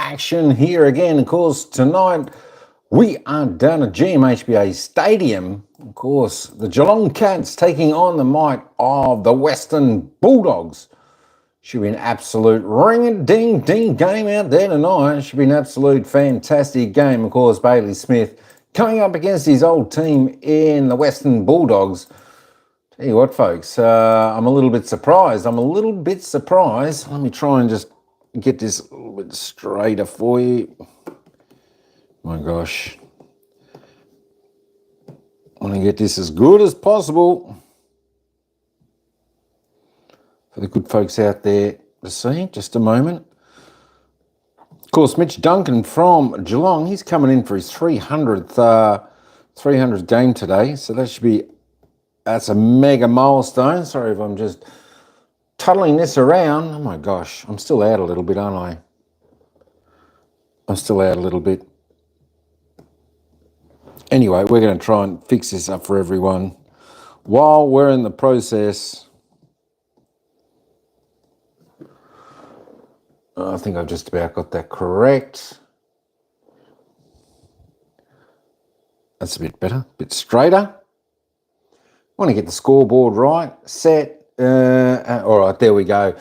action here again. Of course, tonight we are down at GMHBA Stadium. Of course, the Geelong Cats taking on the might of the Western Bulldogs. Should be an absolute ring-a-ding-ding game out there tonight. Should be an absolute fantastic game. Of course, Bailey Smith coming up against his old team in the Western Bulldogs. Tell you what, folks, I'm a little bit surprised. Let me try and just get this a little bit straighter for you. My gosh. I want to get this as good as possible for the good folks out there to see. Just a moment. Of course, Mitch Duncan from Geelong, he's coming in for his 300th game today. So that's a mega milestone. Sorry if I'm just tuddling this around. Oh my gosh, I'm still out a little bit, aren't I? I'm still out a little bit. Anyway, we're going to try and fix this up for everyone while we're in the process. I think I've just about got that correct. That's a bit better, a bit straighter. Want to get the scoreboard right, set. All right, there we go.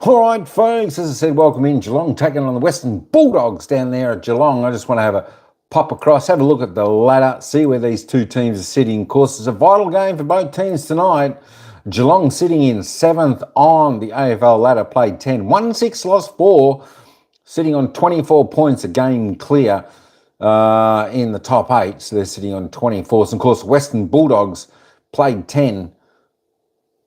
All right, folks, as I said, welcome in Geelong, taking on the Western Bulldogs down there at Geelong. I just want to have a pop across, have a look at the ladder, see where these two teams are sitting. Of course, it's a vital game for both teams tonight. Geelong sitting in 7th on the AFL ladder, played 10, won 6, lost 4, sitting on 24 points, a game clear in the top 8. So they're sitting on 24. So, of course, Western Bulldogs played 10,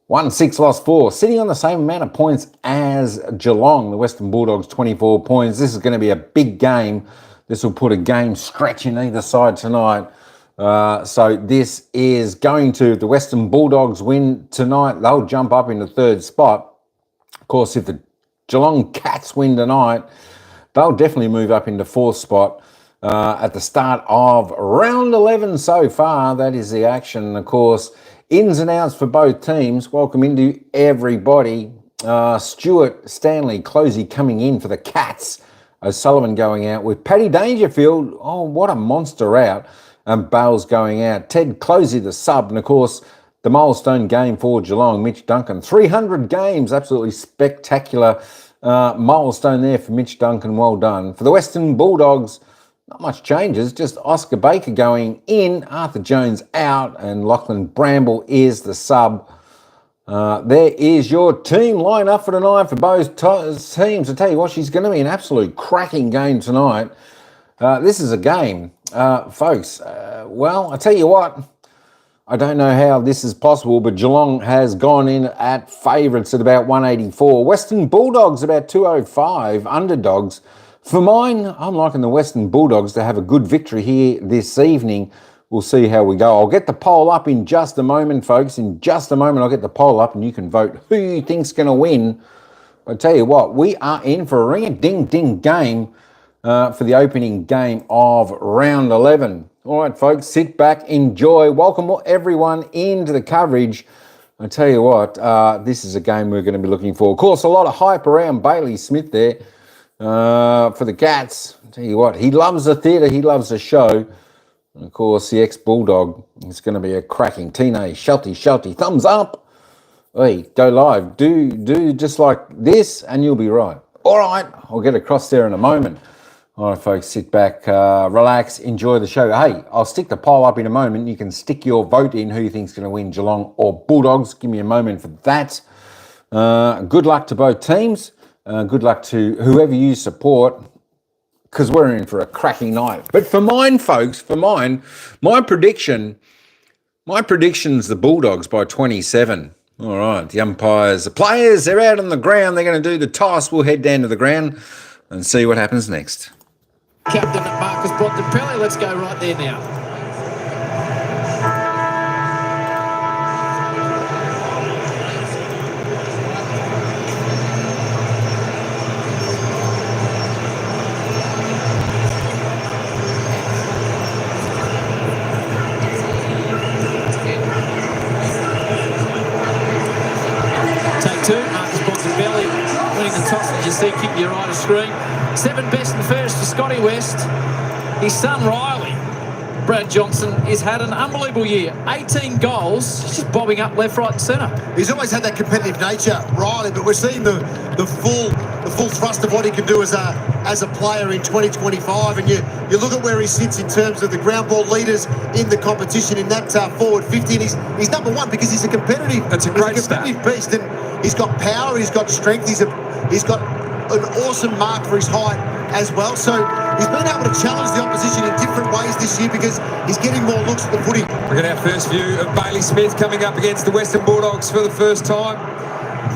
won 6, lost 4, sitting on the same amount of points as Geelong. The Western Bulldogs, 24 points. This is going to be a big game. This will put a game stretch in either side tonight. So this is going to, the Western Bulldogs win tonight, they'll jump up into 3rd spot. Of course, if the Geelong Cats win tonight, they'll definitely move up into 4th spot. At the start of round 11 so far, that is the action. Of course, ins and outs for both teams. Welcome into everybody. Stuart Stanley Closey coming in for the Cats. O'Sullivan going out with Paddy Dangerfield. Oh, what a monster out. And Bales going out. Ted Closey, the sub. And, of course, the milestone game for Geelong, Mitch Duncan. 300 games. Absolutely spectacular milestone there for Mitch Duncan. Well done. For the Western Bulldogs, not much changes. Just Oscar Baker going in. Arthur Jones out. And Lachlan Bramble is the sub. There is your team line up for tonight for both teams. I tell you what, she's going to be an absolute cracking game tonight. This is a game, folks. Well, I tell you what, I don't know how this is possible, but Geelong has gone in at favourites at about 184. Western Bulldogs about 205, underdogs. For mine, I'm liking the Western Bulldogs to have a good victory here this evening. We'll see how we go. I'll get the poll up in just a moment, folks. In just a moment, I'll get the poll up and you can vote who you think's going to win. I tell you what, we are in for a ring-a-ding-ding game for the opening game of round 11. All right, folks, sit back, enjoy. Welcome everyone into the coverage. I tell you what, this is a game we're going to be looking for. Of course, a lot of hype around Bailey Smith there for the Cats. I tell you what, he loves the theatre, he loves the show. And of course, the ex-Bulldog is going to be a cracking teenage shelty. Thumbs up. Hey, go live. Do just like this and you'll be right. All right, I'll get across there in a moment. All right, folks, sit back, relax, enjoy the show. Hey, I'll stick the poll up in a moment. You can stick your vote in who you think's going to win, Geelong or Bulldogs. Give me a moment for that. Good luck to both teams. Good luck to whoever you support, because we're in for a cracking night. But for mine, folks, my prediction's the Bulldogs by 27. All right, the umpires, the players, they're out on the ground. They're going to do the toss. We'll head down to the ground and see what happens next. Captain Marcus Bontempelli, let's go right there now. Take 2, Marcus Bontempelli winning the toss, as you see, keep your eye to screen. 7 best and first for Scotty West. His son Riley, Brad Johnson, has had an unbelievable year. 18 goals, he's just bobbing up left, right and centre. He's always had that competitive nature, Riley, but we're seeing the full thrust of what he can do as a player in 2025. And you look at where he sits in terms of the ground ball leaders in the competition in that forward 50, and he's number one because he's a competitive. That's a great competitive beast, and he's got power, he's got strength, he's got an awesome mark for his height as well. So he's been able to challenge the opposition in different ways this year because he's getting more looks at the footy. We've got our first view of Bailey Smith coming up against the Western Bulldogs for the first time.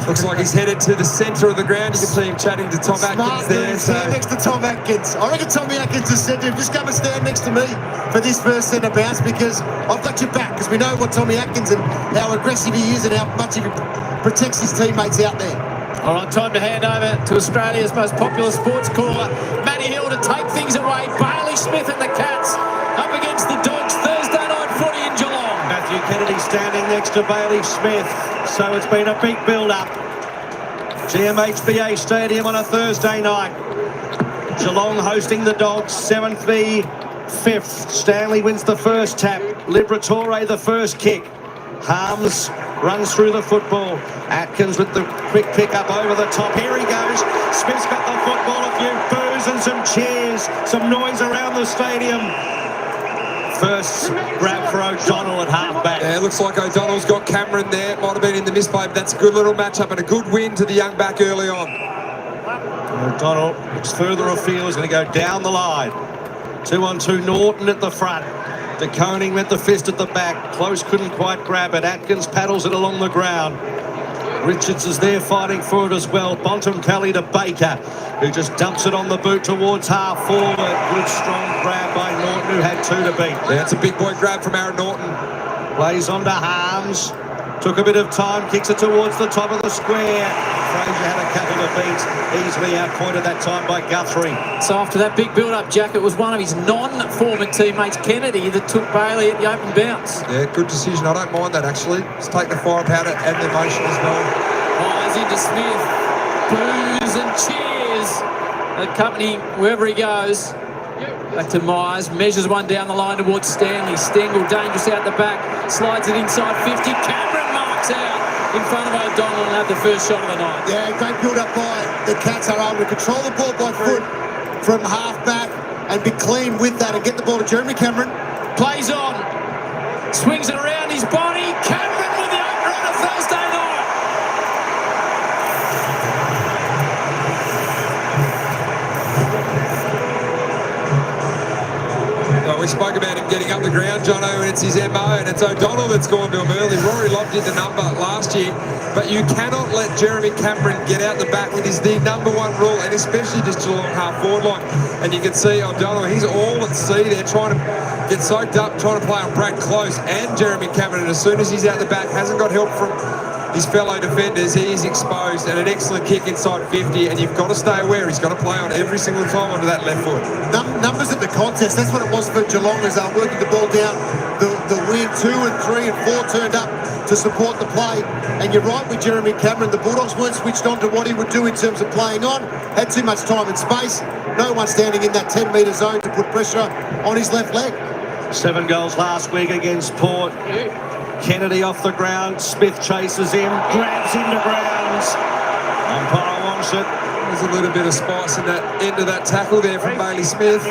Looks like he's headed to the centre of the ground. You can see him chatting to Tom Atkins there. Stand next to Tom Atkins. I reckon Tommy Atkins has said to him, just come and stand next to me for this first centre bounce because I've got your back, because we know what Tommy Atkins and how aggressive he is and how much he protects his teammates out there. All right, time to hand over to Australia's most popular sports caller, Matty Hill, to take things away. Bailey Smith and the Cats up against the Dogs, Thursday night footy in Geelong. Matthew Kennedy standing next to Bailey Smith. So it's been a big build-up. GMHBA Stadium on a Thursday night. Geelong hosting the Dogs, 7th v 5th. Stanley wins the first tap. Liberatore the first kick. Harms runs through the football. Atkins with the quick pick up over the top. Here he goes. Smith's got the football. A few boos and some cheers. Some noise around the stadium. First grab for O'Donnell at half-back. Yeah, it looks like O'Donnell's got Cameron there. Might have been in the misplay, but that's a good little matchup and a good win to the young back early on. O'Donnell looks further afield. He's going to go down the line. 2-on-2 Norton at the front. De Koning with the fist at the back. Close couldn't quite grab it. Atkins paddles it along the ground. Richards is there fighting for it as well. Bontempelli to Baker, who just dumps it on the boot towards half forward. Good strong grab by Norton, who had 2 to beat. Yeah, it's a big boy grab from Aaron Norton. Plays on to Harms. Took a bit of time, kicks it towards the top of the square. Fraser had a couple of beats. Easily outpointed that time by Guthrie. So after that big build-up, Jack, it was one of his non-former teammates, Kennedy, that took Bailey at the open bounce. Yeah, good decision. I don't mind that, actually. Just take the fire powder and the emotion as well. Myers into Smith. Boos and cheers accompany wherever he goes. Back to Myers, measures one down the line towards Stanley. Stengel dangerous out the back, slides it inside 50. Cameron marks out in front of O'Donnell and had the first shot of the night. Yeah, great build-up by the Cats. Are able to control the ball by foot from half-back and be clean with that and get the ball to Jeremy Cameron. Plays on, swings it around his body. Cameron with the opener on a Thursday night. Well, we spoke about him getting up the ground, Jono, and it's his MO, and it's O'Donnell that's gone to him early. Rory Lobb did the number last year, but you cannot let Jeremy Cameron get out the back. It is the #1 rule, and especially this Geelong half-forward line. And you can see O'Donnell, he's all at sea there, trying to get soaked up, trying to play on Brad Close and Jeremy Cameron, and as soon as he's out the back, hasn't got help from his fellow defenders, he is exposed, and an excellent kick inside 50, and you've got to stay aware. He's got to play on every single time onto that left foot. Numbers at the contest, that's what it was for Geelong as they were working the ball down the wing. 2 and 3 and 4 turned up to support the play. And you're right with Jeremy Cameron, the Bulldogs weren't switched on to what he would do in terms of playing on. Had too much time and space. No one standing in that 10-metre zone to put pressure on his left leg. 7 goals last week against Port. Kennedy off the ground. Smith chases him, grabs into grounds. Umpire wants it. There's a little bit of spice in that end of that tackle there from Bailey Smith.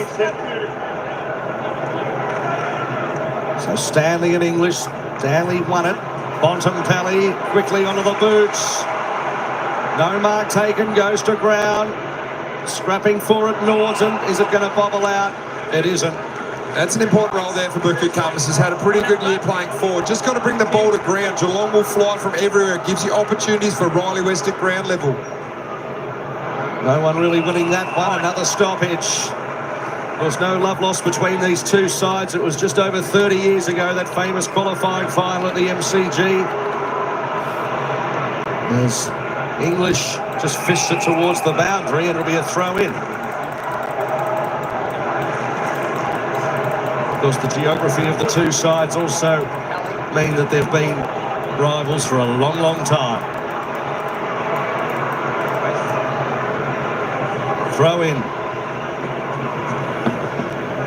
So Stanley and English. Stanley won it. Bontempelli quickly onto the boots. No mark taken, goes to ground. Scrapping for it, Norton. Is it going to bobble out? It isn't. That's an important role there for Buku Cummins. Has had a pretty good year playing forward. Just got to bring the ball to ground. Geelong will fly from everywhere. It gives you opportunities for Riley West at ground level. No one really winning that one. Another stoppage. There was no love lost between these two sides. It was just over 30 years ago, that famous qualifying final at the MCG. As English just fished it towards the boundary, and it'll be a throw-in. Of course, the geography of the two sides also mean that they've been rivals for a long, long time. Throw in.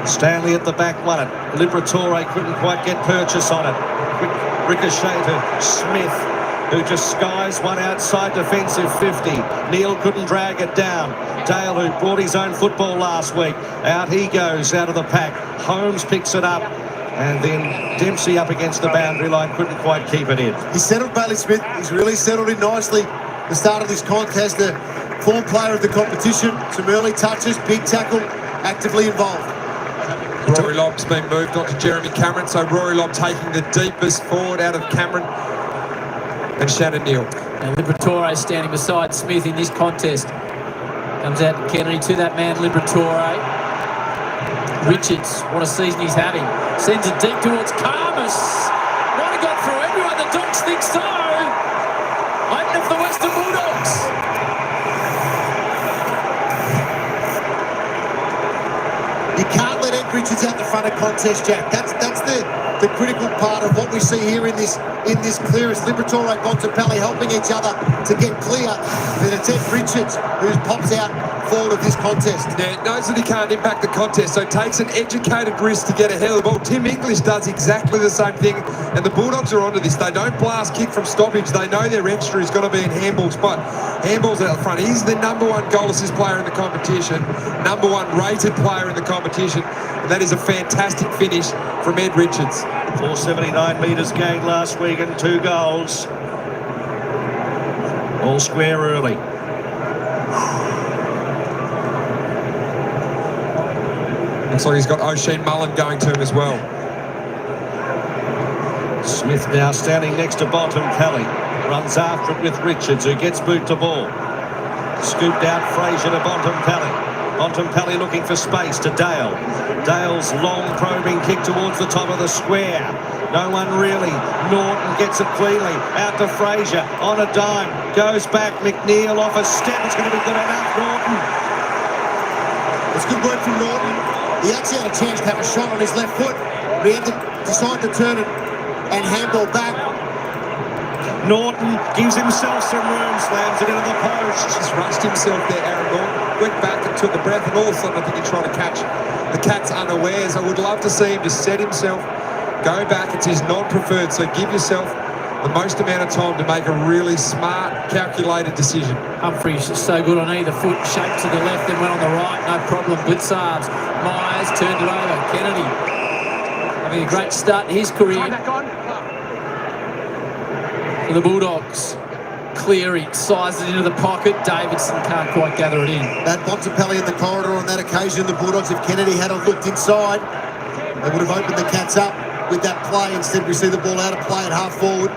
Stanley at the back won it. Liberatore couldn't quite get purchase on it. Quick ricochet to Smith, who just skies one outside defensive 50. Neil couldn't drag it down. Dale, who brought his own football last week, out he goes out of the pack. Holmes picks it up, and then Dempsey up against the boundary line, couldn't quite keep it in. He's settled, Bailey Smith. He's really settled in nicely. The start of this contest, the former player of the competition, some early touches, big tackle, actively involved. Rory Lobb's been moved on to Jeremy Cameron, so Rory Lobb taking the deepest forward out of Cameron and Shannon Neal. And Liberatore standing beside Smith in this contest. Comes out Kennedy to that man, Liberatore. Richards, what a season he's having. Sends it deep towards Karmas. Might have got through everyone. The Dogs think so. Open for the Western Bulldogs. You can't let Ed Richards out the front of contest, Jack. That's the critical part of what we see here in this clearance. Liberatore, Bontempelli helping each other to get clear. Then it's Ed Richards who pops out forward of this contest. Yeah, knows that he can't impact the contest, so takes an educated risk to get ahead of the ball. Tim English does exactly the same thing, and the Bulldogs are onto this. They don't blast kick from stoppage. They know their extra is going to be in handballs, but handballs out the front. He's the #1 goal assist player in the competition, #1 rated player in the competition, and that is a fantastic finish from Ed Richards. 479 metres gained last week and 2 goals. All square early. Looks like he's got O'Sheen Mullen going to him as well. Smith now standing next to Bontempelli. Runs after it with Richards, who gets boot to ball. Scooped out Fraser to Bontempelli. Bontempelli looking for space to Dale. Dale's long probing kick towards the top of the square. No one really. Norton gets it cleanly. Out to Fraser on a dime. Goes back. McNeil off a step. It's going to be good enough. Norton. It's good work from Norton. He actually had a chance to have a shot on his left foot, but he had to decide to turn it and handball back. Norton gives himself some room, slams it into the post. Just rushed himself there, Aaron Norton. Went back and took a breath, and all of a sudden I think he tried to catch the Cats unawares. I would love to see him just set himself, go back. It's his non-preferred, so give yourself the most amount of time to make a really smart, calculated decision. Humphrey's so good on either foot, shaped to the left, then went on the right, no problem. Blitzarves, Myers turned it over. Kennedy having a great start in his career. For the Bulldogs, Cleary sizes it into the pocket. Davidson can't quite gather it in. That Bontempelli in the corridor on that occasion. The Bulldogs, if Kennedy had looked inside, they would have opened the Cats up with that play. Instead, we see the ball out of play at half forward.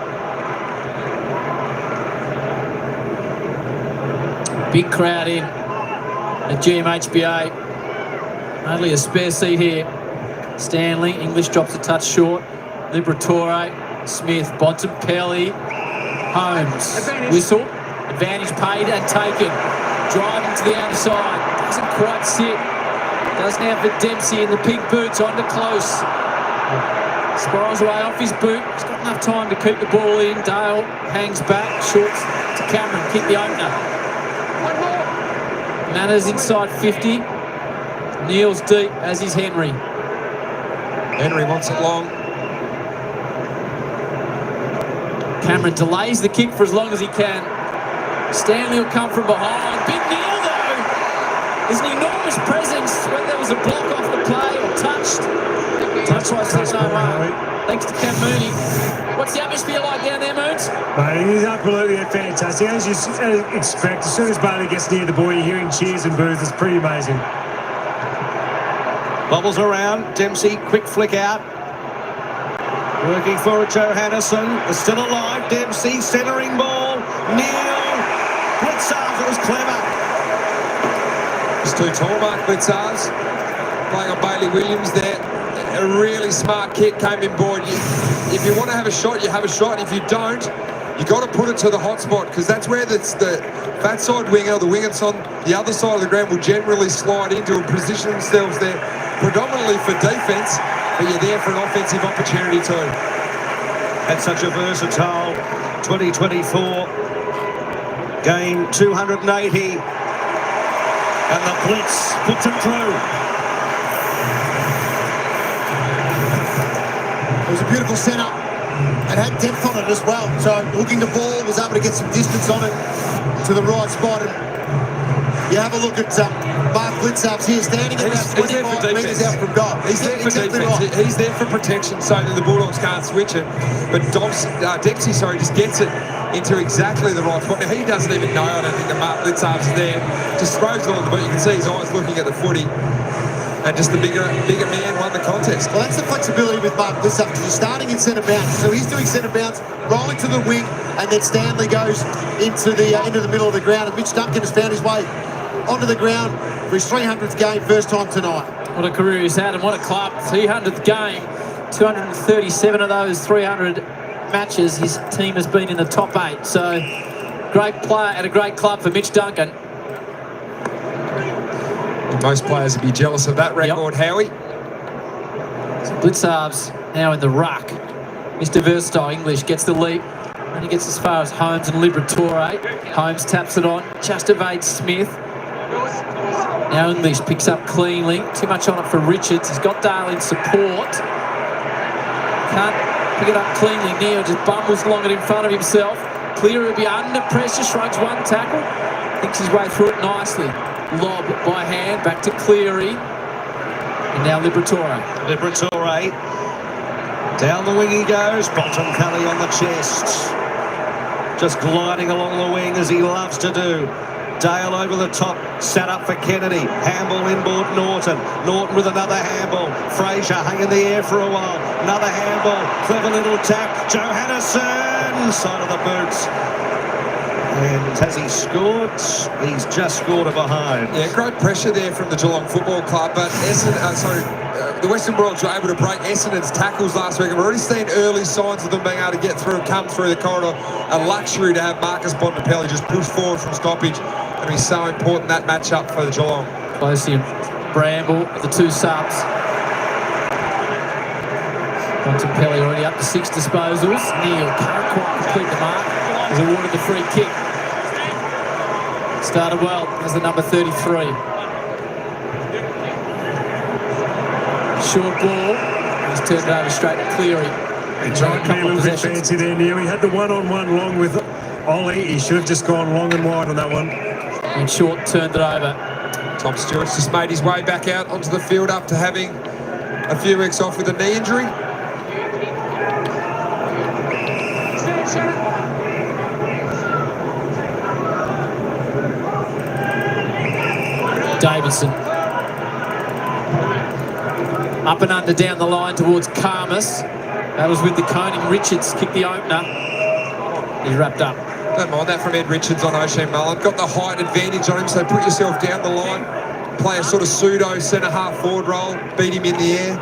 Big crowd in at GMHBA. Only a spare seat here. Stanley, English drops a touch short. Liberatore, Smith, Bontempelli, Holmes. Whistle. Advantage paid and taken. Driving to the outside. Doesn't quite sit. Doesn't have the Dempsey in the pink boots onto close. Spirals away off his boot. He's got enough time to keep the ball in. Dale hangs back. Shorts to Cameron. Kick the opener. Manners inside 50. Neil's deep, as is Henry. Henry wants it long. Cameron delays the kick for as long as he can. Stanley will come from behind. Big Neil, though. There's an enormous presence. Whether there was a block off the play or touched. Touch by Steno. Thanks to Cam Mooney. What's the atmosphere like down there, Moons? Mate, it is absolutely fantastic. As you expect, as soon as Bailey gets near the ball, you're hearing cheers and boos. It's pretty amazing. Bobbles around. Dempsey, quick flick out. Working for Johannesson. Is still alive. Dempsey, centering ball. Neil. Blitzarves, it was clever. It's too tall, Mark Blitzarves. Playing on Bailey Williams there. A really smart kick came in board. If you want to have a shot, you have a shot. If you don't, you got to put it to the hot spot, because that's where the fat side winger, the wingers on the other side of the ground will generally slide into and position themselves there predominantly for defence, but you're there for an offensive opportunity too. That's such a versatile 2024 game. 280. And the blitz puts him through. It was a beautiful setup. It had depth on it as well. So hooking the ball, was able to get some distance on it to the right spot. And you have a look at Mark Blitzarps here, standing about 25 metres out from goal. He's there for exactly defence. right. He's there for protection so that the Bulldogs can't switch it. But Dempsey, just gets it into exactly the right spot. Now, he doesn't even know, I don't think, that Mark Blitzarps is there. Just throws it on the boot. You can see his eyes looking at the footy. And just the bigger man won the contest. Well, that's the flexibility with Mark Blitzarps, because he's starting in centre bounce. So he's doing centre bounce, rolling to the wing, and then Stanley goes into the middle of the ground. And Mitch Duncan has found his way onto the ground for his 300th game, first time tonight. What a career he's had, and what a club. 300th game, 237 of those 300 matches, his team has been in the top 8. So, great player at a great club for Mitch Duncan. Most players would be jealous of that record, Howie. So Blitzarps now in the ruck. Mr. Versatile English gets the leap, and he gets as far as Holmes and Liberatore. Holmes taps it on, just evades Smith. Now English picks up cleanly. Too much on it for Richards. He's got Dale in support. Can't pick it up cleanly. Neil just bumbles along it in front of himself. Cleary will be under pressure, shrugs one tackle. Thinks his way through it nicely. Lob by hand, back to Cleary. And now Liberatore. Liberatore. Down the wing he goes. Bottom Kelly on the chest. Just gliding along the wing as he loves to do. Dale over the top, set up for Kennedy. Handball inboard Norton. Norton with another handball. Fraser hung in the air for a while. Another handball. Clever little tap. Johannesson. Side of the boots. And has he scored? He's just scored a behind. Yeah, great pressure there from the Geelong Football Club, but the Western Bulldogs were able to break Essendon's tackles last week. We've already seen early signs of them being able to get through, come through the corridor. A luxury to have Marcus Bontempelli just push forward from stoppage. It'll be so important, that matchup for the Geelong. Closely and Bramble, the two subs. Bontempelli already up to 6 disposals. Neil can't quite complete the mark. He's awarded the free kick. Started well as the number 33. Short ball. He's turned it over straight to Cleary. He tried to be a little bit fancy there, Neil. He had the one-on-one long with Ollie. He should have just gone long and wide on that one. And Short turned it over. Tom Stewart's just made his way back out onto the field after having a few weeks off with a knee injury. Davidson. Up and under down the line towards Karmas. That was with the coning. Richards kicked the opener. He's wrapped up. Don't mind that from Ed Richards on O'Shea Mullen. Got the height advantage on him, so put yourself down the line. Play a sort of pseudo centre-half forward role. Beat him in the air.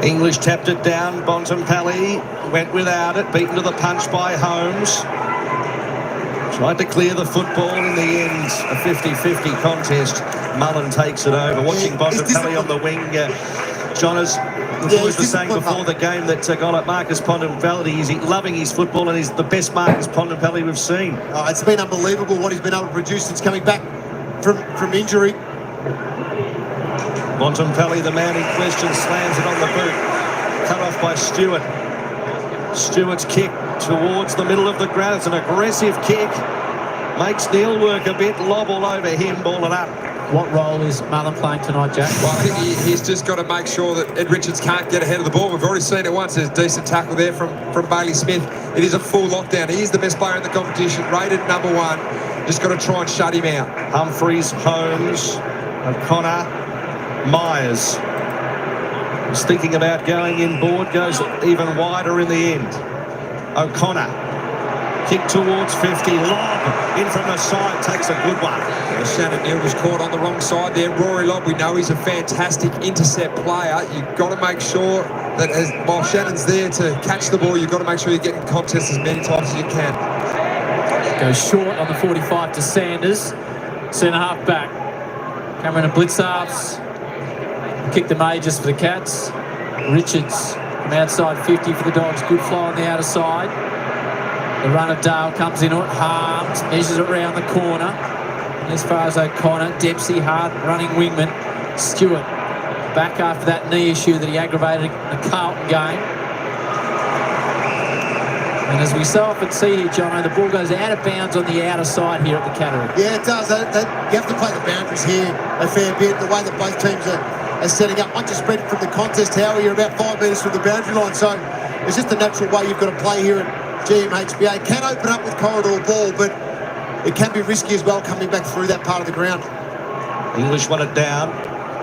English tapped it down. Bontempelli went without it. Beaten to the punch by Holmes. Tried to clear the football. In the end, a 50-50 contest. Mullen takes it over. Watching Bontempelli on the wing. John, as the boys were saying before the game, that got at Marcus Bontempelli. He's loving his football, and he's the best Marcus Bontempelli we've seen. It's been unbelievable what he's been able to produce since coming back from injury. Bontempelli, the man in question, slams it on the boot. Cut off by Stewart. Stewart's kick towards the middle of the ground. It's an aggressive kick. Makes Neil work a bit. Lob all over him. Ball it up. What role is Mullen playing tonight, Jack? Well, I think he's just got to make sure that Ed Richards can't get ahead of the ball. We've already seen it once. There's a decent tackle there from Bailey Smith. It is a full lockdown. He is the best player in the competition, rated number 1. Just got to try and shut him out. Humphreys, Holmes, O'Connor, Myers. He's thinking about going in board, goes even wider in the end. O'Connor, kick towards 50, lob in from the side, takes a good one. Shannon Neal was caught on the wrong side there. Rory Lobb, we know he's a fantastic intercept player. You've got to make sure that while Shannon's there to catch the ball, you've got to make sure you get in contest as many times as you can. Goes short on the 45 to Sanders. Centre-half back. Cameron and Blitzarps. Kick the majors for the Cats. Richards from outside 50 for the Dogs. Good flow on the outer side. The run of Dale comes in on it. Harms, measures it round the corner. And as far as O'Connor, Dempsey, hard running wingman. Stewart back after that knee issue that he aggravated in the Carlton game. And as we so often see here, Jono, the ball goes out of bounds on the outer side here at the Cataract. Yeah, it does. You have to play the boundaries here a fair bit. The way that both teams are setting up. Once you spread from the contest, Howie, you're about 5 metres from the boundary line. So it's just the natural way you've got to play here at GMHBA. It can open up with corridor ball, but it can be risky as well coming back through that part of the ground. English won it down.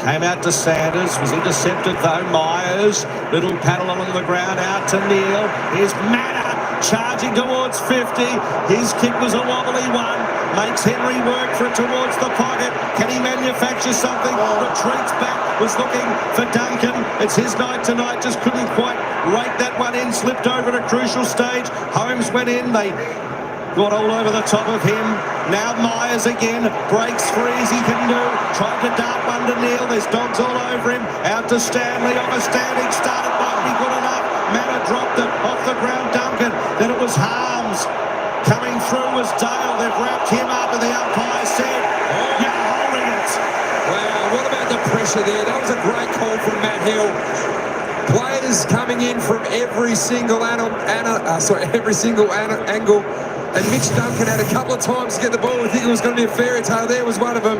Came out to Sanders, was intercepted though. Myers, little paddle along the ground, out to Neil. Here's Manor charging towards 50. His kick was a wobbly one. Makes Henry work for it towards the pocket. Can he manufacture something? Retreats back, was looking for Duncan. It's his night tonight, just couldn't quite rake that one in. Slipped over at a crucial stage. Holmes went in, they got all over the top of him. Now Myers again, breaks free as he can do. Tried to dart one to Neil, there's dogs all over him. Out to Stanley, off a standing start, it might be good enough. Manor dropped it, off the ground Duncan. Then it was Harms. Coming through was Dale, they've wrapped him up and the umpire said, you're holding it. Wow, what about the pressure there? That was a great call from Matt Hill. Players coming in from every single angle. And Mitch Duncan had a couple of times to get the ball. We think it was going to be a fairy tale. There was one of them.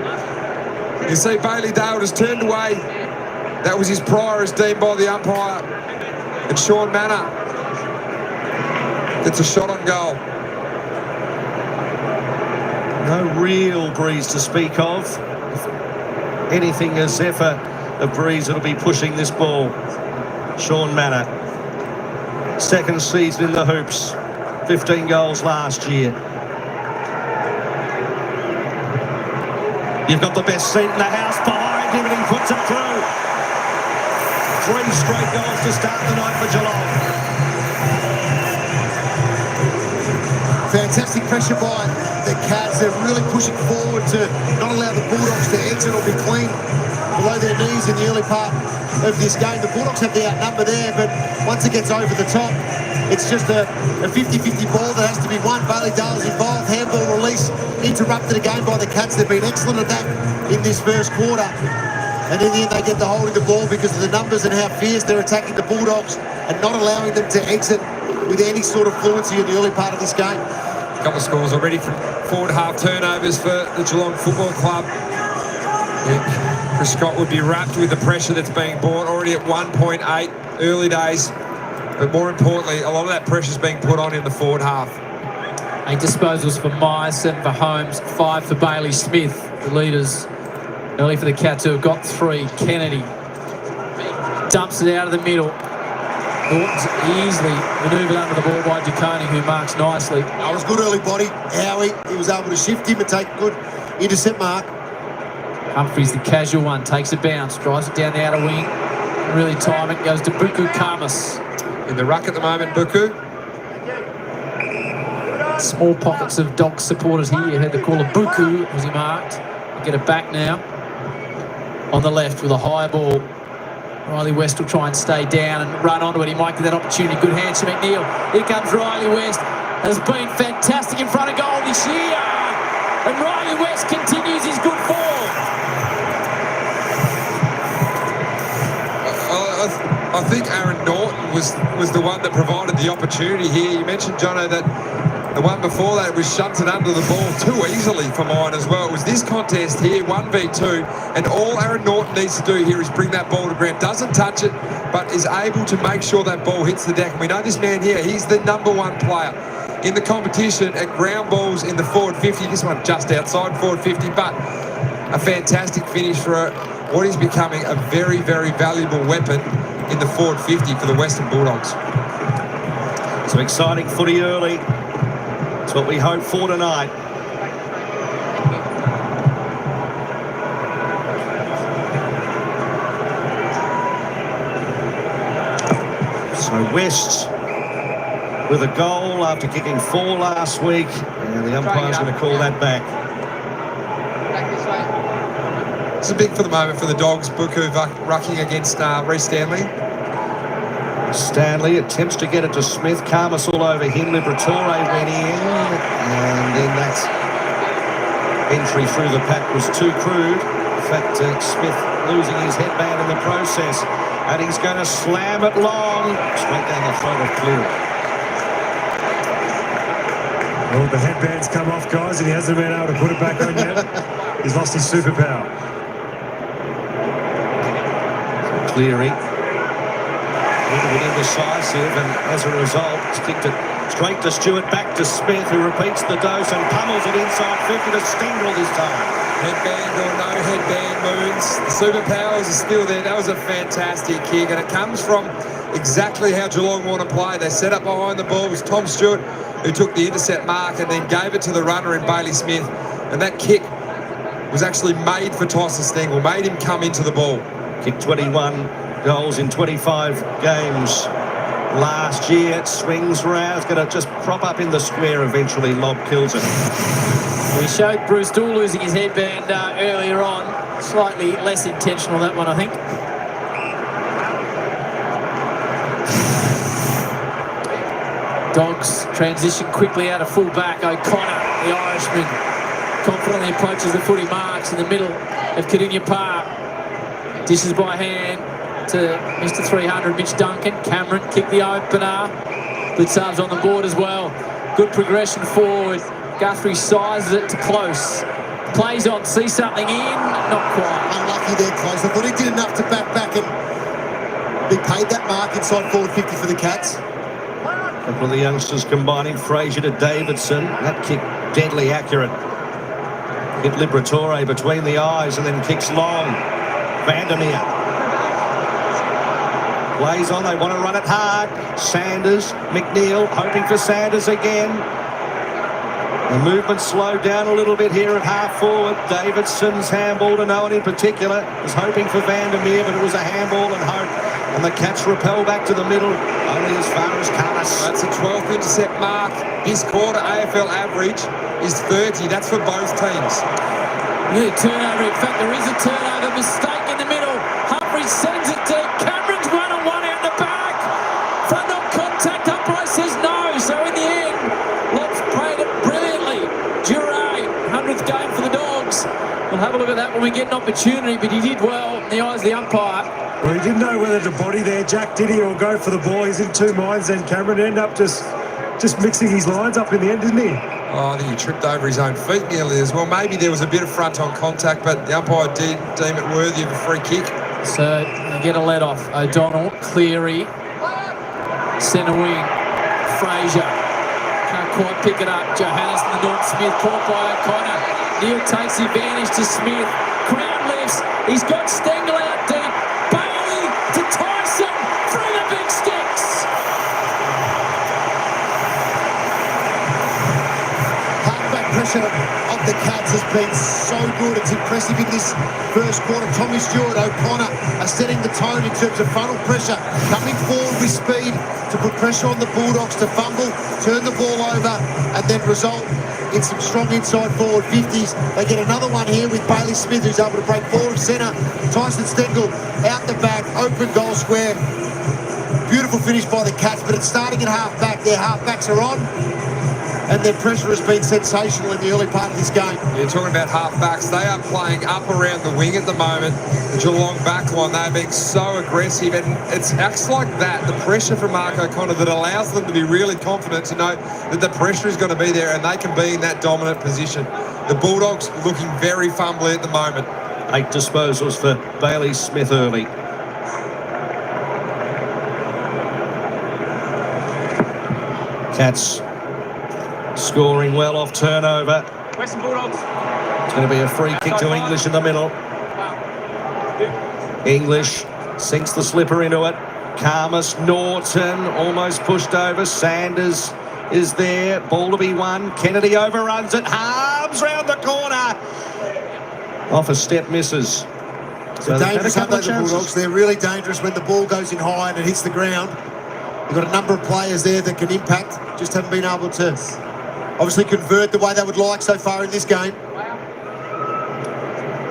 You see Bailey Dale just turned away. That was his prior as deemed by the umpire. And Sean Manor gets a shot on goal. No real breeze to speak of. If anything, a zephyr of breeze that'll be pushing this ball. Sean Manor, second season in the hoops. 15 goals last year. You've got the best seat in the house behind him and he puts it through. 3 straight goals to start the night for Geelong. Fantastic pressure by the Cats. They're really pushing forward to not allow the Bulldogs to exit or be clean below their knees in the early part of this game. The Bulldogs have the outnumber there, but once it gets over the top, it's just a 50-50 ball that has to be won. Bailey Dale's involved. Handball release interrupted again by the Cats. They've been excellent at that in this first quarter. And in the end, they get the hold of the ball because of the numbers and how fierce they're attacking the Bulldogs and not allowing them to exit with any sort of fluency in the early part of this game. A couple of scores already from forward half turnovers for the Geelong Football Club. Chris Scott would be wrapped with the pressure that's being brought already at 1.8 early days. But more importantly, a lot of that pressure is being put on in the forward half. 8 disposals for Myers, 7 for Holmes, 5 for Bailey Smith. The leaders early for the Cats who have got 3. Kennedy dumps it out of the middle. Norton's easily manoeuvred under the ball by Duconi, who marks nicely. That was good early body. Howie, he was able to shift him and take a good intercept mark. Humphries, the casual one, takes a bounce, drives it down the outer wing. Really time it, goes to Buku Kamas. In the ruck at the moment, Buku. Small pockets of Dogs supporters here. You heard the call of Buku as he marked. We'll get it back now. On the left with a high ball. Riley West will try and stay down and run onto it. He might get that opportunity. Good hands to McNeil. Here comes Riley West. Has been fantastic in front of goal this year. And Riley West continues his good form. I think Aaron Norton was the one that provided the opportunity here. You mentioned, Jono, that the one before that was shunted under the ball too easily for mine as well. It was this contest here, 1v2, and all Aaron Norton needs to do here is bring that ball to ground. Doesn't touch it, but is able to make sure that ball hits the deck. And we know this man here, he's the #1 player in the competition at ground balls in the forward 50. This one just outside forward 50, but a fantastic finish for what is becoming a very, very valuable weapon in the forward 50 for the Western Bulldogs. Some exciting footy early. It's what we hope for tonight. So West with a goal after kicking 4 last week, and the umpire's going to call that back. It's big for the moment for the Dogs. Buku rucking against Reece Stanley. Stanley attempts to get it to Smith. Karmas all over him. Liberatore went in, and then that's entry through the pack was too crude. In fact, Smith losing his headband in the process. And he's going to slam it long. Straight down the throat of Cleary. Well, the headband's come off, guys, and he hasn't been able to put it back on yet. He's lost his superpower. Cleary. A little bit indecisive, and as a result, kicked it straight to Stewart, back to Smith, who repeats the dose and pummels it inside 50 to Stengel this time. Headband or no headband, Moons. The superpowers are still there. That was a fantastic kick, and it comes from exactly how Geelong want to play. They set up behind the ball. It was Tom Stewart who took the intercept mark and then gave it to the runner in Bailey Smith. And that kick was actually made for Tyson Stengel, made him come into the ball. Kicked 21 goals in 25 games last year. It swings round. It's going to just prop up in the square eventually. Lob kills it. We showed Bruce Dool losing his headband earlier on. Slightly less intentional, that one, I think. Dogs transition quickly out of full-back. O'Connor, the Irishman, confidently approaches the footy marks in the middle of Cardinia Park. Dishes by hand to Mr. 300, Mitch Duncan. Cameron kicked the opener. Good subs on the board as well. Good progression forward. Guthrie sizes it to close. Plays on, sees something in, not quite. Unlucky there, close. I thought he did enough to back and be paid that mark inside forward 50 for the Cats. A couple of the youngsters combining. Fraser to Davidson. That kick deadly accurate. Hit Liberatore between the eyes and then kicks long. Vandermeer. Plays on, they want to run it hard. Sanders, McNeil, hoping for Sanders again. The movement slowed down a little bit here at half forward. Davidson's handball to no one in particular. Was hoping for Vandermeer, but it was a handball and hope. And the Cats repel back to the middle, only as far as Carlos. That's a 12th intercept mark. This quarter AFL average is 30. That's for both teams. Yeah, turnover. In fact, there is a turnover. Mistake in the middle. Humphrey sends it to Cameron's one-on-one out the back. Front on contact. Umpire says no. So in the end, Locks played it brilliantly. Duray, 100th game for the Dogs. We'll have a look at that when we get an opportunity, but he did well in the eyes of the umpire. Well, he didn't know whether to body there, Jack, did he, or go for the ball. He's in two minds then. Cameron ended up just mixing his lines up in the end, didn't he? Oh, I think he tripped over his own feet nearly as well. Maybe there was a bit of front-on contact, but the umpire did deem it worthy of a free kick. So you get a let-off. O'Donnell, Cleary, centre wing, Fraser. Can't quite pick it up. Johannes and the North Smith caught by O'Connor. Neil takes the advantage to Smith. Crowd lifts. He's got Stengel out deep. Bailey to Tyson through the big sticks. Halfback pressure of the Cats has been so good. It's impressive in this first quarter. Tommy Stewart, O'Connor are setting the tone in terms of frontal pressure. Coming forward with speed to put pressure on the Bulldogs to fumble, turn the ball over, and then result in some strong inside forward 50s. They get another one here with Bailey Smith, who's able to break forward of centre. Tyson Stengel out the back, open goal square. Beautiful finish by the Cats, but it's starting at half-back. Their half-backs are on, and their pressure has been sensational in the early part of this game. You're talking about half-backs. They are playing up around the wing at the moment. The Geelong backline, they're being so aggressive, and it's acts like that, the pressure from Mark O'Connor, that allows them to be really confident to know that the pressure is going to be there and they can be in that dominant position. The Bulldogs looking very fumbly at the moment. 8 disposals for Bailey Smith early. Cats scoring well off turnover. Western Bulldogs. It's going to be a free kick to English in the middle. English sinks the slipper into it. Karmas, Norton almost pushed over. Sanders is there. Ball to be won. Kennedy overruns it. Harms round the corner. Off a step, misses. So dangerous, aren't they, the Bulldogs? They're really dangerous when the ball goes in high and it hits the ground. You've got a number of players there that can impact. Just haven't been able to obviously convert the way they would like so far in this game.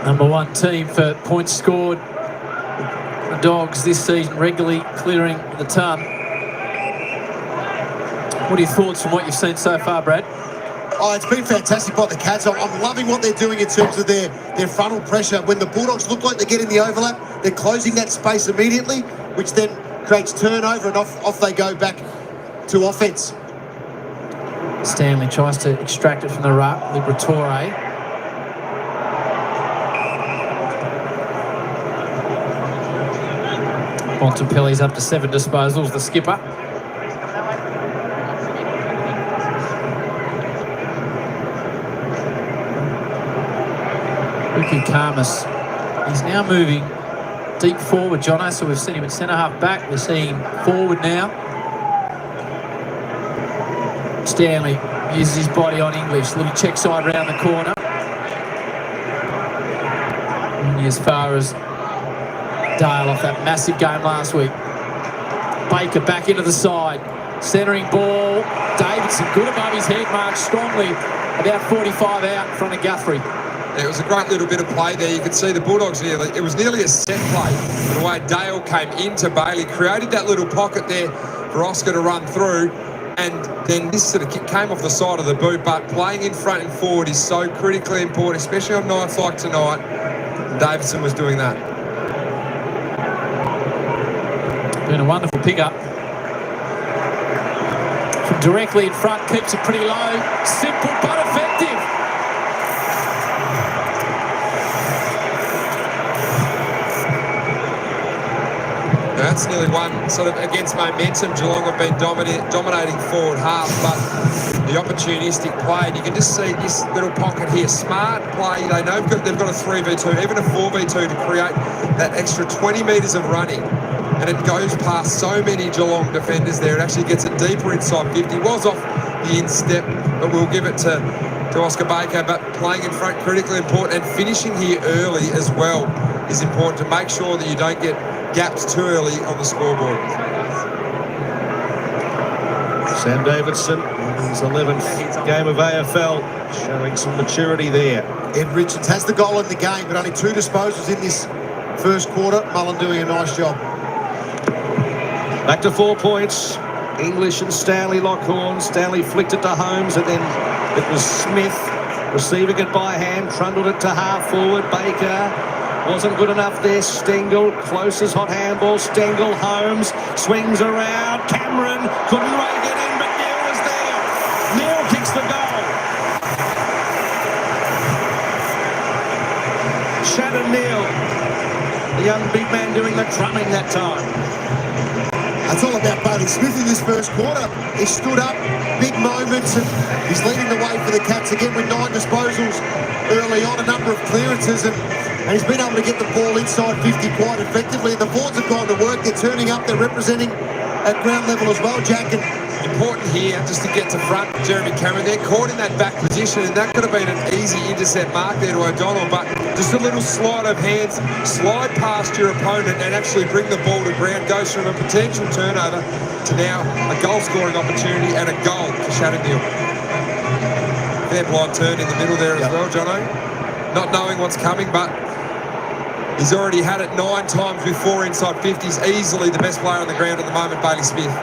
Number one team for points scored. The Dogs this season regularly clearing the ton. What are your thoughts from what you've seen so far, Brad? Oh, it's been fantastic by the Cats. I'm loving what they're doing in terms of their frontal pressure. When the Bulldogs look like they're getting the overlap, they're closing that space immediately, which then creates turnover, and off they go back to offence. Stanley tries to extract it from the ruck. Liberatore. Bontempelli's up to 7 disposals, the skipper. Ricky Karmas. He's now moving deep forward, Jono, so we've seen him at centre-half back. We're seeing him forward now. Stanley uses his body on English. Little check side round the corner. Only as far as Dale off that massive game last week. Baker back into the side. Centering ball. Davidson good above his head, marked strongly. About 45 out in front of Guthrie. It was a great little bit of play there. You could see the Bulldogs nearly, it was nearly a set play. The way Dale came into Bailey, created that little pocket there for Oscar to run through, and then this sort of came off the side of the boot, but playing in front and forward is so critically important, especially on nights like tonight. Davidson was doing that. Been a wonderful pickup. From directly in front, keeps it pretty low. Simple but effective. That's nearly one sort of against momentum. Geelong have been dominating forward half, but the opportunistic play, and you can just see this little pocket here. Smart play. They know they've got a 3v2, even a 4v2 to create that extra 20 metres of running. And it goes past so many Geelong defenders there. It actually gets it deeper inside 50. Was off the instep, but we'll give it to Oscar Baker. But playing in front, critically important, and finishing here early as well is important to make sure that you don't get gaps too early on the scoreboard. Sam Davidson, his 11th game of AFL, showing some maturity there. Ed Richards has the goal in the game, but only 2 disposals in this first quarter. Mullen doing a nice job. Back to 4 points. English and Stanley lock horns. Stanley flicked it to Holmes, and then it was Smith receiving it by hand, trundled it to half forward. Baker wasn't good enough there. Stengel, closest hot handball. Stengel, Holmes, swings around. Cameron couldn't rake it in, but Neil was there. Neil kicks the goal. Shannon Neil, the young big man doing the drumming that time. It's all about Bailey Smith in this first quarter. He stood up, big moments, and he's leading the way for the Cats again with 9 disposals early on, a number of clearances, and he's been able to get the ball inside 50 quite effectively. And the Fords have gone to work. They're turning up. They're representing at ground level as well, Jack. And important here just to get to front. Jeremy Cameron, they're caught in that back position, and that could have been an easy intercept mark there to O'Donnell, but just a little slide of hands, slide past your opponent and actually bring the ball to ground. Goes from a potential turnover to now a goal scoring opportunity and a goal for Shannon Neil. Fair blind turn in the middle there as well, Jono. Not knowing what's coming, but he's already had it 9 times before inside 50s. Easily the best player on the ground at the moment, Bailey Smith.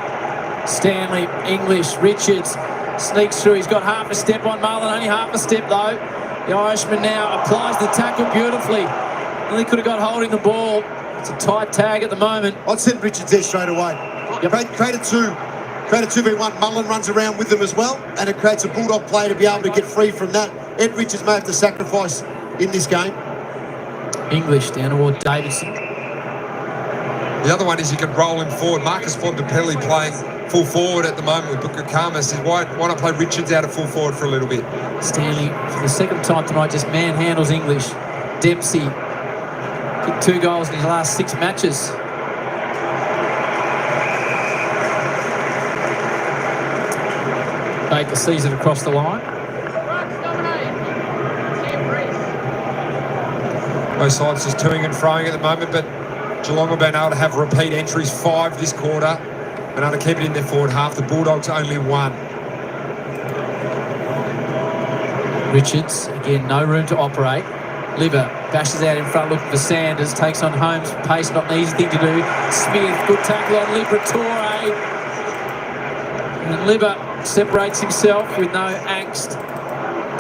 Stanley, English, Richards sneaks through. He's got half a step on Mullen, only half a step though. The Irishman now applies the tackle beautifully. And he could have got holding the ball. It's a tight tag at the moment. I'd send Richards there straight away. Yep. Create a 2v1. Mullen runs around with them as well, and it creates a Bulldog play to be able to get free from that. Ed Richards may have to sacrifice in this game. English down toward Davidson. The other one is you can roll him forward. Marcus Bontempelli playing full forward at the moment with Booker Karmas. Why not play Richards out of full forward for a little bit? Stanley, for the second time tonight, just manhandles English. Dempsey kicked 2 goals in his last 6 matches. Baker sees it across the line. Both sides just toing and froing at the moment, but Geelong have been able to have repeat entries, 5 this quarter, and able to keep it in their forward half. The Bulldogs only 1. Richards, again, no room to operate. Liver bashes out in front looking for Sanders, takes on Holmes for pace, not an easy thing to do. Smith, good tackle on Liberatore. And Liver separates himself with no angst.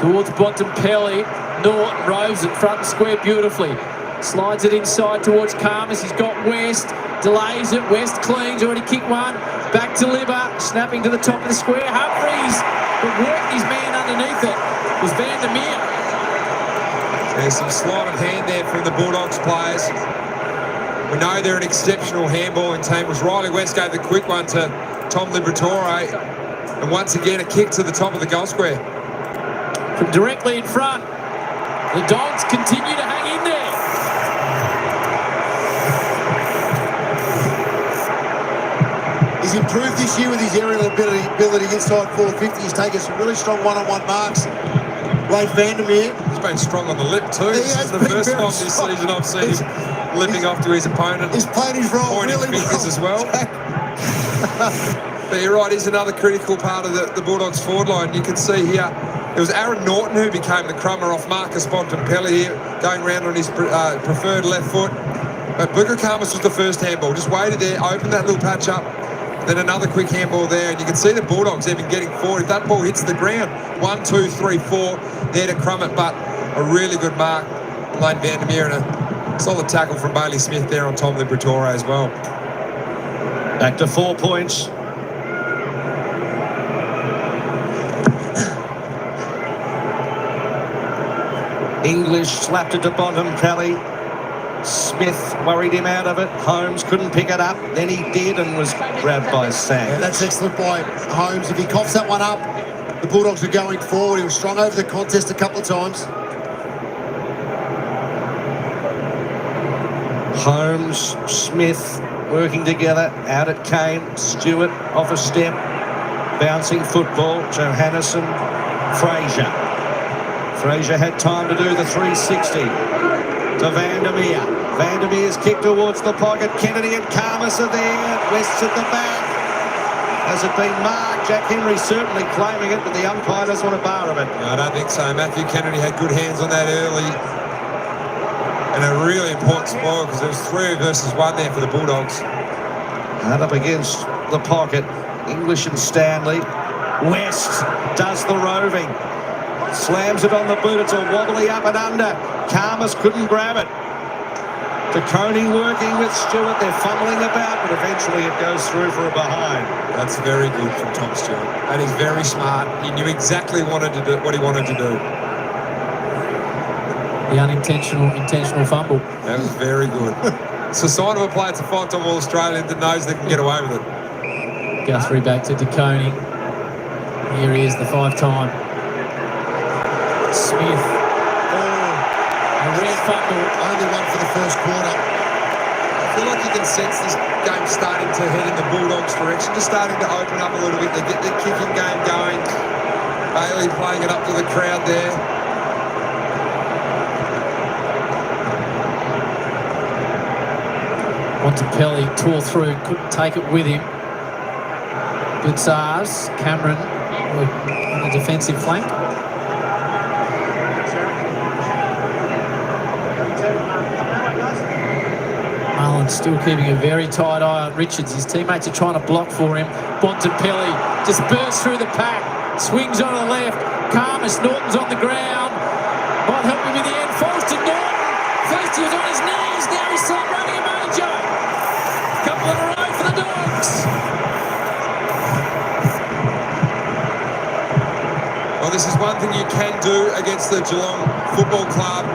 towards Bontempelli. Norton roves it front and square beautifully. Slides it inside towards Karmas. He's got West. Delays it. West cleans. Already kicked one. Back to Libba. Snapping to the top of the square. Humphries. But worked his man underneath it. It was Van der Meer. There's some sleight of hand there from the Bulldogs players. We know they're an exceptional handballing team. Was Riley West gave the quick one to Tom Liberatore. And once again, a kick to the top of the goal square. From directly in front, the Dogs continue to hang in there. He's improved this year with his aerial ability inside 450. He's taken some really strong one-on-one marks. Wade Van der Meer. He's been strong on the lip too. This is the first time this season I've seen him lipping off to his opponent. He's played his role pointing really fingers well. as well. But you're right, he's another critical part of the Bulldogs forward line. You can see here, it was Aaron Norton who became the crummer off Marcus Bontempelli here, going round on his preferred left foot. But Booker Karmas was the first handball. Just waited there, opened that little patch up, then another quick handball there, and you can see the Bulldogs even getting forward. If that ball hits the ground, 1, 2, 3, 4, there to crumb it, but a really good mark, Lane Van der Meer, and a solid tackle from Bailey Smith there on Tom Liberatore as well. Back to 4 points. English slapped it to Bontempelli. Smith worried him out of it. Holmes couldn't pick it up. Then he did and was grabbed by Sang. Yeah, that's excellent by Holmes. If he coughs that one up, the Bulldogs are going forward. He was strong over the contest a couple of times. Holmes, Smith working together. Out at Kane. Stewart off a step. Bouncing football. Johannesson. Fraser had time to do the 360. To Van der Meer. Van der Meer's kick towards the pocket. Kennedy and Karmas are there. West's at the back. Has it been marked? Jack Henry certainly claiming it, but the umpire doesn't want a bar of it. No, I don't think so. Matthew Kennedy had good hands on that early. And a really important spoil because there was 3 versus 1 there for the Bulldogs. Hard up against the pocket. English and Stanley. West does the roving. Slams it on the boot. It's a wobbly up and under. Karmas couldn't grab it. DeConey working with Stewart. They're fumbling about, but eventually it goes through for a behind. That's very good from Tom Stewart. And he's very smart. He knew exactly what he wanted to do. The intentional fumble. That was very good. It's a sign of a player. It's a 5-time All-Australian that knows they can get away with it. Guthrie back to DeConey. Here he is, the 5-time. Smith. A rare fumble. Only one for the first quarter. I feel like you can sense this game starting to head in the Bulldogs' direction, just starting to open up a little bit. They get their kicking game going. Bailey playing it up to the crowd there. Bontempelli tore through, couldn't take it with him. Good SARS. Cameron on the defensive flank. Mullen still keeping a very tight eye on Richards. His teammates are trying to block for him. Bontempelli just bursts through the pack. Swings on the left. Karmas, Norton's on the ground. Might help him in the end. Falls to Norton. First he was on his knees. Now he's celebrating a major. Couple in a row for the Dogs. Well, this is one thing you can do against the Geelong Football Club,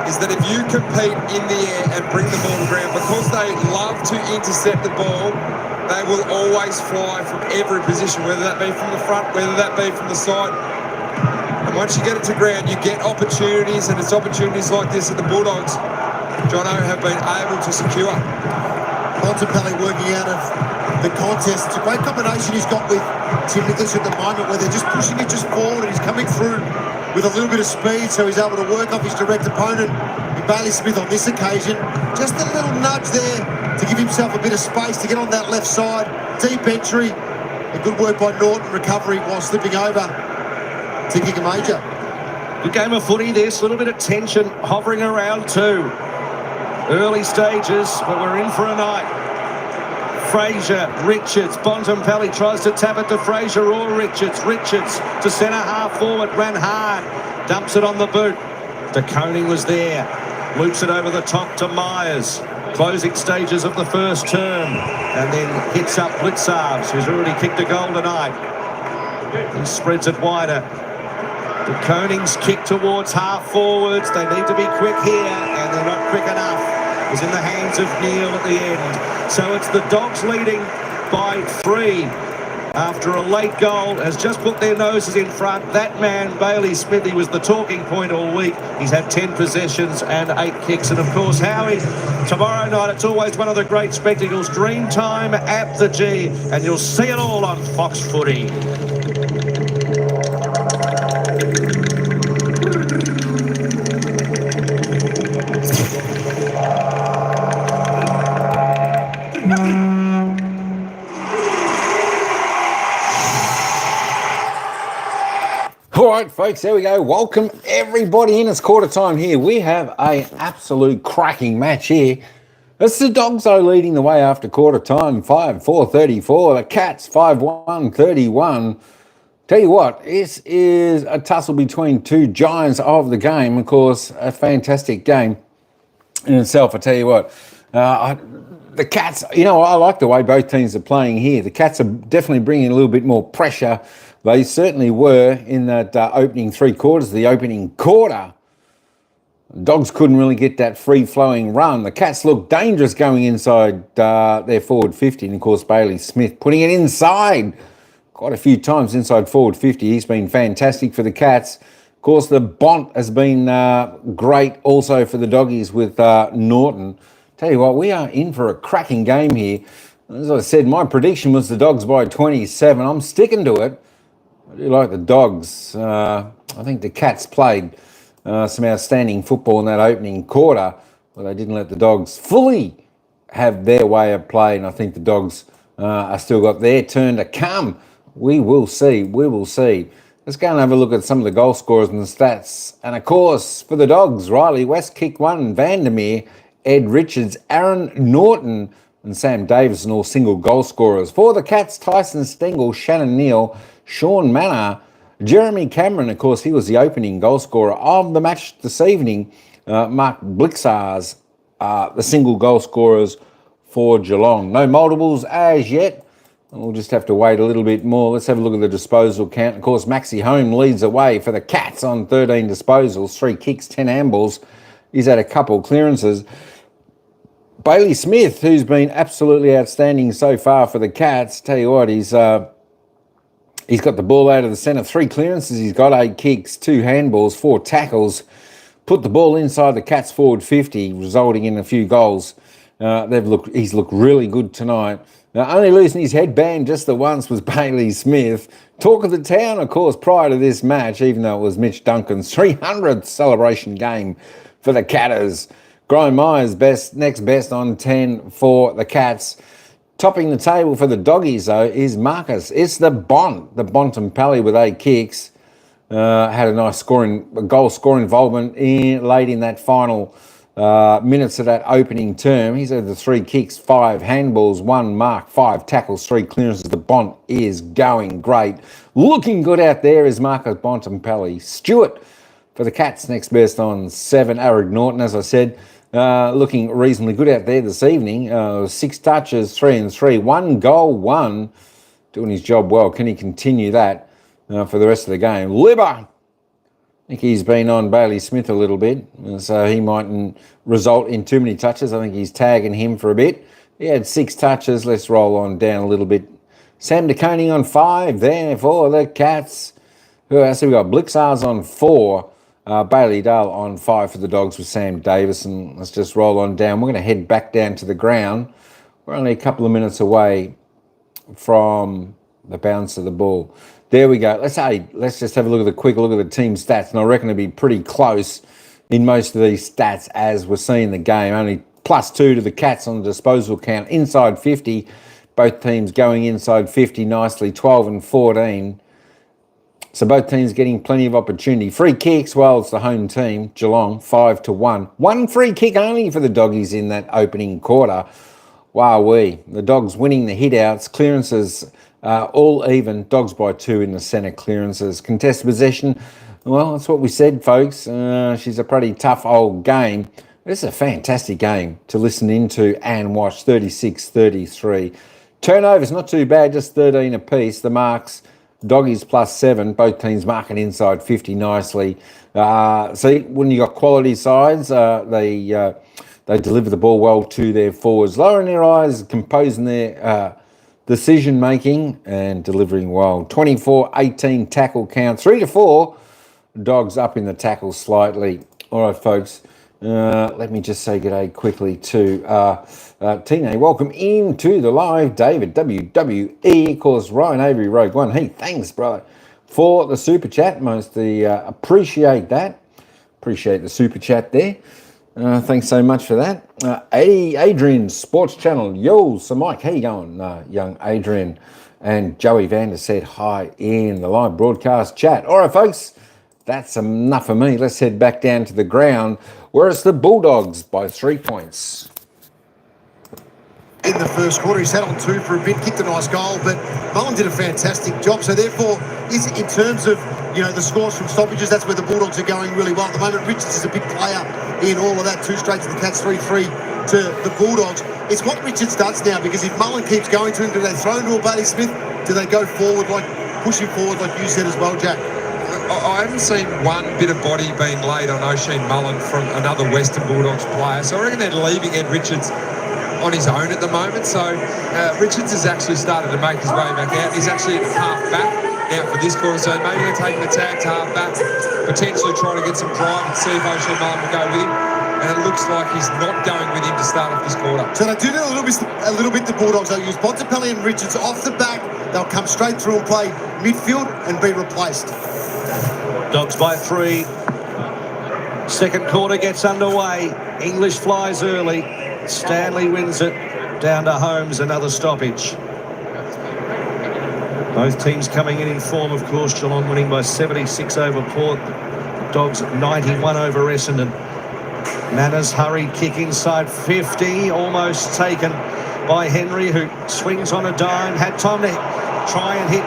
is that if you compete in the air and bring the ball to the ground, because they love to intercept the ball, they will always fly from every position, whether that be from the front, whether that be from the side. And once you get it to ground, you get opportunities, and it's opportunities like this that the Bulldogs, Jono, have been able to secure. Bontempelli working out of the contest. It's a great combination he's got with Tim Nicholas at the moment, where they're just pushing it just forward, and he's coming through with a little bit of speed, so he's able to work off his direct opponent. And Bailey Smith on this occasion, just a little nudge there to give himself a bit of space to get on that left side. Deep entry, and good work by Norton, recovery while slipping over to kick a major. Good game of footy this, a little bit of tension hovering around too. Early stages, but we're in for a night. Fraser, Richards, Bontempelli tries to tap it to Fraser or Richards. Richards to centre half forward, ran hard. dumps it on the boot. De Koning was there, loops it over the top to Myers. Closing stages of the first term, and then hits up Blitzarves, who's already kicked a goal tonight. He spreads it wider. De Koning's kick towards half forwards. They need to be quick here, and they're not quick enough. It was in the hands of Neil at the end. So it's the Dogs leading by 3. After a late goal, has just put their noses in front. That man, Bailey Smithy, was the talking point all week. He's had 10 possessions and 8 kicks. And of course, Howie, tomorrow night, it's always one of the great spectacles. Dream time at the G, and you'll see it all on Fox Footy. All right, folks, there we go. Welcome everybody in. It's quarter time here. We have an absolute cracking match here. It's the Dogs, though, leading the way after quarter time, 5-4-34. The Cats, 5-1-31. Tell you what, this is a tussle between two giants of the game. Of course, a fantastic game in itself. I tell you what, the Cats, you know, I like the way both teams are playing here. The Cats are definitely bringing a little bit more pressure. They certainly were in that opening 3 quarters, the opening quarter. Dogs couldn't really get that free-flowing run. The Cats looked dangerous going inside their forward 50. And, of course, Bailey Smith putting it inside quite a few times inside forward 50. He's been fantastic for the Cats. Of course, the Bont has been great also for the Doggies with Norton. Tell you what, we are in for a cracking game here. As I said, my prediction was the Dogs by 27. I'm sticking to it. I do like the Dogs. I think the Cats played some outstanding football in that opening quarter, but they didn't let the Dogs fully have their way of play, and I think the Dogs are still got their turn to come. We will see. We will see. Let's go and have a look at some of the goal scorers and the stats. And, of course, for the Dogs, Riley West kicked 1, Vandermeer, Ed Richards, Aaron Norton, and Sam Davison, all single goal scorers. For the Cats, Tyson Stengel, Shannon Neal, Sean Manor, Jeremy Cameron, of course, he was the opening goal scorer of the match this evening. Mark Blixars, the single goal scorers for Geelong. No multiples as yet. We'll just have to wait a little bit more. Let's have a look at the disposal count. Of course, Maxi Home leads the way for the Cats on 13 disposals, 3 kicks, 10 handballs. He's had a couple clearances. Bailey Smith, who's been absolutely outstanding so far for the Cats, tell you what, he's got the ball out of the centre, 3 clearances. He's got 8 kicks, 2 handballs, 4 tackles. Put the ball inside the Cats forward 50, resulting in a few goals. He's looked really good tonight. Only losing his headband just the once was Bailey Smith. Talk of the town, of course, prior to this match, even though it was Mitch Duncan's 300th celebration game for the Catters. Graham Myers next best on 10 for the Cats. Topping the table for the Doggies, though, is Marcus. It's the Bontempelli with 8 kicks. Had a nice goal scoring involvement late in that final minutes of that opening term. He's had the 3 kicks, 5 handballs, 1 mark, 5 tackles, 3 clearances. The Bont is going great. Looking good out there is Marcus Bontempelli. Stewart for the Cats, next best on 7. Eric Norton, as I said, looking reasonably good out there this evening. 6 touches, 3 and 3. 1 goal, 1. Doing his job well. Can he continue that for the rest of the game? Libba, I think he's been on Bailey Smith a little bit, so he mightn't result in too many touches. I think he's tagging him for a bit. He had 6 touches. Let's roll on down a little bit. Sam De Koning on 5 there for the Cats. Who else have we got? Blixars on 4. Bailey Dale on 5 for the Dogs with Sam Davison. Let's just roll on down. We're going to head back down to the ground. We're only a couple of minutes away from the bounce of the ball. There we go. Let's just have a look at the team stats. And I reckon it'll be pretty close in most of these stats as we're seeing the game. Only +2 to the Cats on the disposal count. Inside 50. Both teams going inside 50 nicely. 12 and 14. So both teams getting plenty of opportunity. Free kicks, well, it's the home team, Geelong, 5-1. 1 free kick only for the Doggies in that opening quarter. Wowee. The Dogs winning the hit-outs. Clearances all even. Dogs by 2 in the centre clearances. Contested possession, Well, that's what we said, folks. She's a pretty tough old game. This is a fantastic game to listen into and watch. 36-33. Turnovers, not too bad, just 13 apiece. The marks, doggies +7. Both teams marking inside 50 nicely. See, when you got quality sides, they deliver the ball well to their forwards, lowering their eyes, composing their decision making and delivering well. 24-18 tackle count, 3-4. Dogs up in the tackle slightly. All right, folks. Let me just say good day quickly to Tina. Welcome into the live, David WWE. Of course, Ryan Avery, Rogue One. Hey, thanks, brother, for the super chat. Mostly appreciate that. Appreciate the super chat there. Thanks so much for that. Adrian Sports Channel. Yo, so Mike, how you going, young Adrian? And Joey Vander said hi in the live broadcast chat. All right, folks. That's enough for me. Let's head back down to the ground, where it's the Bulldogs by 3 points. In the first quarter, he sat on 2 for a bit, kicked a nice goal, but Mullen did a fantastic job. So therefore, in terms of the scores from stoppages, that's where the Bulldogs are going really well at the moment. Richards is a big player in all of that. 2 straight to the Cats, 3-3 to the Bulldogs. It's what Richards does now, because if Mullen keeps going to him, do they throw into a Bailey Smith? Do they go forward, push him forward, like you said as well, Jack? I haven't seen one bit of body being laid on O'Sheen Mullen from another Western Bulldogs player. So I reckon they're leaving Ed Richards on his own at the moment. So Richards has actually started to make his way back out. He's actually at half back now for this quarter. So maybe they're taking the tag to half back, potentially trying to get some drive and see if O'Sheen Mullen will go with him. And it looks like he's not going with him to start off this quarter. So they do a little bit the Bulldogs. They'll use Bontempelli and Richards off the back. They'll come straight through and play midfield and be replaced. Dogs by 3. Second quarter gets underway. English flies early. Stanley wins it. Down to Holmes, another stoppage. Both teams coming in form, of course. Geelong winning by 76 over Port. Dogs 91 over Essendon. Manners hurried kick inside 50. Almost taken by Henry, who swings on a dime. Had time to try and hit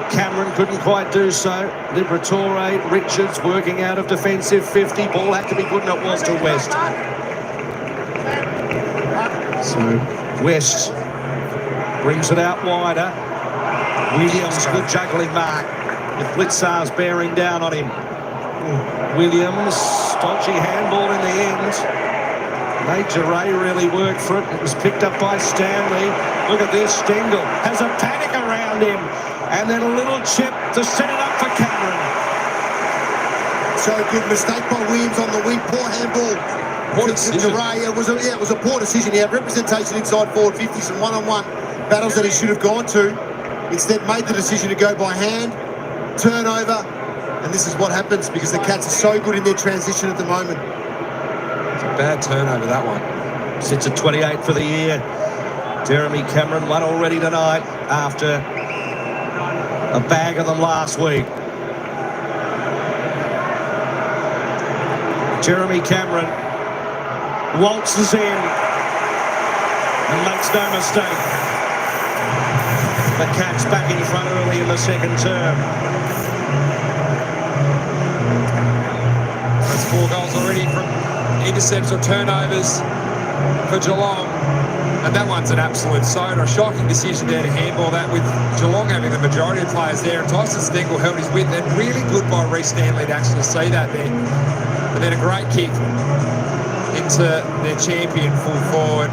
Cameron, couldn't quite do so. Liberatore, Richards working out of defensive 50. Ball had to be good, and it was to West. So West brings it out wider. Williams, good juggling mark, with Blitzars bearing down on him. Williams, dodgy handball in the end. Major Ray really worked for it. It was picked up by Stanley. Look at this, Stengel has a panic around him. And then a little chip to set it up for Cameron. So good mistake by Williams on the wing. Poor handball. Poor decision. Ray. It was a poor decision. He had representation inside forward 50, some one-on-one battles that he should have gone to. Instead made the decision to go by hand. Turnover. And this is what happens because the Cats are so good in their transition at the moment. It's a bad turnover, that one. Sits at 28 for the year. Jeremy Cameron won already tonight after a bag of them last week. Jeremy Cameron waltzes in and makes no mistake. The Cats back in front early in the second term. That's 4 goals already from intercepts or turnovers for Geelong. And that one's an absolute soda. A shocking decision there to handball that with Geelong having the majority of players there. And Tyson Stengel held his width, and really good by Reece Stanley to actually see that there. And then a great kick into their champion full forward.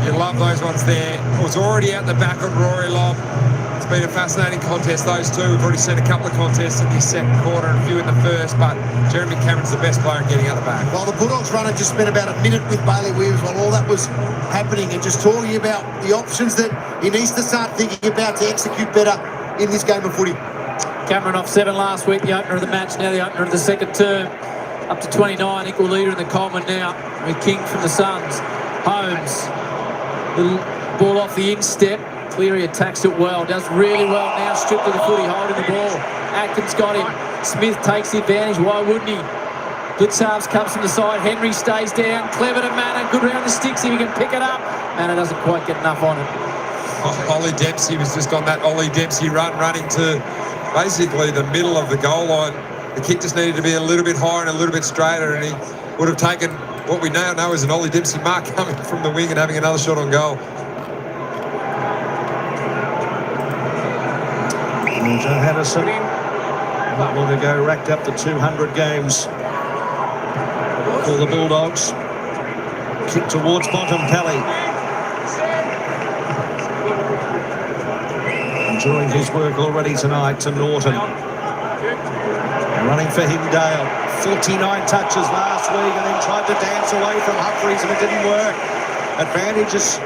You love those ones there. It was already out the back of Rory Lobb. It's been a fascinating contest, those two. We've already seen a couple of contests in the second quarter and a few in the first, but Jeremy Cameron's the best player in getting out the back. Well, the Bulldogs runner just spent about a minute with Bailey Williams while all that was happening and just talking about the options that he needs to start thinking about to execute better in this game of footy. Cameron off 7 last week, the opener of the match, now the opener of the second term. Up to 29, equal leader in the Coleman now with King from the Suns. Holmes, little ball off the instep. Cleary attacks it well, does really well now, stripped to the footy, holding the ball. Atkins got him. Smith takes the advantage, why wouldn't he? Blitzarves comes from the side, Henry stays down, clever to Manor, good round the sticks if he can pick it up. Manor doesn't quite get enough on it. Ollie Dempsey was just on that Ollie Dempsey run, running to basically the middle of the goal line. The kick just needed to be a little bit higher and a little bit straighter, and he would have taken what we now know is an Ollie Dempsey mark coming from the wing and having another shot on goal. Joe Haddison, not long ago, racked up the 200 games for the Bulldogs. Kick towards Bontempelli. Enjoying his work already tonight to Norton. Running for Hindale. 49 touches last week and then tried to dance away from Humphreys and it didn't work. Advantages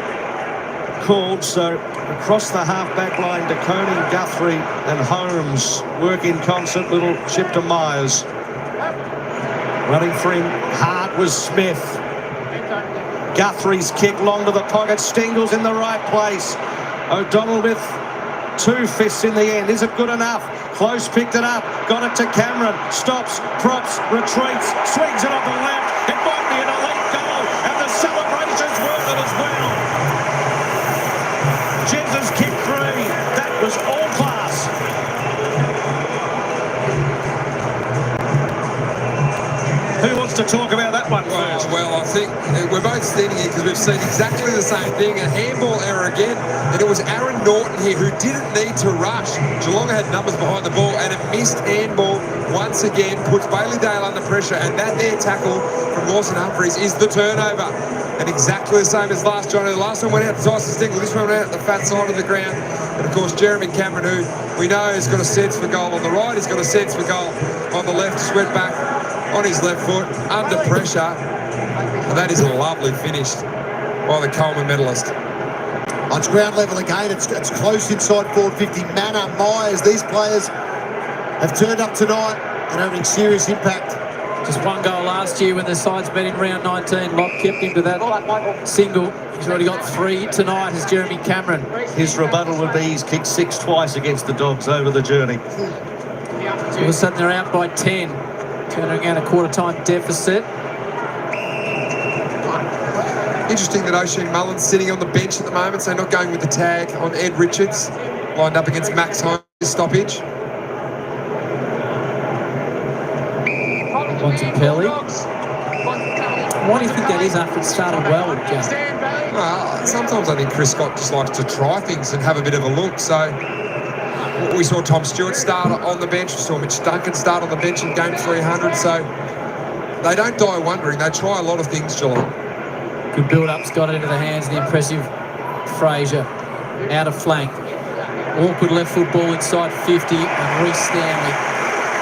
called, so across the half-back line, De Koning, Guthrie and Holmes work in concert. Little chip to Myers. Running for him hard was Smith. Guthrie's kick long to the pocket. Stengel's in the right place. O'Donnell with 2 fists in the end. Is it good enough? Close picked it up. Got it to Cameron. Stops, props, retreats, swings it on the left. It might be an elite goal, and the celebration's worth it as well. Jens's kick 3. That was all class. Who wants to talk about that one first? Well, I think we're both standing here because we've seen exactly the same thing. A handball error again, and it was Aaron Norton here who didn't need to rush. Geelong had numbers behind the ball, and a missed handball once again puts Bailey Dale under pressure, and that there tackle from Lawson Humphreys is the turnover. And exactly the same as last, Johnny. The last one went out to Tyson Stengel, this one went out the fat side of the ground. And of course, Jeremy Cameron, who we know has got a sense for goal on the right, he's got a sense for goal on the left, just went back on his left foot, under pressure. And that is a lovely finish by the Coleman medalist. On ground level again, it's close inside forward 50. Manor, Myers, these players have turned up tonight and having serious impact. Just one goal last year when the sides met in round 19. Lock kept him to that single. He's already got 3 tonight as Jeremy Cameron. His rebuttal would be he's kicked 6 twice against the Dogs over the journey. So all of a sudden they're out by 10. Turning out a quarter-time deficit. Interesting that O'Shea Mullen's sitting on the bench at the moment, so not going with the tag on Ed Richards, lined up against Max Holmes' stoppage. Bontempelli. Why do you think that is after it started well, Jack? Well, sometimes I think Chris Scott just likes to try things and have a bit of a look. So we saw Tom Stewart start on the bench. We saw Mitch Duncan start on the bench in game 300. So they don't die wondering. They try a lot of things, Geelong. Good build-up's got it into the hands of the impressive Fraser. Out of flank. Awkward left foot ball inside 50 and Reece Stanley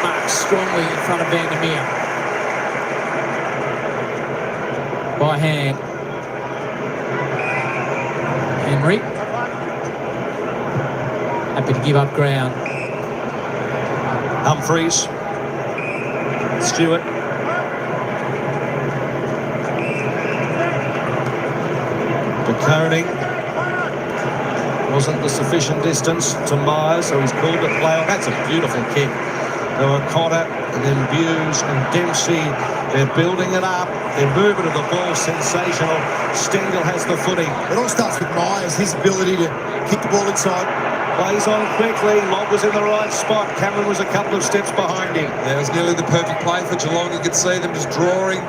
marks strongly in front of Vandermeer. By hand. Henry. Happy to give up ground. Humphreys. Stewart. De Koning. Wasn't the sufficient distance to Myers, so he's called it play. That's a beautiful kick. There were Cotter and then Buse and Dempsey. They're building it up. Their movement of the ball, sensational. Stengel has the footy. It all starts with Myers, his ability to kick the ball inside. Plays on quickly. Lobb was in the right spot. Cameron was a couple of steps behind him. Yeah, it was nearly the perfect play for Geelong. You could see them just drawing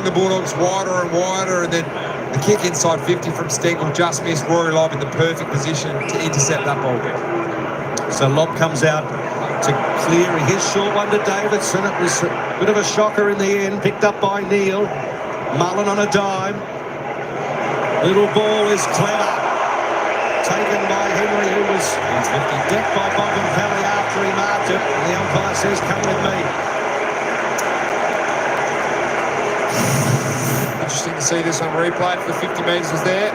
the Bulldogs wider and wider, and then the kick inside 50 from Stengel just missed. Rory Lobb in the perfect position to intercept that ball. So Lobb comes out to clear his short one to Davidson. It was a bit of a shocker in the end, picked up by Neal. Mullen on a dime. Little ball is clever. Taken by Henry, who was decked by Bontempelli after he marked it. And the umpire says, come with me. Interesting to see this on replay. The 50 metres was there.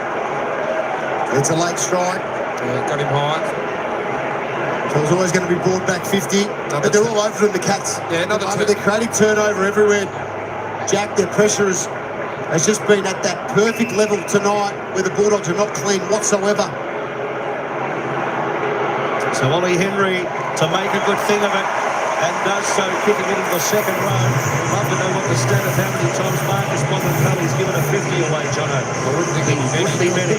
It's a late strike. Yeah, got him high. So it was always going to be brought back 50. But they're all over them, the Cats. Yeah, They're creating turnover everywhere. Jack, their pressure has just been at that perfect level tonight where the Bulldogs are not clean whatsoever. So Ollie Henry to make a good thing of it, and does so, kicking it into the second row. Love to know what the stat of how many times Marcus Bontempelli's given a 50 away, Jono. I wouldn't think he'd be Wouldn't be many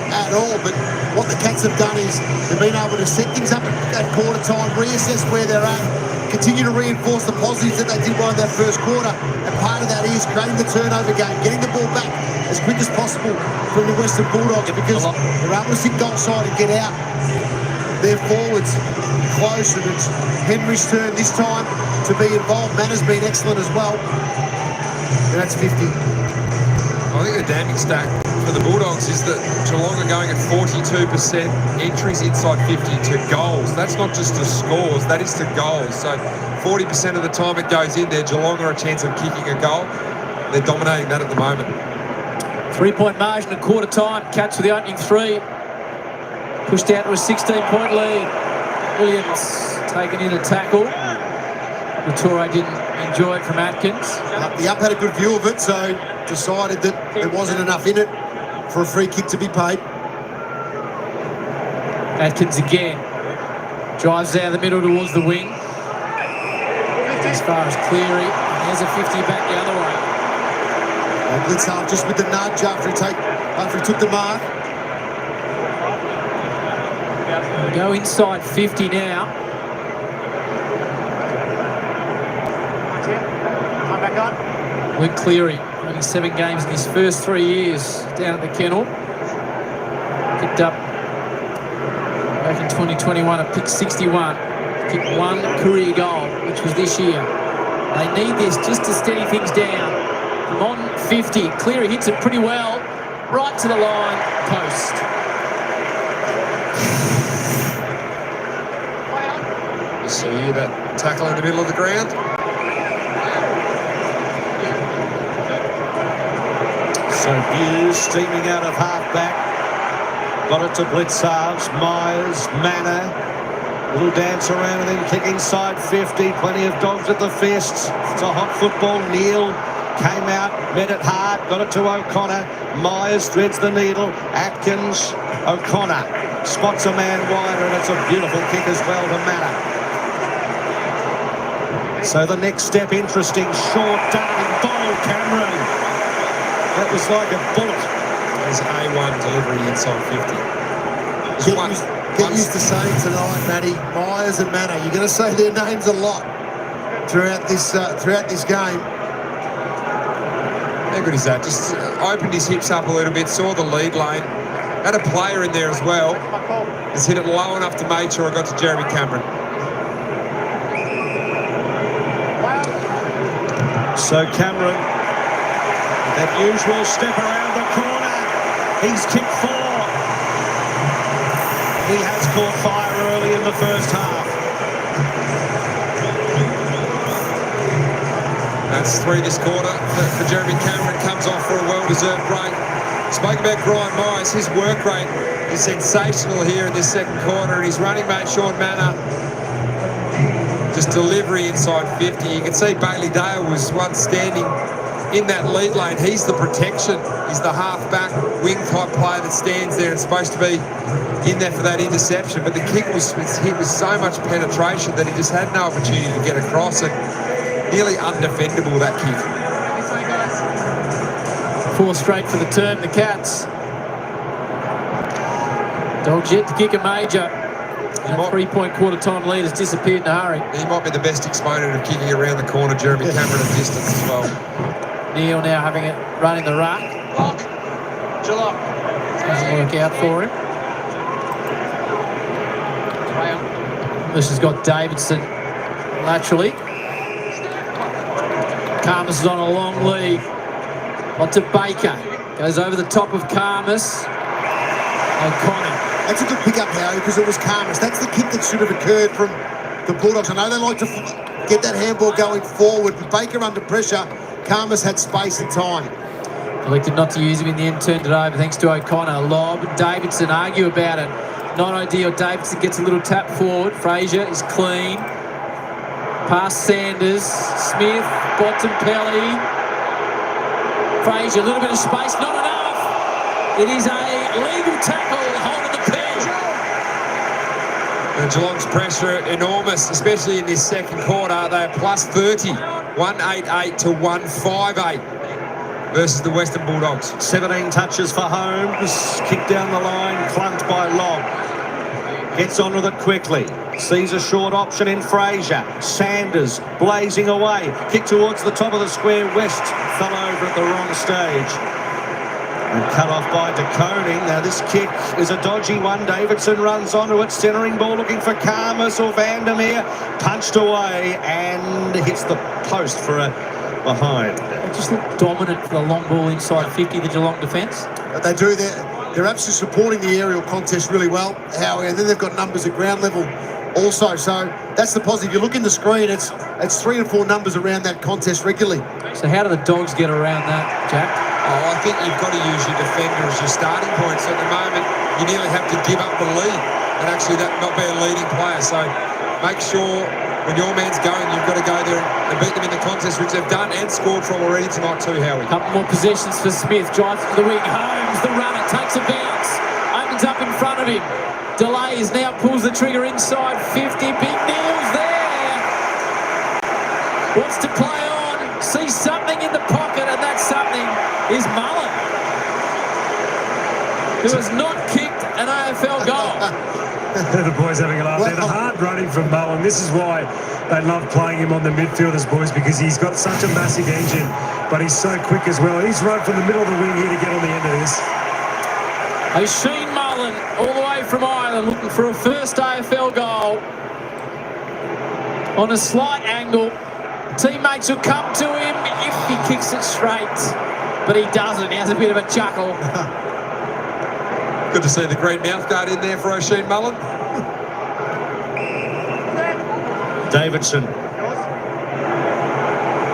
at all. But what the Cats have done is they've been able to set things up at quarter time, reassess where they're at, continue to reinforce the positives that they did well in that first quarter. And part of that is creating the turnover game, getting the ball back as quick as possible from the Western Bulldogs, because they're able to sit goal side and get out their forwards close. And it's Henry's turn this time to be involved. Manner's been excellent as well. And that's 50. I think the damning stat for the Bulldogs is that Geelong are going at 42% entries inside 50 to goals. That's not just to scores, that is to goals. So 40% of the time it goes in there, Geelong are a chance of kicking a goal. They're dominating that at the moment. 3-point margin at quarter time. Cats with the opening 3. Pushed out to a 16-point lead. Williams taken in a tackle. Vittoria didn't enjoy it from Atkins. The up had a good view of it, so decided that there wasn't enough in it for a free kick to be paid. Atkins again. Drives out of the middle towards the wing. As far as Cleary. There's a 50 back the other way. And Blitzhart just with the nudge after he took the mark. Go inside 50 now. Luke Cleary, only 7 games in his first 3 years down at the kennel. Picked up back in 2021 a pick 61. Kicked 1 career goal, which was this year. They need this just to steady things down. From on 50, Cleary hits it pretty well. Right to the line, post. You see here that tackle in the middle of the ground. So Hughes steaming out of half-back. Got it to Blitzarves, Myers, Manor. Little dance around and then kick inside 50. Plenty of dogs at the fists. It's a hot football. Neal came out, met it hard, got it to O'Connor. Myers threads the needle. Atkins, O'Connor spots a man wider, and it's a beautiful kick as well to Manor. So the next step, interesting, short, darting ball, Cameron. That was like a bullet. There's A1 delivery inside 50. Get used to saying tonight, Matty, Myers and Manor. You're going to say their names a lot throughout this game. How good is that? Just opened his hips up a little bit, saw the lead lane. Had a player in there as well. Has hit it low enough to make sure it got to Jeremy Cameron. So Cameron, that usual step around the corner. He's kicked 4. He has caught fire early in the first half. That's 3 this quarter for Jeremy Cameron. Comes off for a well-deserved break. Spoke about Brian Morris. His work rate is sensational here in this second quarter, and his running mate Sean Manor, just delivery inside 50. You can see Bailey Dale was once standing in that lead lane. He's the protection. He's the half-back wing type player that stands there and supposed to be in there for that interception. But the kick was hit with so much penetration that he just had no opportunity to get across it. Nearly undefendable, that kick. 4 straight for the term, the Cats. Dogs yet to kick a major. That 3-point quarter-time lead has disappeared in a hurry. He might be the best exponent of kicking around the corner, Jeremy Cameron, at distance as well. Neal now having it running the ruck. Geelong. Doesn't work out for him. This has got Davidson laterally. Karmas is on a long lead. On to Baker. Goes over the top of Karmas. O'Connor. That's a good pick-up, Harry, because it was Karmas. That's the kick that should have occurred from the Bulldogs. I know they like to get that handball going forward, but Baker under pressure. Karmas had space and time. Elected not to use him in the end, turned it over thanks to O'Connor. Lob, Davidson argue about it. Not ideal. Davidson gets a little tap forward. Fraser is clean. Past Sanders. Smith, Bontempelli. Fraser, a little bit of space, not enough. It is a legal tackle holding the pen. And Geelong's pressure enormous, especially in this second quarter. They are plus 30. 188 to 158. versus the Western Bulldogs. 17 touches for Holmes. Kick down the line, clunked by Lobb. Gets on with it quickly. Sees a short option in Fraser. Sanders blazing away. Kick towards the top of the square. West fell over at the wrong stage. And cut off by De Koning. Now this kick is a dodgy one. Davidson runs onto it. Centering ball looking for Karmas or Vandermeer. Punched away and hits the post for a behind. They just look dominant for the long ball inside 50, the Geelong defence. But they do. They're absolutely supporting the aerial contest really well, Howie, and then they've got numbers at ground level also. So that's the positive. You look in the screen, it's 3 and 4 numbers around that contest regularly. So how do the Dogs get around that, Jack? Oh, I think you've got to use your defender as your starting point. So at the moment, you nearly have to give up the lead and actually that not be a leading player. So make sure when your man's going, you've got to go there and beat them in the contest, which they've done and scored from already tonight too, Howie. Couple more possessions for Smith. Drives to the wing. Holmes, the runner, takes a bounce. Opens up in front of him. Delays, now pulls the trigger inside 50. Big Neil's there. Wants to play on. Sees something in the pocket, and that something is Mullen, who has not kicked an AFL goal. The boys having a laugh there. The hard running from Mullen. This is why they love playing him on the midfielders, boys, because he's got such a massive engine, but he's so quick as well. He's run from the middle of the wing here to get on the end of this. Oisin Mullen, all the way from Ireland, looking for a first AFL goal. On a slight angle. Teammates will come to him if he kicks it straight, but he doesn't. He has a bit of a chuckle. Good to see the green mouthguard in there for Oisin Mullen. Davidson.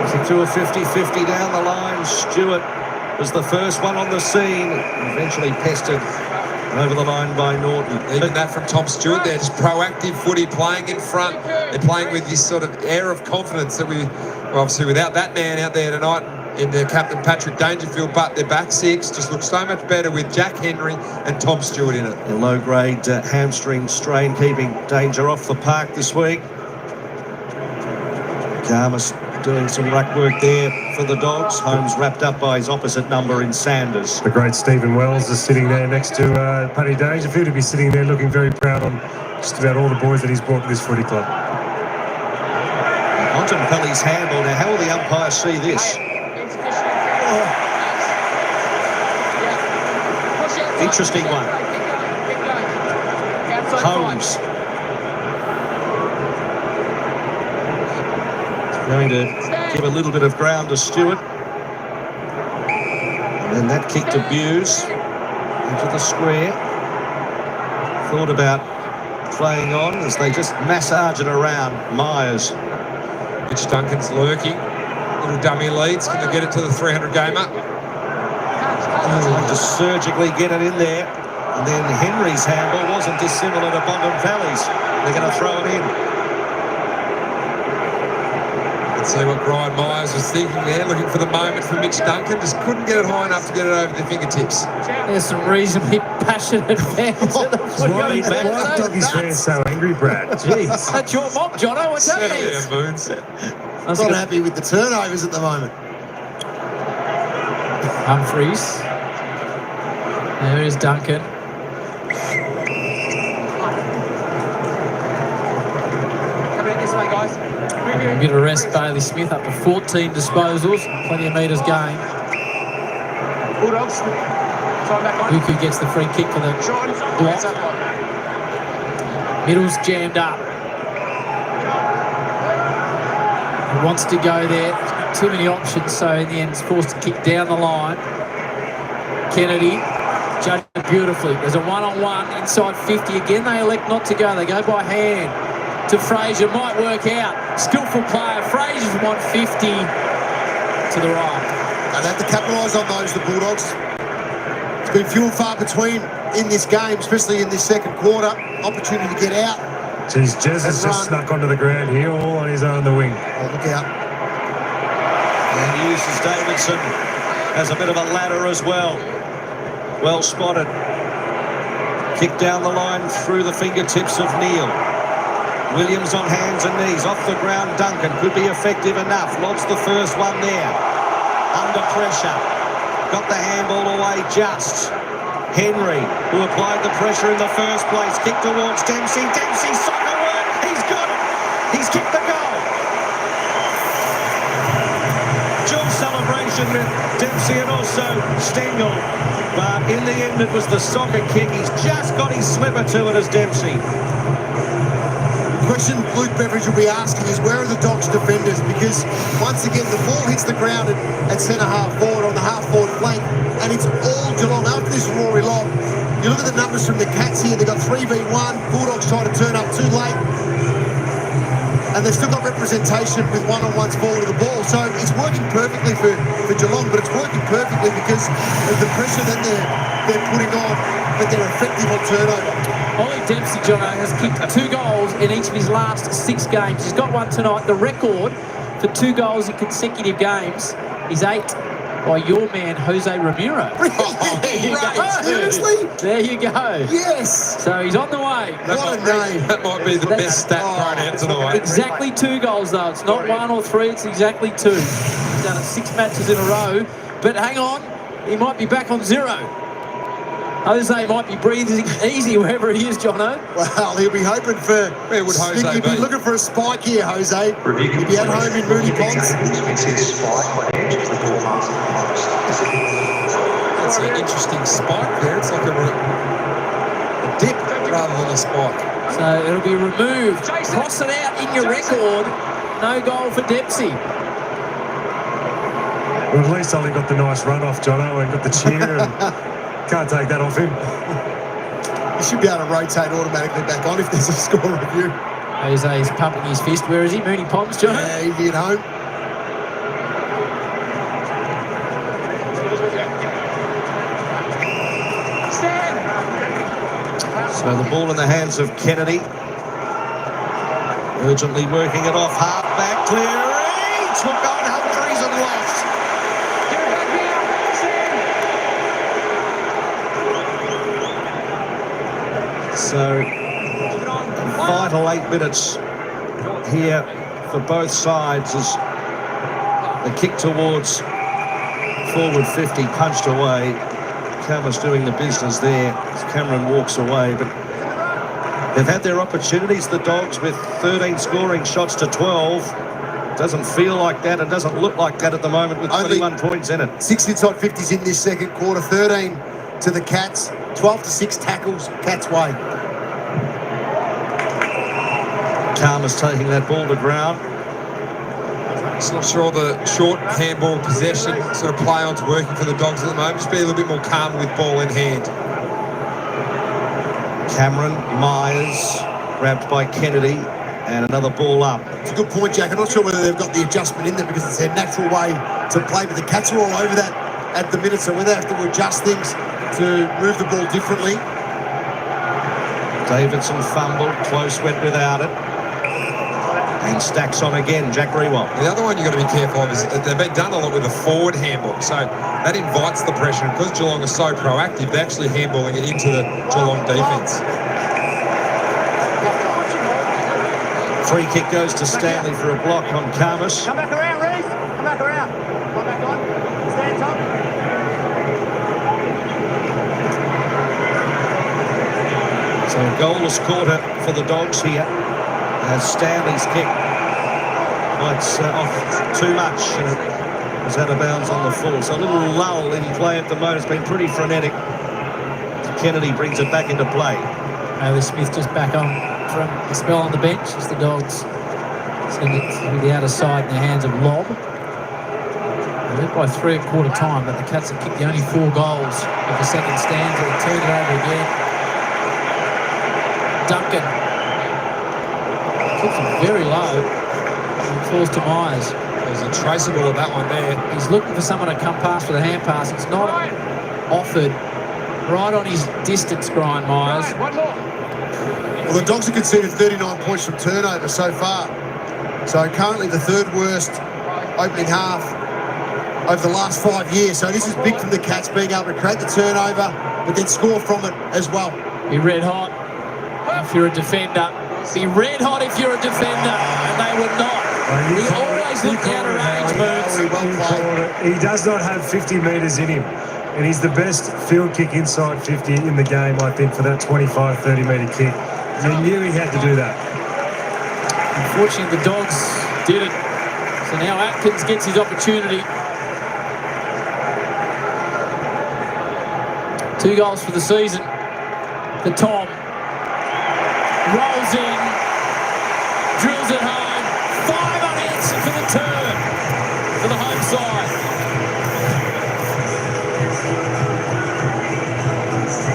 He threw a 50-50 down the line. Stewart was the first one on the scene. Eventually pestered over the line by Norton. Even that from Tom Stewart there, just proactive footy, playing in front. They're playing with this sort of air of confidence that obviously without that man out there tonight in the captain Patrick Dangerfield, but their back six just looks so much better with Jack Henry and Tom Stewart in it. A low-grade hamstring strain keeping Danger off the park this week. Karmas doing some ruck work there for the Dogs. Holmes wrapped up by his opposite number in Sanders. The great Stephen Wells is sitting there next to Paddy Dangerfield. He'll be sitting there looking very proud on just about all the boys that he's brought to this footy club. Bontempelli's handball. Now, how will the umpires see this? Interesting one. Holmes. Going to give a little bit of ground to Stewart. And then that kick to Buse into the square. Thought about playing on as they just massage it around. Myers. Mitch Duncan's lurking. Little dummy leads. Can they get it to the 300 gamer? Just surgically get it in there. And then Henry's handball wasn't dissimilar to Bontempelli's. They're going to throw it in. Let's see what Brian Myers was thinking there, looking for the moment for Mitch Duncan. Just couldn't get it high enough to get it over their fingertips. There's some reasonably passionate fans at the foot. Why are Doggies fans so angry, Brad? Jeez. That's your mob, Jono. What's that mean? Yeah, Moons. Not happy with the turnovers at the moment. Humphreys. There is Duncan. Come in this way, guys. I'm going to arrest Bailey Smith up to 14 disposals. Plenty of metres gained. Bulldogs. Time back on. Buku gets the free kick for the Sean. block. Middle's jammed up. He wants to go there. Not too many options, so in the end he's forced to kick down the line. Kennedy judged it beautifully. There's a one-on-one inside 50 again. They elect not to go. They go by hand to Fraser. Might work out. Skillful player. Fraser's 150 to the right. They have to capitalise on those, the Bulldogs. It's been few and far between in this game, especially in this second quarter. Opportunity to get out. Jeez, Jez has just snuck onto the ground here, all on his own on the wing. Oh, look out. And uses Davidson as a bit of a ladder as well. Well spotted. Kick down the line through the fingertips of Neil. Williams on hands and knees. Off the ground, Duncan could be effective enough. Lobs the first one there. Under pressure. got the handball away just. Henry, who applied the pressure in the first place, kicked towards Dempsey. Dempsey, soccer work. He's got it. He's kicked the goal. Dual celebration with Dempsey and also Stengel. But in the end, it was the soccer kick. He's just got his slipper to it as Dempsey. The question Luke Beveridge will be asking is, where are the Dogs defenders? Because once again, the ball hits the ground at centre half forward on the half forward flank, and it's all Geelong after this Rory lob. You look at the numbers from the Cats here, they've got 3v1, Bulldogs trying to turn up too late, and they've still got representation with one-on-ones forward of the ball. So it's working perfectly for Geelong, but it's working perfectly because of the pressure that they're putting on, but they're effective on turnover. Ollie Dempsey, Jono, has kicked 2 goals in each of his last 6 games. He's got one tonight. The record for 2 goals in consecutive games is 8 by your man, Jose Ramiro. Seriously? There you go. Yes. So he's on the way. What a name. That might be the best stat thrown out tonight. Exactly 2 goals, though. It's not 1 or 3. It's exactly 2. He's done it 6 matches in a row. But hang on, he might be back on 0. Jose might be breathing easy wherever he is, Jono. Well, he'll be hoping for... Where would Jose He'll be be? looking for a spike here, Jose. He'll be at home in Mooney Ponds. That's an interesting spike there. It's like a dip rather than a spike. So it'll be removed. Cross it out in your record. No goal for Dempsey. Well, at least Ollie got the nice run off, Jono, and got the cheer. And can't take that off him. You should be able to rotate automatically back on if there's a score review. Jose's pumping his fist. Where is he? Mooney Ponds, Jono? Yeah, he'll be at home. So the ball in the hands of Kennedy. Urgently working it off. Half back clearing. Took on Humphreys and lost. So vital 8 minutes here for both sides as the kick towards forward 50 punched away. Cameron's doing the business there as Cameron walks away, but they've had their opportunities, the Dogs, with 13 scoring shots to 12. Doesn't feel like that and doesn't look like that at the moment with 21 points in it. 6 inside 50s in this second quarter, 13 to the Cats, 12-6 tackles, Cats way. Karma's taking that ball to ground. Just not sure the short handball possession sort of play on's working for the Dogs at the moment. Just be a little bit more calm with ball in hand. Cameron, Myers, grabbed by Kennedy, and another ball up. It's a good point, Jack. I'm not sure whether they've got the adjustment in there because it's their natural way to play, but the Cats are all over that at the minute, so whether they have to adjust things to move the ball differently. Davidson fumbled, Close went without it. And stacks on again, Jack Rewalt. The other one you've got to be careful of is that they've been done a lot with a forward handball, so that invites the pressure. And because Geelong are so proactive, they're actually handballing it into the Geelong defence. Free kick goes to Stanley for a block on Karmas. Come back around, Reece. Come back around. Come back on. Stand top. So a goalless quarter for the Dogs here. As Stanley's kick bites off too much and it was out of bounds on the full. So a little lull in play at the moment. It's been pretty frenetic. Kennedy brings it back into play. Taylor Smith just back on from a spell on the bench as the Dogs send it through the outer side in the hands of Lobb. They led by 3 at quarter time, but the Cats have kicked the only 4 goals of the second stanza. They turn it over again. Duncan kicks it very low and falls to Myers. There's a traceable of that one there. He's looking for someone to come past for the hand pass. It's not offered. Right on his distance, Brian Myers. One more. Well, the Dogs have conceded 39 points from turnover so far. So currently the 3rd worst opening half over the last 5 years. So this is big from the Cats, being able to create the turnover, but then score from it as well. Be red hot if you're a defender. Be red hot if you're a defender. And they were not. He always looked out of range, Boots. Very well played. He does not have 50 metres in him. And he's the best field kick inside 50 in the game, I think, for that 25, 30-metre kick. He knew he had to do that. Unfortunately, the Dogs did it. So now Atkins gets his opportunity. 2 goals for the season. The Tom rolls in, drills it home. 5 unanswered for the turn for the home side.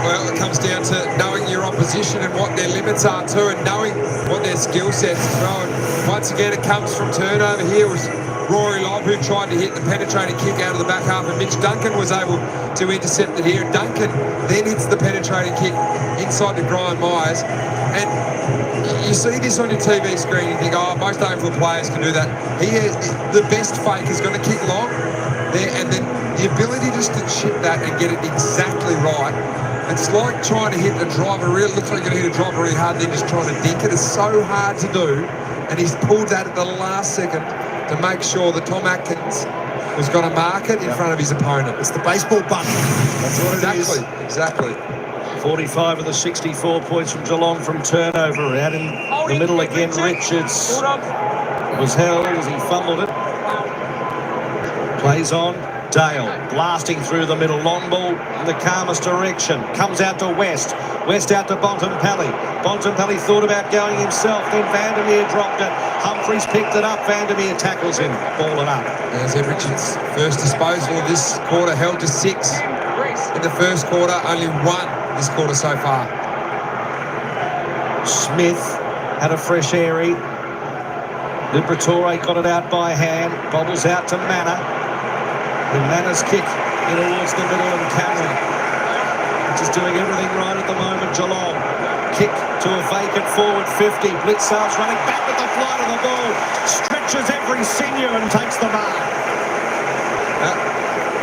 Well, it comes down to knowing your opposition and what their limits are too, and knowing what their skill sets as well. And once again, it comes from turnover. Here was Rory Lobb, who tried to hit the penetrating kick out of the back half, and Mitch Duncan was able to intercept it here. Duncan then hits the penetrating kick inside to Brian Myers. And you see this on your TV screen, you think, oh, most AFL players can do that. The best fake is going to kick long there, and then the ability just to chip that and get it exactly right. It's like trying to hit a driver, looks like you're going to hit a driver really hard, then just trying to dink it. It's so hard to do, and he's pulled that at the last second to make sure that Tom Atkins was going to mark it in front of his opponent. It's the baseball button. That's what it is. Exactly. 45 of the 64 points from Geelong from turnover. Out in the middle again, Richards was held as he fumbled it. Plays on. Dale blasting through the middle, long ball in the calmest direction, comes out to West out to Bontempelli. Bontempelli thought about going himself, then Vandermeer dropped it. Humphries picked it up, Vandermeer tackles him, ball it up. There's Richards' first disposal of this quarter, held to 6 in the first quarter, only 1 this quarter so far. Smith had a fresh airy. Liberatore got it out by hand, bobbles out to Manor. The Manners kick in towards the middle, and Cameron just doing everything right at the moment. Geelong kick to a vacant forward 50. Blitzar's running back with the flight of the ball, stretches every sinew and takes the mark.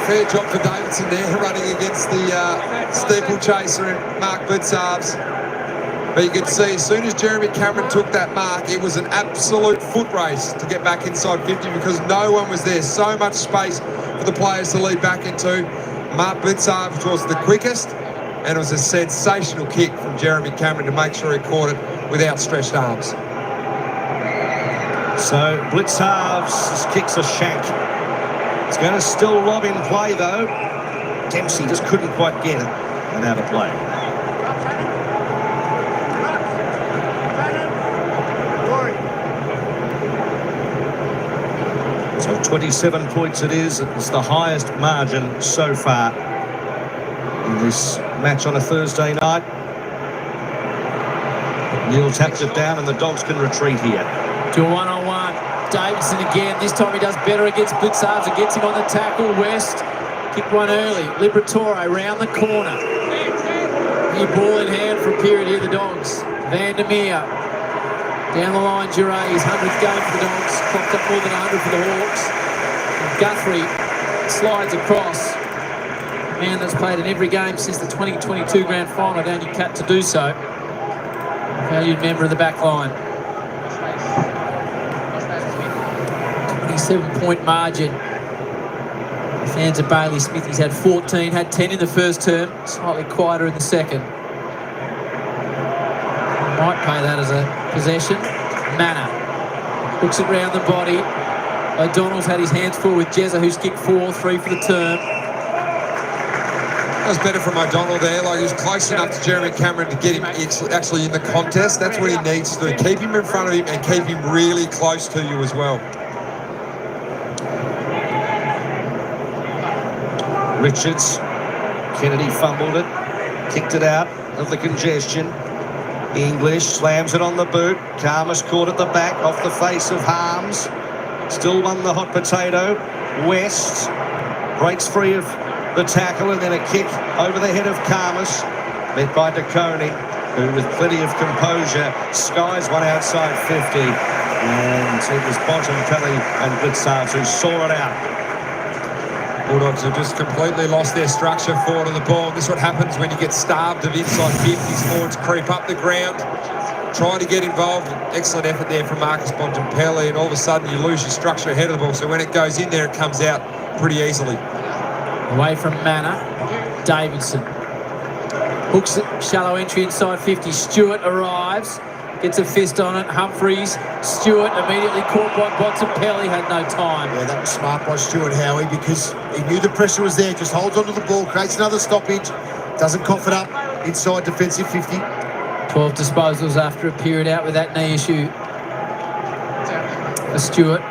Fair job for Davidson there, running against the steeplechaser and Mark Blitzarves. But you could see as soon as Jeremy Cameron took that mark, it was an absolute foot race to get back inside 50 because no one was there. So much space for the players to lead back into. Mark Blitzarves was the quickest, and it was a sensational kick from Jeremy Cameron to make sure he caught it with outstretched arms. So Blitzarves kicks a shank. It's going to still lob in play though. Dempsey just couldn't quite get it and out of play. So 27 points it is. It's the highest margin so far in this match on a Thursday night. Neil taps it down and the Dogs can retreat here. To a one-on-one. Davidson again. This time he does better against Blitzarves. It gets him on the tackle. West kicked one early. Liberatore round the corner. He ball in hand for a period here, the Dogs. Vandermeer. Down the line, Giray, his 100th game for the Dogs. Clocked up more than 100 for the Hawks. And Guthrie slides across. A man that's played in every game since the 2022 Grand Final, the only cat to do so. Valued member of the back line. 27-point margin. The fans of Bailey Smith, he's had 14, had 10 in the first term. Slightly quieter in the second. Might pay that as a possession. Manor hooks it round the body. O'Donnell's had his hands full with Jezza, who's kicked 4-3 for the term. That was better from O'Donnell there. Like, he was close enough to Jeremy Cameron to get him actually in the contest. That's what he needs to do. Keep him in front of him and keep him really close to you as well. Richards. Kennedy fumbled it. Kicked it out of the congestion. English slams it on the boot. Karmas caught at the back off the face of Harms. Still won the hot potato. West breaks free of the tackle and then a kick over the head of Karmas. Met by DeConey, who with plenty of composure skies one outside 50. And it was Bontempelli and Blitzarves who saw it out. Bulldogs have just completely lost their structure forward on the ball. This is what happens when you get starved of inside 50s. Forwards creep up the ground, trying to get involved. Excellent effort there from Marcus Bontempelli, and all of a sudden you lose your structure ahead of the ball. So when it goes in there, it comes out pretty easily. Away from Manor, Davidson. Hooks it, shallow entry inside 50. Stewart arrives, gets a fist on it. Humphries, Stewart immediately caught by Bontempelli, had no time. Yeah, that was smart by Stewart, Howie, because he knew the pressure was there. Just holds onto the ball, creates another stoppage, doesn't cough it up inside defensive 50. 12 disposals after a period out with that knee issue for Stewart.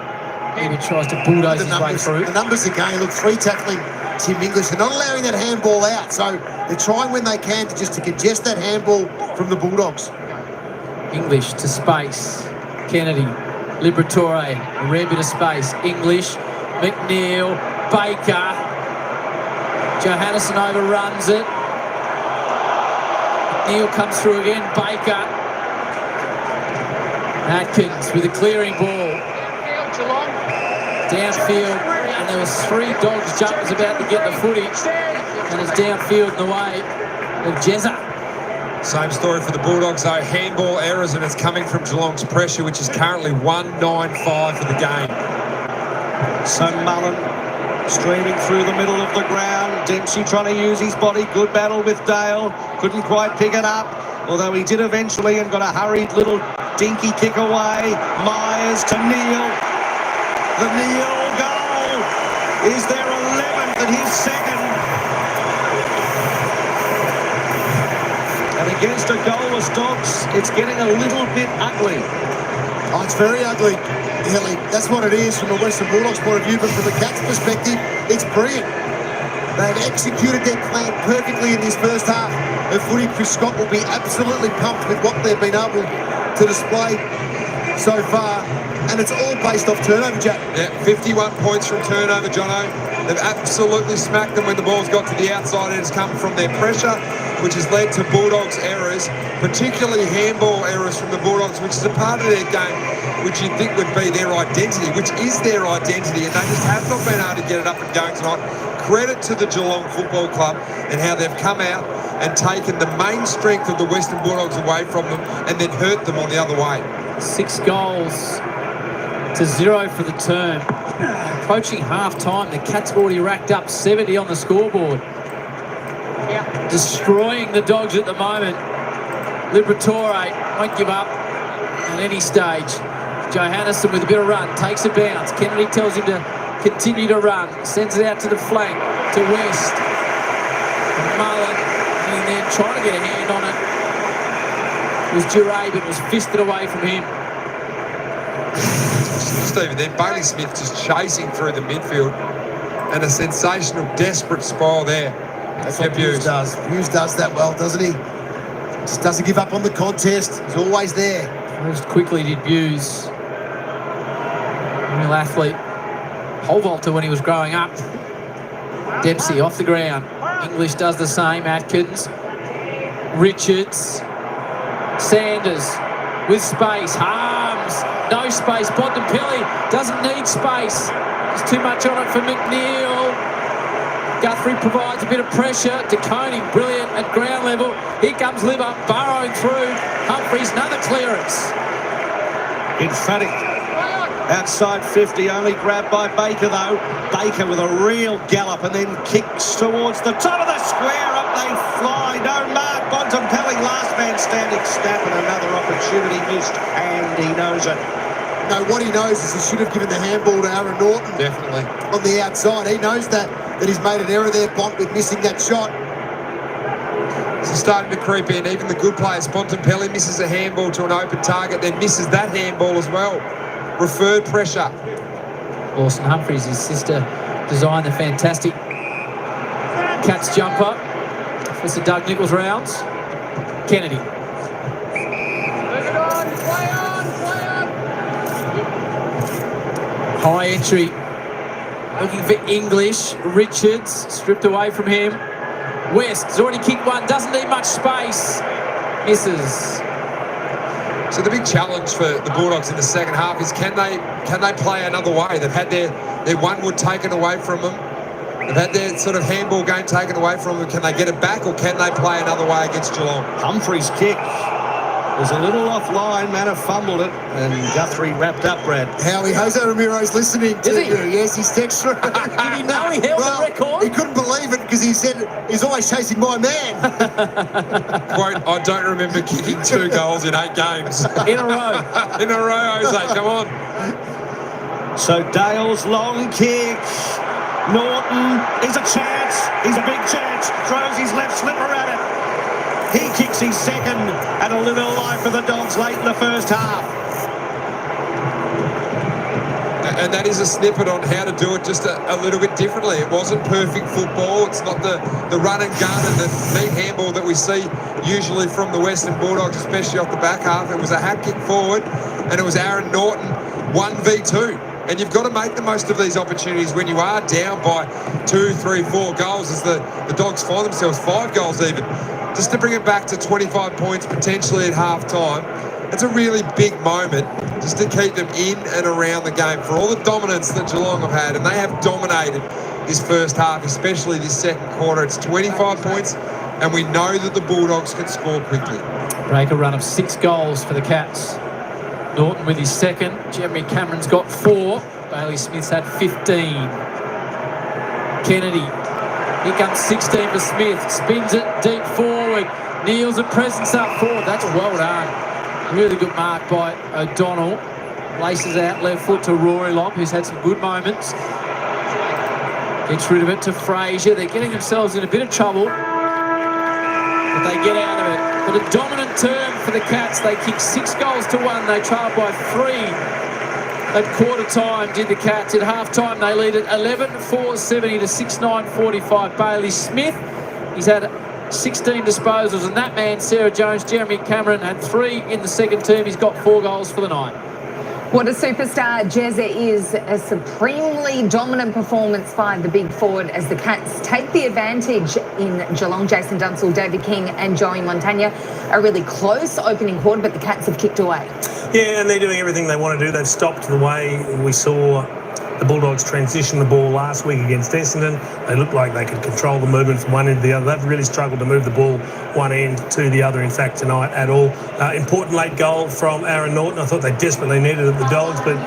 Even tries to bulldoze his way through. The numbers again, look, 3 tackling Tim English. They're not allowing that handball out, so they're trying when they can to congest that handball from the Bulldogs. English to space. Kennedy, Liberatore, a rare bit of space. English, McNeil, Baker. Johannesson overruns it. McNeil comes through again. Baker. Atkins with a clearing ball. Downfield, and there was 3 Dogs jumpers about to get the footy, and it's downfield in the way of Jezza. Same story for the Bulldogs, though. Handball errors, and it's coming from Geelong's pressure, which is currently 195 for the game. So Mullen streaming through the middle of the ground. Dempsey trying to use his body. Good battle with Dale. Couldn't quite pick it up, although he did eventually, and got a hurried little dinky kick away. Myers to Neil. The Neil goal is their 11th and his second. And against a goalless Dogs, it's getting a little bit ugly. Oh, it's very ugly, Hilly. That's what it is from the Western Bulldogs point of view, but from the Cats' perspective, it's brilliant. They've executed their plan perfectly in this first half. And footy, Chris Scott will be absolutely pumped with what they've been able to display so far. And it's all based off turnover, Jack. Yeah, 51 points from turnover, Jono. They've absolutely smacked them when the ball's got to the outside, and it's come from their pressure, which has led to Bulldogs errors, particularly handball errors from the Bulldogs, which is a part of their game which you'd think would be their identity, which is their identity, and they just have not been able to get it up and going tonight. Credit to the Geelong Football Club and how they've come out and taken the main strength of the Western Bulldogs away from them and then hurt them on the other way. 6 goals to 0 for the term. Approaching half-time, the Cats have already racked up 70 on the scoreboard. Destroying the Dogs at the moment. Liberatore won't give up at any stage. Johannesson with a bit of run, takes a bounce. Kennedy tells him to continue to run, sends it out to the flank, to West. Mullen, and then trying to get a hand on it. It was Duray, but it was fisted away from him. Stephen, then Bailey Smith just chasing through the midfield, and a sensational, desperate spiral there. That's what Hughes does. Hughes does that well, doesn't he? Just doesn't give up on the contest. He's always there. Most quickly did Hughes. Real athlete. Pole vaulter when he was growing up. Dempsey off the ground. English does the same. Atkins. Richards. Sanders with space. Harms. No space. Bontempelli doesn't need space. There's too much on it for McNeil. Guthrie provides a bit of pressure. DeConing, brilliant at ground level. Here comes Libber, burrowing through. Humphries, another clearance. Emphatic. Outside 50, only grabbed by Baker though. Baker with a real gallop and then kicks towards the top of the square. Up they fly. No mark. Bontempelli, last man standing, snap, and another opportunity missed, and he knows it. No, what he knows is he should have given the handball to Aaron Norton. Definitely. On the outside. He knows that he's made an error there, Bont, with missing that shot. It's starting to creep in. Even the good players. Bontempelli misses a handball to an open target, then misses that handball as well. Referred pressure. Lawson Humphries, his sister, designed the fantastic Cats jumper for Sir Doug Nichols rounds. Kennedy. High entry. Looking for English. Richards stripped away from him. West has already kicked one. Doesn't need much space. Misses. So the big challenge for the Bulldogs in the second half is can they play another way? They've had their one wood taken away from them. They've had their sort of handball game taken away from them. Can they get it back, or can they play another way against Geelong? Humphries' kick was a little offline. Manor fumbled it, and Guthrie wrapped up, Brad. Howie, Jose Ramiro's listening to he? you. Yes, he's texting. Did he know he held the record? He couldn't believe it because he said he's always chasing my man. Quote, I don't remember kicking 2 goals in 8 games. In a row. In a row, Jose, come on. So Dale's long kick. Norton is a chance. He's a big chance. Throws his left slipper at it. He kicks his second and a little life for the Dogs late in the first half. And that is a snippet on how to do it just a little bit differently. It wasn't perfect football. It's not the run and gun and the neat handball that we see usually from the Western Bulldogs, especially off the back half. It was a hat kick forward, and it was Aaron Norton 1v2. And you've got to make the most of these opportunities when you are down by 2, 3, 4 goals, as the Dogs find themselves 5 goals even. Just to bring it back to 25 points potentially at half-time. It's a really big moment just to keep them in and around the game for all the dominance that Geelong have had, and they have dominated this first half, especially this second quarter. It's 25 points, and we know that the Bulldogs can score quickly. Breaker run of 6 goals for the Cats. Norton with his second. Jeremy Cameron's got 4. Bailey Smith's had 15. Kennedy. Here comes 16 for Smith. Spins it deep forward. Kneels at presence up forward. That's well done. Really good mark by O'Donnell. Laces out left foot to Rory Long, who's had some good moments. Gets rid of it to Frazier. They're getting themselves in a bit of trouble, but they get out of it. But a dominant term for the Cats. They kicked 6 goals to 1. They trailed by 3 at quarter time, did the Cats. At half time, they lead at 11-4-70 to 6-9-45. Bailey Smith, he's had 16 disposals, and that man, Sarah Jones, Jeremy Cameron, had 3 in the second term. He's got 4 goals for the night. What a superstar Jezza is. A supremely dominant performance by the big forward as the Cats take the advantage in Geelong. Jason Dunsall, David King and Joey Montagna. A really close opening quarter, but the Cats have kicked away. Yeah, and they're doing everything they want to do. They've stopped the way we saw the Bulldogs transition the ball last week against Essendon. They looked like they could control the movement from one end to the other. They've really struggled to move the ball one end to the other, in fact, tonight at all. Important late goal from Aaron Norton. I thought they desperately needed it, the Dogs, but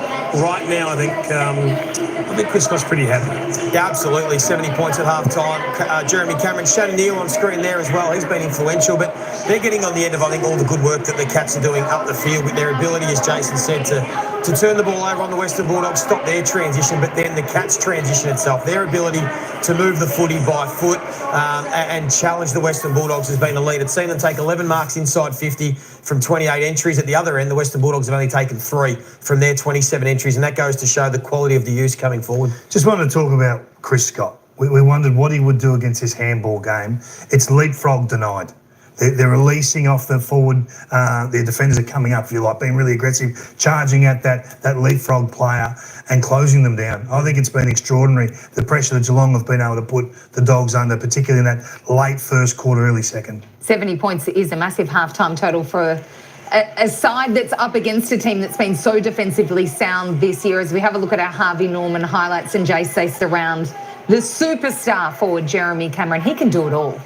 right now I think Chris Scott's pretty happy. Yeah, absolutely. 70 points at half-time. Jeremy Cameron, Shannon Neal on screen there as well. He's been influential, but they're getting on the end of, I think, all the good work that the Cats are doing up the field with their ability, as Jason said, to turn the ball over on the Western Bulldogs, stop their transition, but then the Cats' transition itself, their ability to move the footy by foot and challenge the Western Bulldogs has been elite. It's seen them take 11 marks inside 50 from 28 entries. At the other end, the Western Bulldogs have only taken 3 from their 27 entries, and that goes to show the quality of the use coming forward. Just wanted to talk about Chris Scott. We wondered what he would do against this handball game. It's leapfrog denied. They're releasing off the forward. Their defenders are coming up, if you like, being really aggressive, charging at that leapfrog player and closing them down. I think it's been extraordinary, the pressure that Geelong have been able to put the Dogs under, particularly in that late first quarter, early second. 70 points is a massive half-time total for a side that's up against a team that's been so defensively sound this year. As we have a look at our Harvey Norman highlights and Jay Sace around the superstar forward Jeremy Cameron, he can do it all.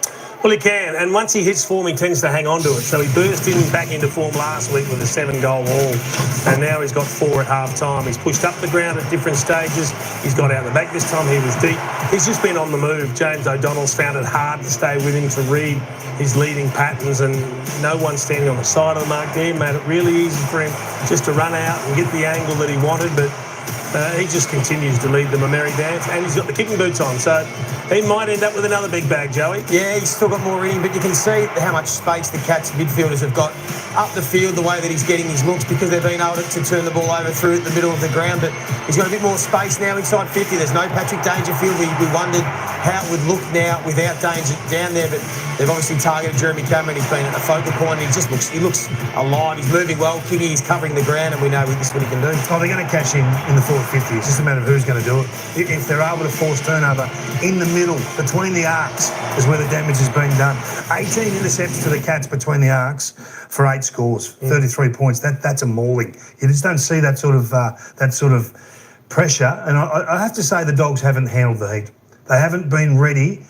Well, he can, and once he hits form, he tends to hang on to it. So he burst back into form last week with a 7-goal haul, and now he's got 4 at half-time. He's pushed up the ground at different stages. He's got out the back this time. He was deep. He's just been on the move. James O'Donnell's found it hard to stay with him, to read his leading patterns, and no one standing on the side of the mark there made it really easy for him just to run out and get the angle that he wanted, but he just continues to lead them a merry dance, and he's got the kicking boots on, so he might end up with another big bag, Joey. Yeah, he's still got more in him, but you can see how much space the Cats midfielders have got up the field, the way that he's getting his looks, because they've been able to turn the ball over through the middle of the ground, but he's got a bit more space now inside 50. There's no Patrick Dangerfield. We wondered how it would look now without Danger down there, but they've obviously targeted Jeremy Cameron. He's been at a focal point. He looks alive. He's moving well. Kingy, he's covering the ground, and we know this is what he can do. Oh, they're going to cash in the forward 50. It's just a matter of who's going to do it. If they're able to force turnover in the middle, between the arcs, is where the damage has been done. 18 intercepts to the Cats between the arcs for 8 scores, 33 points. That's a mauling. You just don't see that sort of pressure. And I have to say the Dogs haven't handled the heat. They haven't been ready.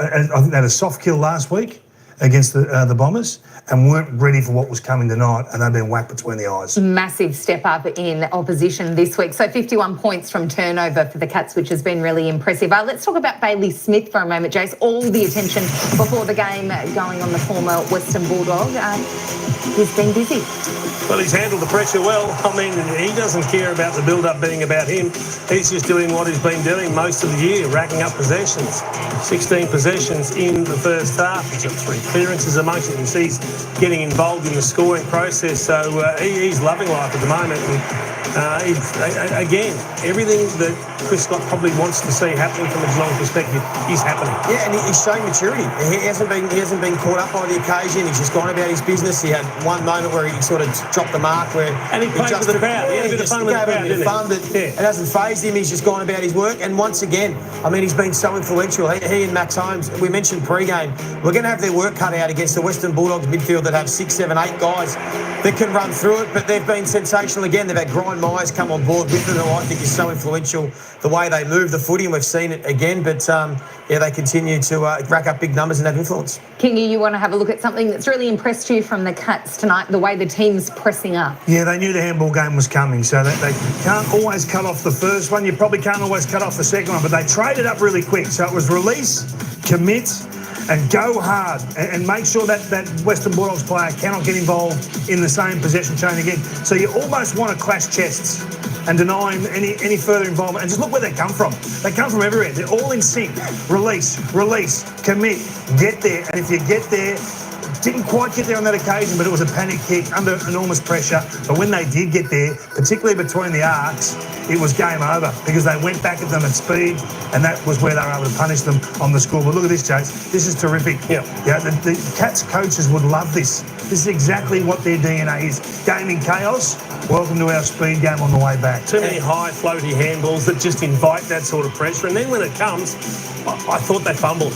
I think they had a soft kill last week. against the Bombers and weren't ready for what was coming tonight, and they've been whacked between the eyes. Massive step up in opposition this week. So 51 points from turnover for the Cats, which has been really impressive. Let's talk about Bailey Smith for a moment, Jace. All the attention before the game going on the former Western Bulldog. He's been busy. Well, he's handled the pressure well. I mean, he doesn't care about the build-up being about him. He's just doing what he's been doing most of the year, racking up possessions. 16 possessions in the first half. He's got 3 clearances amongst it. He's getting involved in the scoring process. So he's loving life at the moment. And, again, everything that Chris Scott probably wants to see happening from a Geelong perspective is happening. Yeah, and he's showing maturity. He hasn't been caught up by the occasion. He's just gone about his business. He had one moment where he sort of dropped the mark where and he played with the crowd. He had a bit of fun with the crowd, didn't he? It hasn't fazed him. He's just gone about his work. And once again, I mean, he's been so influential. He and Max Holmes, we mentioned pre-game, we're going to have their work cut out against the Western Bulldogs midfield that have 6, 7, 8 guys that can run through it, but they've been sensational again. They've had Grind Myers come on board with them, who I think is so influential, the way they move the footy, and we've seen it again. But, yeah, they continue to rack up big numbers and have influence. Kingy, you want to have a look at something that's really impressed you from the Cats tonight, the way the team's pressing up. Yeah, they knew the handball game was coming, so they can't always cut off the first one. You probably can't always cut off the second one, but they traded up really quick. So it was release, commit, and go hard, and make sure that Western Bulldogs player cannot get involved in the same possession chain again. So you almost want to clash chests and deny him any further involvement. And just look where they come from. They come from everywhere. They're all in sync. Release, commit, get there. And if you get there, didn't quite get there on that occasion, but it was a panic kick under enormous pressure. But when they did get there, particularly between the arcs, it was game over because they went back at them at speed, and that was where they were able to punish them on the score. But look at this, Chase. This is terrific. Yeah, the Cats coaches would love this. This is exactly what their DNA is. Game in chaos. Welcome to our speed game on the way back. Too many high floaty handballs that just invite that sort of pressure, and then when it comes, I thought they fumbled.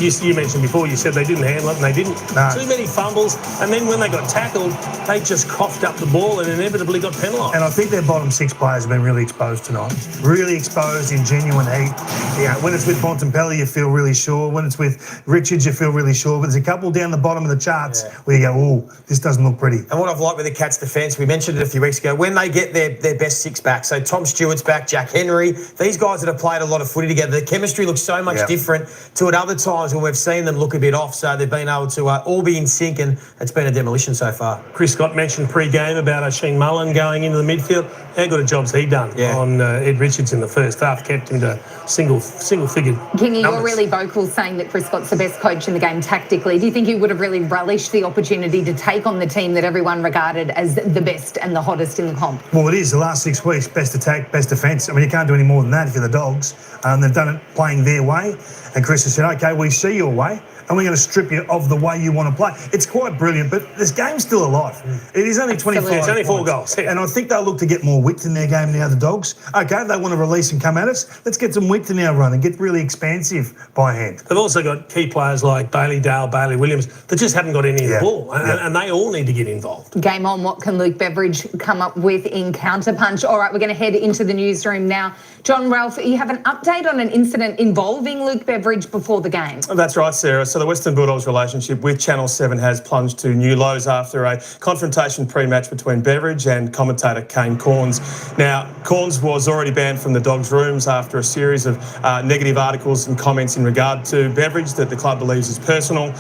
You mentioned before, you said they didn't handle it, and they didn't. No. Too many fumbles, and then when they got tackled, they just coughed up the ball and inevitably got penalised. And I think their bottom 6 players have been really exposed tonight. Really exposed in genuine heat. Yeah, when it's with Bontempelli, you feel really sure. When it's with Richards, you feel really sure. But there's a couple down the bottom of the charts where you go, oh, this doesn't look pretty. And what I've liked with the Cats' defence, we mentioned it a few weeks ago, when they get their best 6 back, so Tom Stewart's back, Jack Henry, these guys that have played a lot of footy together, the chemistry looks so much different to at other times when we've seen them look a bit off. So they've been able to all be in sync, and it's been a demolition so far. Chris Scott mentioned pre-game about Shane Mullen going into the midfield. How good a job's he done on Ed Richards in the first half, kept him to single-figure Kingy, numbers. you're really vocal saying that Chris Scott's the best coach in the game tactically. Do you think he would have really relished the opportunity to take on the team that everyone regarded as the best and the hottest in the comp? Well, it is. The last 6 weeks, best attack, best defence. I mean, you can't do any more than that if you're the Dogs. They've done it playing their way. And Chris has said, OK, we see your way, and we're going to strip you of the way you want to play. It's quite brilliant, but this game's still alive. It is only 25 It's only 4 points. goals. Yeah. And I think they'll look to get more width in their game than the other Dogs. OK, they want to release and come at us. Let's get some width in our run and get really expansive by hand. They've also got key players like Bailey Dale, Bailey Williams, that just haven't got any of the ball, and they all need to get involved. Game on. What can Luke Beveridge come up with in counterpunch? All right, we're going to head into the newsroom now. John Ralph, you have an update on an incident involving Luke Beveridge before the game. That's right, Sarah. So the Western Bulldogs relationship with Channel 7 has plunged to new lows after a confrontation pre-match between Beveridge and commentator Kane Corns. Now, Corns was already banned from the Dogs' rooms after a series of negative articles and comments in regard to Beveridge that the club believes is personal,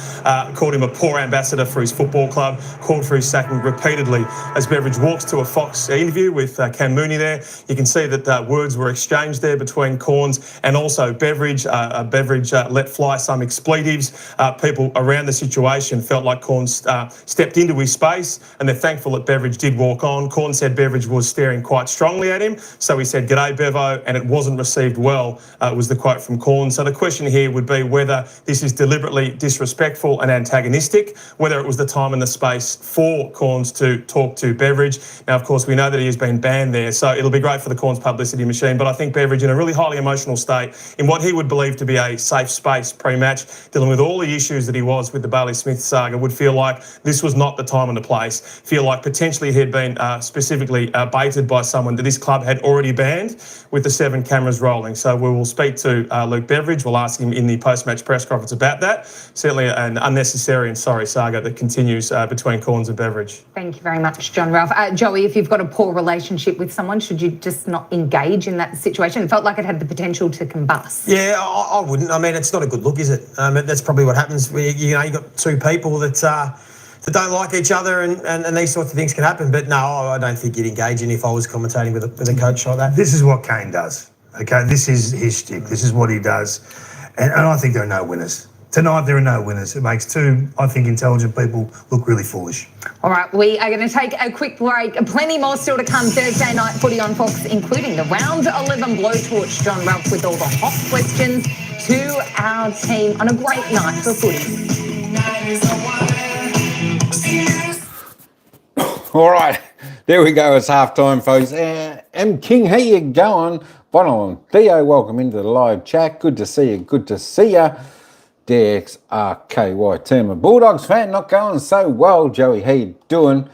called him a poor ambassador for his football club, called for his sacking repeatedly. As Beveridge walks to a Fox interview with Cam Mooney there, you can see that words were exchanged there between Corns and also Beveridge. Beveridge let fly some expletives. People around the situation felt like Corns stepped into his space, and they're thankful that Beveridge did walk on. Corns said Beveridge was staring quite strongly at him, so he said, "G'day, Bevo," and it wasn't received well, was the quote from Corns. So the question here would be whether this is deliberately disrespectful and antagonistic, whether it was the time and the space for Corns to talk to Beveridge. Now, of course, we know that he has been banned there, so it'll be great for the Corns publicity machine, but I think Beveridge in a really highly emotional state in what he would believe to be a safe space pre-match, dealing with all all the issues that he was with the Bailey Smith saga, would feel like this was not the time and the place. Feel like potentially he'd been specifically baited by someone that this club had already banned with the 7 cameras rolling. So we will speak to Luke Beveridge. We'll ask him in the post-match press conference about that. Certainly an unnecessary and sorry saga that continues between Corns and Beveridge. Thank you very much, John Ralph. Joey, if you've got a poor relationship with someone, should you just not engage in that situation? It felt like it had the potential to combust. Yeah, I wouldn't. I mean, it's not a good look, is it? That's probably what happens. You've got 2 people that don't like each other, and these sorts of things can happen. But no, I don't think you'd engage in if I was commentating with a coach like that. This is what Kane does. Okay, this is his shtick. This is what he does, and I think there are no winners. Tonight, there are no winners. It makes 2, I think, intelligent people look really foolish. All right, we are going to take a quick break. Plenty more still to come. Thursday night footy on Fox, including the Round 11 blowtorch. John Ralph with all the hot questions to our team on a great night for footy. All right, there we go. It's half-time, folks. M. King, how you going? Bonal and Theo, welcome into the live chat. Good to see you. Good to see you. DXRKY team of Bulldogs fan, not going so well. Joey, how you doing?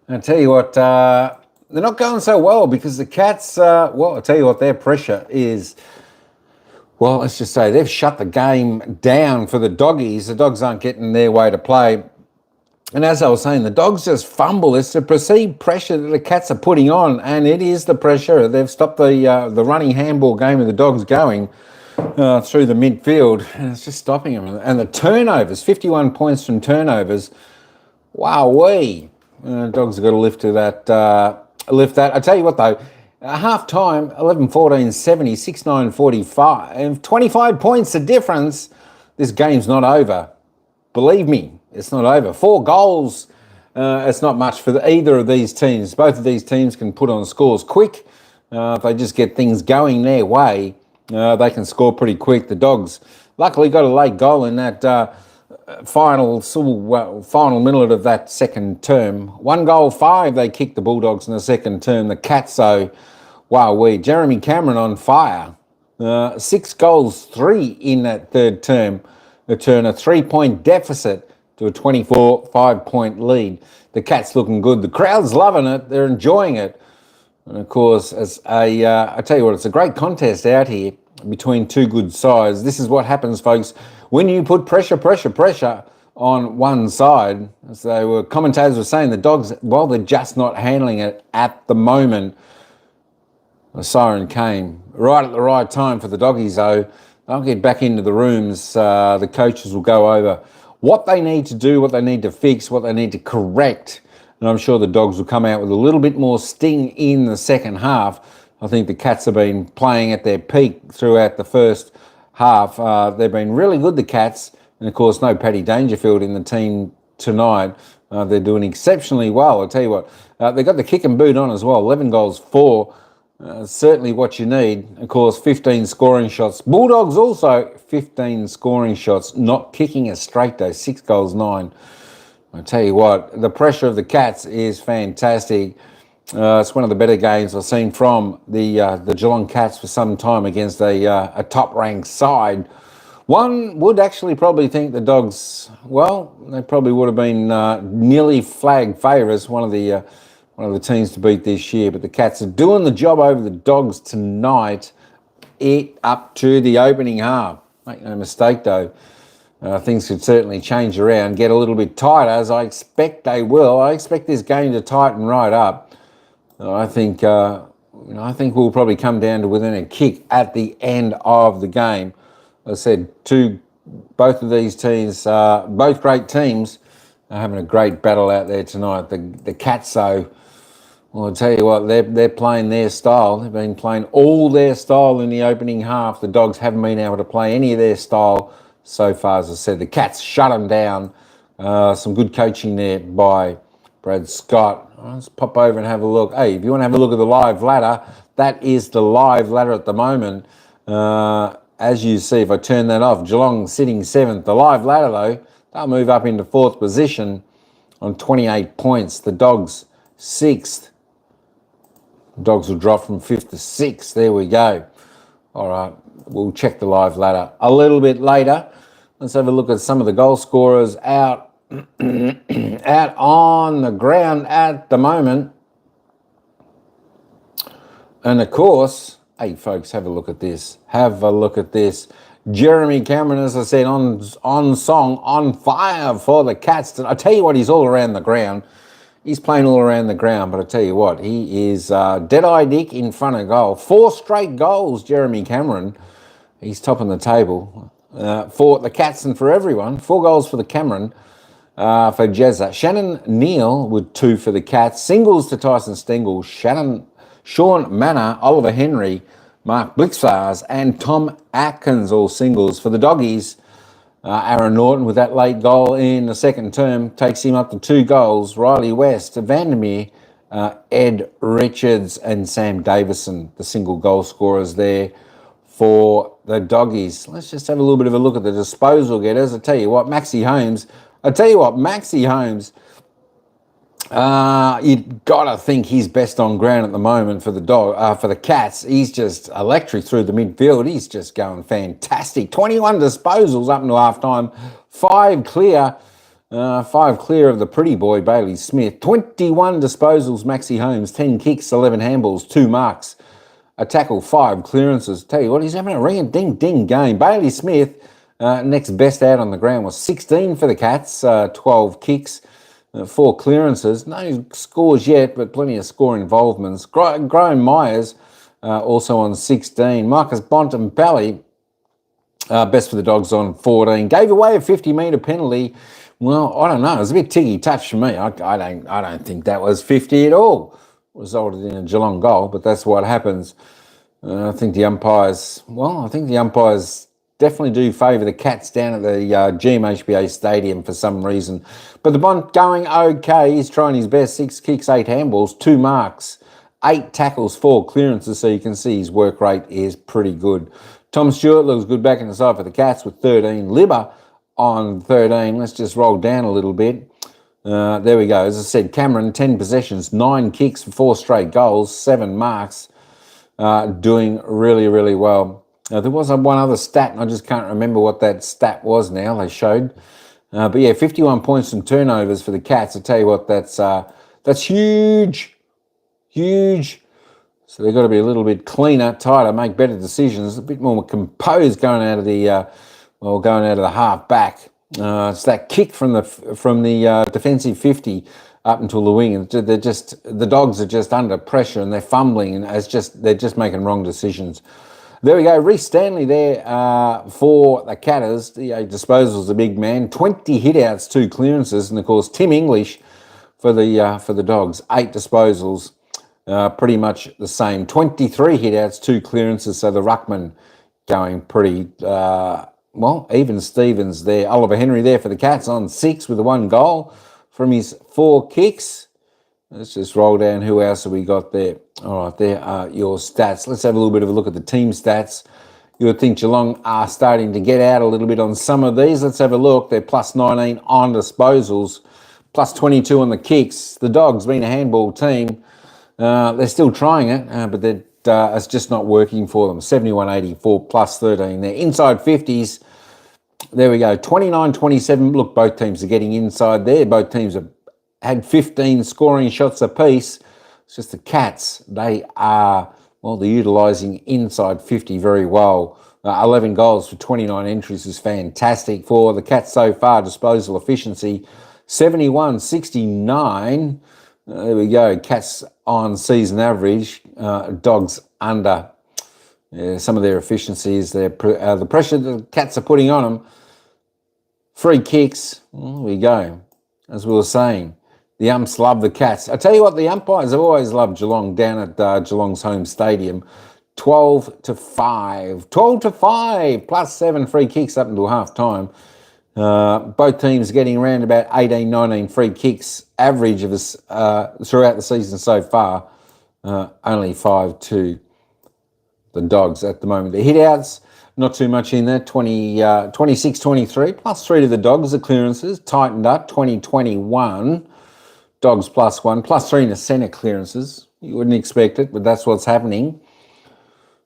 I tell you what, they're not going so well because the Cats, well, I tell you what, their pressure is, well, let's just say they've shut the game down for the doggies. The Dogs aren't getting their way to play. And as I was saying, the Dogs just fumble. It's the perceived pressure that the Cats are putting on, and it is the pressure. They've stopped the running handball game of the Dogs going through the midfield, and it's just stopping them. And the turnovers, 51 points from turnovers. Wowee. Dogs have got to lift to that. Lift that. I tell you what, though, half-time, 11-14, 70, 6-9, 45. 25 points the difference. This game's not over. Believe me, it's not over. 4 goals, it's not much for either of these teams. Both of these teams can put on scores quick. If they just get things going their way, they can score pretty quick. The Dogs luckily got a late goal in that final minute of that second term. 1 goal, 5 they kicked the Bulldogs in the second term. The Cats, though, wowee. Jeremy Cameron on fire. 6 goals, 3 in that third term. They turn a 3-point deficit to a 24 5-point lead. The Cats looking good. The crowd's loving it. They're enjoying it. And of course, as I tell you what, it's a great contest out here between 2 good sides. This is what happens, folks, when you put pressure on one side. As they were, commentators were saying, the Dogs, well, they're just not handling it at the moment. The siren came right at the right time for the doggies, though. They'll get back into the rooms. The coaches will go over what they need to do, what they need to fix, what they need to correct. And I'm sure the Dogs will come out with a little bit more sting in the second half. I think the Cats have been playing at their peak throughout the first half. They've been really good, the Cats. And, of course, no Paddy Dangerfield in the team tonight. They're doing exceptionally well. I'll tell you what, they got the kick and boot on as well. 11 goals, 4. Certainly what you need. Of course, 15 scoring shots. Bulldogs also 15 scoring shots. Not kicking us straight, though. 6 goals, 9. I tell you what, the pressure of the Cats is fantastic. It's one of the better games I've seen from the Geelong Cats for some time against a top-ranked side. One would actually probably think the Dogs, well, they probably would have been nearly flagged favourites, one of the teams to beat this year. But the Cats are doing the job over the Dogs tonight, up to the opening half. Make no mistake, though. Things could certainly change around, get a little bit tighter, as I expect they will. I expect this game to tighten right up. I think we'll probably come down to within a kick at the end of the game. As I said, both of these teams, both great teams, are having a great battle out there tonight. The Cats, though, well, I'll tell you what, they're playing their style. They've been playing all their style in the opening half. The Dogs haven't been able to play any of their style so far. As I said, the Cats shut them down. Some good coaching there by Brad Scott. Let's pop over and have a look. Hey, if you want to have a look at the live ladder, that is the live ladder at the moment. As you see, if I turn that off, Geelong sitting 7th. The live ladder, though, they'll move up into 4th position on 28 points. The Dogs 6th. The Dogs will drop from 5th to 6th. There we go. All right, we'll check the live ladder a little bit later. Let's have a look at some of the goal scorers out, out on the ground at the moment. And of course, hey folks, have a look at this. Have a look at this. Jeremy Cameron, as I said, on song, on fire for the Cats. I tell you what, he's all around the ground. He's playing all around the ground, but I tell you what, he is dead-eye Dick in front of goal. 4 straight goals, Jeremy Cameron. He's topping the table for the Cats and for everyone. 4 goals for the Cameron, for Jezza. Shannon Neal with 2 for the Cats. Singles to Tyson Stengel, Sean Manor, Oliver Henry, Mark Blixfars, and Tom Atkins, all singles. For the Doggies, Aaron Norton with that late goal in the second term takes him up to 2 goals. Riley West, Vandermeer, Ed Richards, and Sam Davison, the single goal scorers there for the Doggies. Let's just have a little bit of a look at the disposal getters. I tell you what, Maxi Holmes, you've got to think he's best on ground at the moment for the Cats. He's just electric through the midfield. He's just going fantastic. 21 disposals up until half time. 5 clear of the pretty boy Bailey Smith. 21 disposals, Maxi Holmes. 10 kicks, 11 handballs, 2 marks, a tackle, 5 clearances. Tell you what, he's having a ring-a-ding-ding game. Bailey Smith, next best out on the ground, was 16 for the Cats. 12 kicks. 4 clearances, no scores yet, but plenty of score involvements. Graham Myers also on 16. Marcus Bontempelli, best for the Dogs on 14. Gave away a 50-metre penalty. Well, I don't know. It was a bit ticky-touch for me. I don't think that was 50 at all. Resulted in a Geelong goal, but that's what happens. I think the umpires definitely do favour the Cats down at the GMHBA stadium for some reason. But the Bont going okay. He's trying his best. 6 kicks, 8 handballs, 2 marks, 8 tackles, 4 clearances. So you can see his work rate is pretty good. Tom Stewart looks good back in the side for the Cats with 13. Libba on 13. Let's just roll down a little bit. There we go. As I said, Cameron, 10 possessions, 9 kicks for 4 straight goals, 7 marks. Doing really, really well. There was one other stat, and I just can't remember what that stat was now, they showed. But yeah, 51 points from turnovers for the Cats. I tell you what, that's huge. Huge. So they've got to be a little bit cleaner, tighter, make better decisions, a bit more composed going out of the half back. It's that kick from the defensive 50 up until the wing, and the Dogs are just under pressure and they're fumbling, and they're just making wrong decisions. There we go. Reece Stanley there for the Catters. The disposals, the big man. 20 hitouts, 2 clearances, and of course Tim English for the Dogs. 8 disposals, pretty much the same. 23 hitouts, 2 clearances. So the ruckman going pretty even Stevens there. Oliver Henry there for the Cats on 6 with the 1 goal from his 4 kicks. Let's just roll down. Who else have we got there? All right, there are your stats. Let's have a little bit of a look at the team stats. You would think Geelong are starting to get out a little bit on some of these. Let's have a look. They're plus 19 on disposals, plus 22 on the kicks. The Dogs, being a handball team, they're still trying it, but it's just not working for them. 71-84, plus 13 there. Inside 50s, there we go. 29-27. Look, both teams are getting inside there. Both teams have had 15 scoring shots apiece. It's just the Cats, they're utilising inside 50 very well. 11 goals for 29 entries is fantastic for the Cats so far. Disposal efficiency, 71-69. There we go. Cats on season average. Dogs under. Some of their efficiencies, the pressure the Cats are putting on them. Free kicks. There we go. As we were saying, the umps love the Cats. I tell you what, the umpires have always loved Geelong down at Geelong's home stadium. 12-5. 12-5, plus 7 free kicks up until half time. Both teams getting around about 18, 19 free kicks average of us throughout the season so far. Only 5 to the Dogs at the moment. The hitouts, not too much in there. 26-23, plus 3 to the Dogs. The clearances tightened up. 20-21. Dogs plus 1, plus 3 in the centre clearances. You wouldn't expect it, but that's what's happening.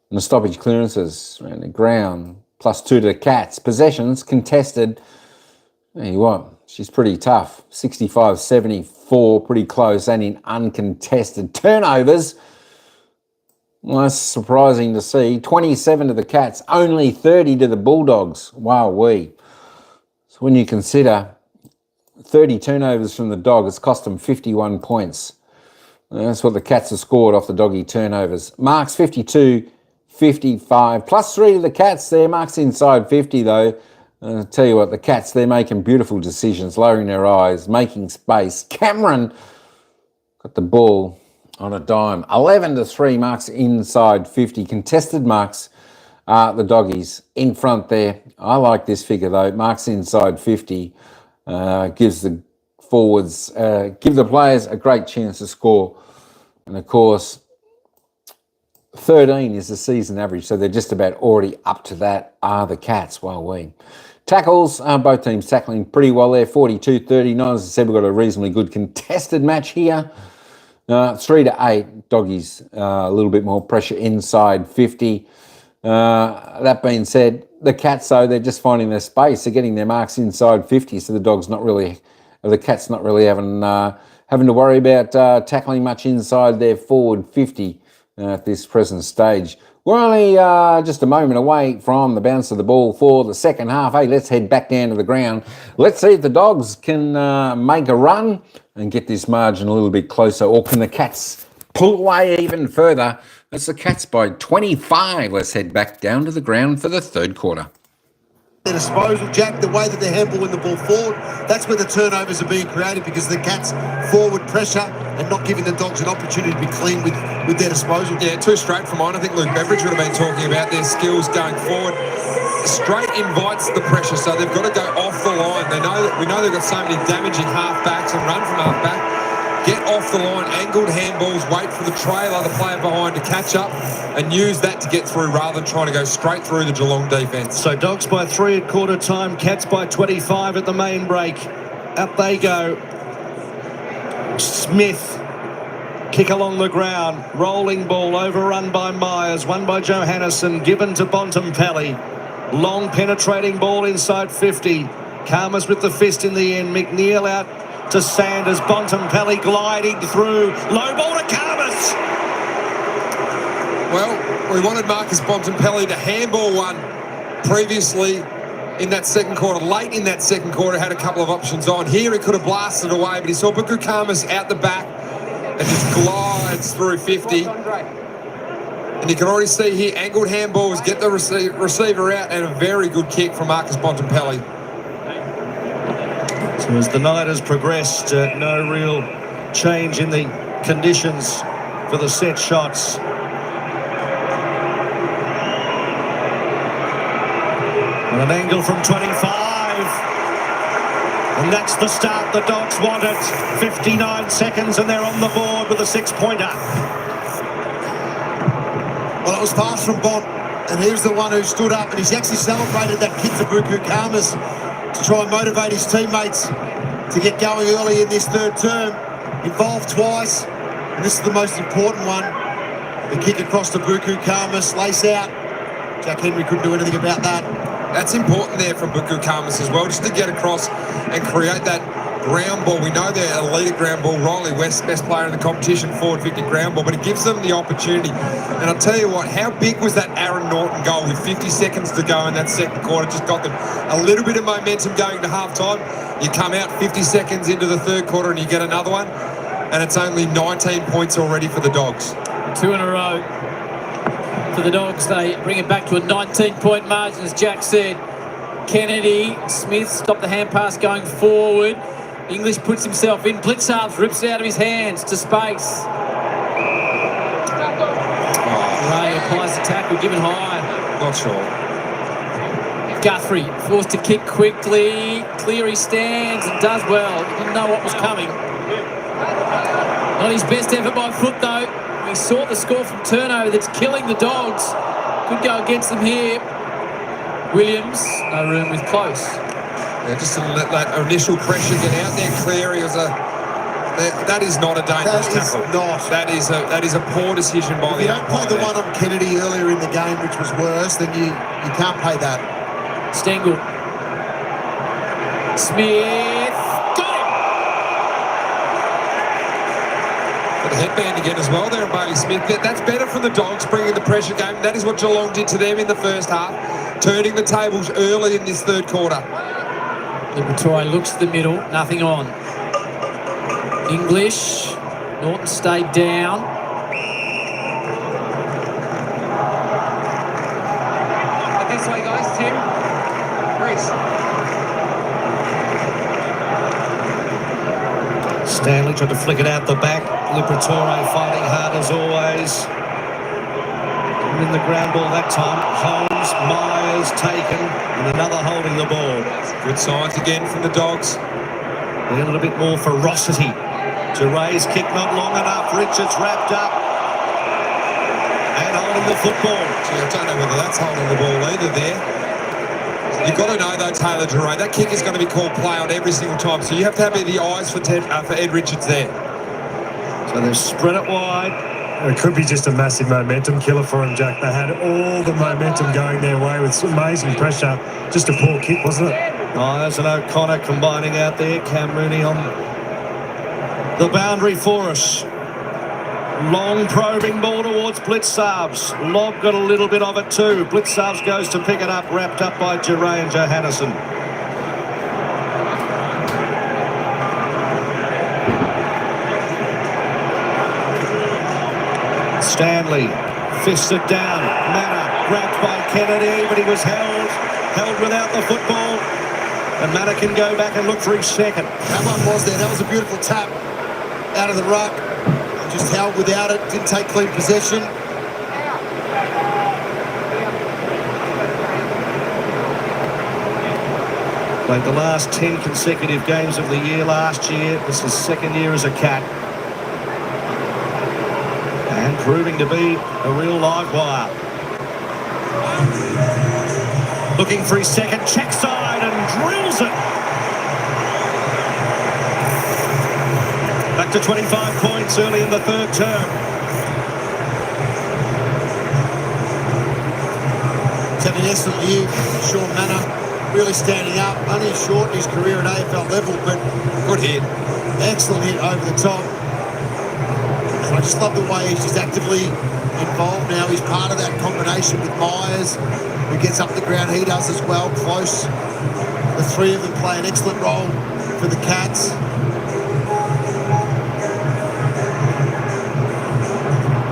And the stoppage clearances around the ground, +2 to the Cats. Possessions contested. Tell you what, she's pretty tough. 65-74, pretty close, and in uncontested. Turnovers, well, that's surprising to see. 27 to the Cats, only 30 to the Bulldogs. Wow-wee. So when you consider 30 turnovers from the Dog, it's cost them 51 points. That's what the Cats have scored off the doggy turnovers. Marks 52, 55. +3 to the Cats there. Marks inside 50 though. I'll tell you what, the Cats, they're making beautiful decisions, lowering their eyes, making space. Cameron got the ball on a dime. 11-3 marks inside 50. Contested marks, the doggies in front there. I like this figure though. Marks inside 50 gives the forwards, give the players a great chance to score. And of course, 13 is the season average, so they're just about already up to that, are the Cats. Well, tackles, both teams tackling pretty well there, 42-39. As I said, we've got a reasonably good contested match here. 3-8, doggies, a little bit more pressure inside 50. That being said, the Cats, though, they're just finding their space. They're getting their marks inside 50, so the Cats not really having to worry about tackling much inside their forward 50 at this present stage. We're only just a moment away from the bounce of the ball for the second half. Hey, let's head back down to the ground. Let's see if the Dogs can make a run and get this margin a little bit closer, or can the Cats pull away even further? That's the Cats by 25. Let's head back down to the ground for the third quarter. Their disposal, Jack, the way that they're handballing the ball forward, that's where the turnovers are being created, because the Cats forward pressure and not giving the Dogs an opportunity to be clean with their disposal. Yeah, too straight for mine. I think Luke Beveridge would have been talking about their skills going forward. Straight invites the pressure, so they've got to go off the line. We know they've got so many damaging half-backs and run from half-back. Get off the line, angled handballs, wait for the trailer, the player behind, to catch up and use that to get through rather than trying to go straight through the Geelong defence. So Dogs by 3 at quarter time, Cats by 25 at the main break. Up they go. Smith, kick along the ground, rolling ball, overrun by Myers, won by Johannison, given to Bontempelli. Long penetrating ball inside 50. Karmas with the fist in the end. McNeil out to Sanders. Bontempelli gliding through. Low ball to Karmas. Well, we wanted Marcus Bontempelli to handball one previously in that second quarter. Late in that second quarter, had a couple of options on. Here he could have blasted away, but he saw Buku Karmas out the back and just glides through 50. And you can already see here, angled handballs, get the receiver out, and a very good kick from Marcus Bontempelli. So as the night has progressed, no real change in the conditions for the set shots. And an angle from 25. And that's the start the Dogs wanted. 59 seconds and they're on the board with a 6-pointer. Well, it was fast from Bont, and he was the one who stood up, and he's actually celebrated that kick to Buku Karmas to try and motivate his teammates to get going early in this third term. Involved twice, and this is the most important one. The kick across to Buku Karmas, lace out. Jack Henry couldn't do anything about that. That's important there from Buku Karmas as well, just to get across and create that ground ball. We know they're elite at ground ball. Riley West, best player in the competition, forward 50 ground ball, but it gives them the opportunity. And I'll tell you what, how big was that Aaron Norton goal with 50 seconds to go in that second quarter? Just got them a little bit of momentum going to halftime. You come out 50 seconds into the third quarter and you get another one, and it's only 19 points already for the Dogs. 2 in a row for the Dogs. They bring it back to a 19-point margin, as Jack said. Kennedy, Smith stopped the hand pass going forward. English puts himself in. Blitzarth rips it out of his hands to space. Ray applies the tackle, given high. Not sure. Guthrie forced to kick quickly. Cleary stands and does well. He didn't know what was coming. Not his best effort by foot, though. He saw the score from turnover that's killing the Dogs. Could go against them here. Williams, no room with close. Yeah, just to let that initial pressure get out there. Cleary was a That is not a dangerous tackle. That is a poor decision by the umpire. If you don't play the one on Kennedy earlier in the game, which was worse, then you can't pay that. Stengel. Smith. Got him. Got a headband again as well there, Bailey Smith. That's better for the Dogs, bringing the pressure game. That is what Geelong did to them in the first half, turning the tables early in this third quarter. Liberatore looks to the middle, nothing on. English. Norton stayed down. This way, guys. Tim. Reese. Stanley tried to flick it out the back. Liberatore fighting hard as always. In the ground ball that time. Holmes, Myers taken, and another holding the ball. Good signs again from the Dogs. A little bit more ferocity. Geray's kick not long enough. Richards wrapped up and holding the football. Gee, I don't know whether that's holding the ball either there. You've got to know though, Taylor Geray, that kick is going to be called play on every single time. So you have to have the eyes for Ed Richards there. So they've spread it wide. It could be just a massive momentum killer for him, Jack. They had all the momentum going their way with some amazing pressure. Just a poor kick, wasn't it? Myers and O'Connor combining out there. Cam Rooney on the boundary for us. Long probing ball towards Blitzarves. Lobb got a little bit of it too. Blitzarves goes to pick it up, wrapped up by Geray and Johannesson. Stanley fists it down. Manor grabbed by Kennedy, but he was held without the football. And Manor can go back and look for his second. That one was there. That was a beautiful tap out of the ruck. Just held without it. Didn't take clean possession. Played the last 10 consecutive games of the year last year. This is second year as a Cat. And proving to be a real live wire. Looking for his second, check side and drills it. Back to 25 points early in the third term. He's had an excellent year. Sean Manor really standing up. Only short in his career at AFL level, but good hit. Excellent hit over the top. I just love the way he's just actively involved now. He's part of that combination with Myers, who gets up the ground. He does as well, close. The three of them play an excellent role for the Cats.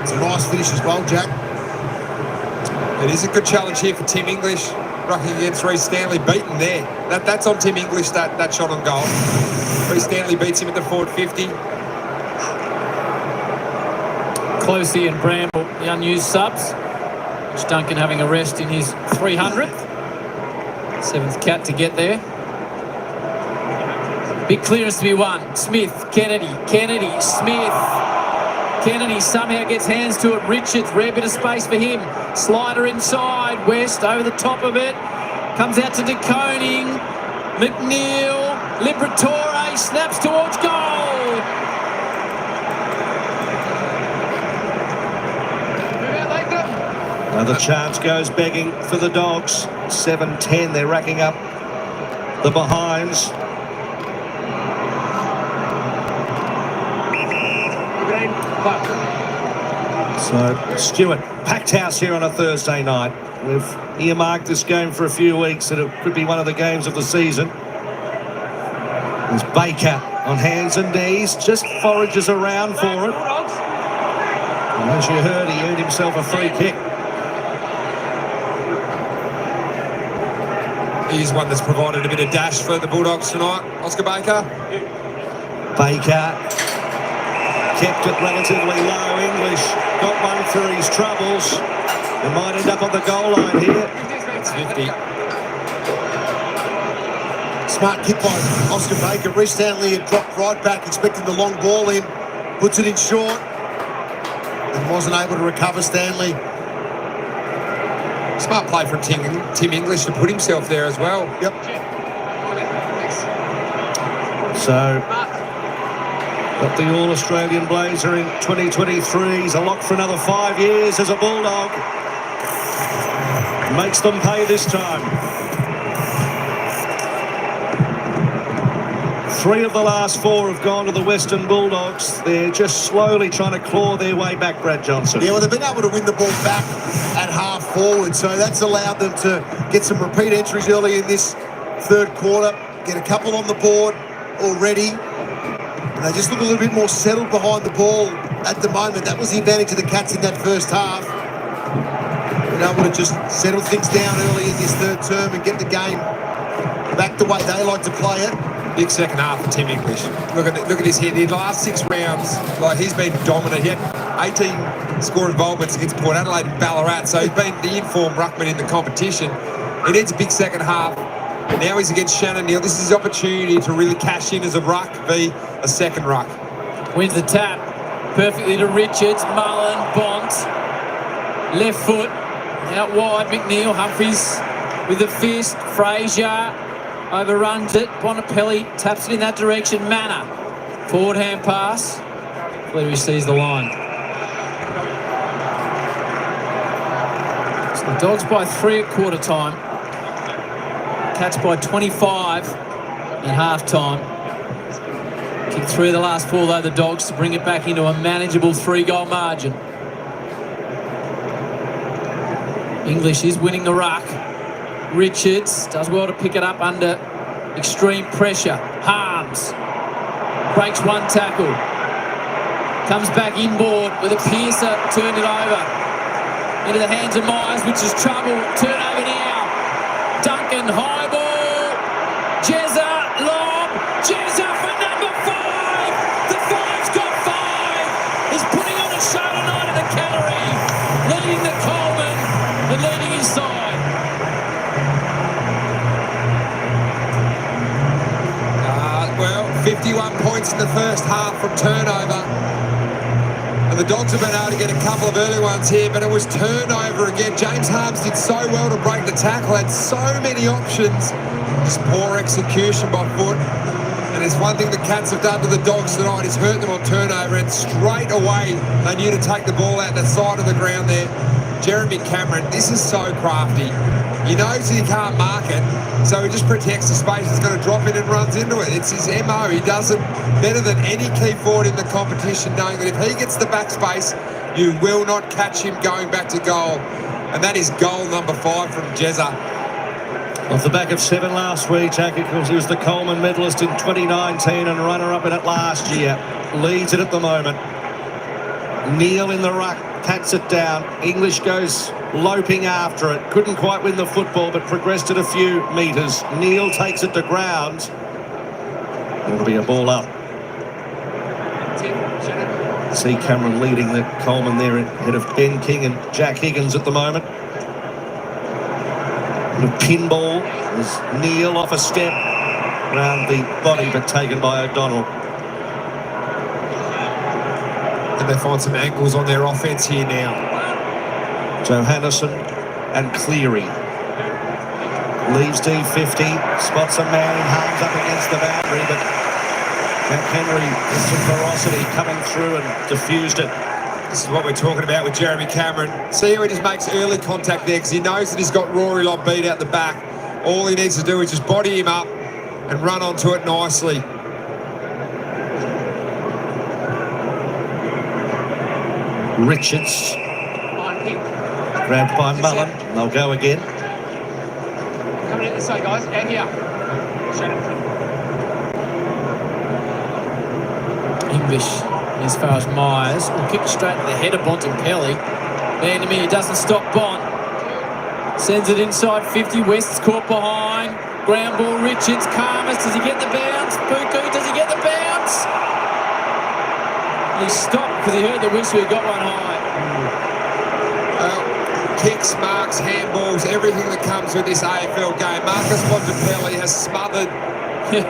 It's a nice finish as well, Jack. It is a good challenge here for Tim English, rucking against Reece Stanley, beaten there. That's on Tim English, that shot on goal. Reece Stanley beats him at the forward 50. Closey and Bramble, the unused subs. Which Duncan having a rest in his 300th. Seventh Cat to get there. Big clearance to be won. Smith, Kennedy, Smith. Kennedy somehow gets hands to it. Richards, rare bit of space for him. Slider inside. West over the top of it. Comes out to De Koning. McNeil. Liberatore snaps towards goal. Another chance goes begging for the Dogs. 7-10, they're racking up the behinds. So Stewart, packed house here on a Thursday night. We've earmarked this game for a few weeks and it could be one of the games of the season. There's Baker on hands and knees, just forages around for it. And as you heard, he earned himself a free kick. He's one that's provided a bit of dash for the Bulldogs tonight. Oscar Baker. Baker kept it relatively low. English got one for his troubles. He might end up on the goal line here. It's 50. Smart kick by Oscar Baker. Reece Stanley had dropped right back, expecting the long ball in. Puts it in short. And wasn't able to recover Stanley. Smart play from Tim English to put himself there as well. Yep. So Got the All-Australian blazer in 2023. He's a lock for another 5 years as a Bulldog. Makes them pay this time. 3 of the last 4 have gone to the Western Bulldogs. They're just slowly trying to claw their way back, Brad Johnson. Yeah, well, they've been able to win the ball back at half forward, so that's allowed them to get some repeat entries early in this third quarter, get a couple on the board already. And they just look a little bit more settled behind the ball at the moment. That was the advantage of the Cats in that first half. Been able to just settle things down early in this third term and get the game back the way they like to play it. Big second half for Tim English. Look at his head. In the last 6 rounds, like, he's been dominant. He had 18 score involvements against Port Adelaide and Ballarat, so he's been the informed ruckman in the competition. He needs a big second half. Now he's against Shannon Neal. This is his opportunity to really cash in as a ruck, be a second ruck. Wins the tap perfectly to Richards, Mullen, Bont, left foot, out wide, McNeil, Humphries with the fist, Frazier overruns it, Bonapelli taps it in that direction, Manor, forward hand pass, Flettery sees the line. So the Dogs by 3 at quarter time, Cats by 25 at half time. Kicked 3 of the last 4 though, the Dogs, to bring it back into a manageable 3-goal margin. English is winning the ruck. Richards does well to pick it up under extreme pressure. Harms breaks 1 tackle. Comes back inboard with a Piercer, turned it over. Into the hands of Myers, which is trouble. Turnover now. Duncan, high ball. Jezza, lob. Jezza for number 5. The 5's got 5. He's putting on a show tonight at the Gallery. Leading the Coleman and leading his side. 51 points in the first half from turnover. And the Dogs have been able to get a couple of early ones here, but it was turnover again. James Harms did so well to break the tackle, had so many options. Just poor execution by foot. And it's one thing the Cats have done to the Dogs tonight is hurt them on turnover, and straight away they knew to take the ball out the side of the ground there. Jeremy Cameron, this is so crafty. He knows he can't mark it, so he just protects the space. He's going to drop in and runs into it. It's his MO. He does it better than any key forward in the competition, knowing that if he gets the back space, you will not catch him going back to goal. And that is goal number 5 from Jezza. Off the back of 7 last week, Jack, because he was the Coleman medalist in 2019 and runner-up in it last year. Leads it at the moment. Neal in the ruck, pats it down. English goes loping after it. Couldn't quite win the football, but progressed it a few metres. Neal takes it to ground. It'll be a ball up. See Cameron leading the Coleman there ahead of Ben King and Jack Higgins at the moment. A pinball as Neal off a step round the body, but taken by O'Donnell. And they find some angles on their offence here now. Johannesson and Cleary. Leaves D50, spots a man in Harms up against the boundary, but Matt Henry with some ferocity coming through and diffused it. This is what we're talking about with Jeremy Cameron. See how he just makes early contact there because he knows that he's got Rory Lobb beat out the back. All he needs to do is just body him up and run onto it nicely. Richards. Grabbed by Mullen. They'll go again. Coming out this way, guys. Out here. English as far as Myers will kick straight to the head of Bontempelli. Man to me, he doesn't stop Bont. Sends it inside 50. West's caught behind. Ground ball, Richards. Karmas, does he get the bounce? Buku, does he get the bounce? He stopped because he heard the whistle. He got one high. Kicks, marks, handballs, everything that comes with this AFL game. Marcus Bontempelli has smothered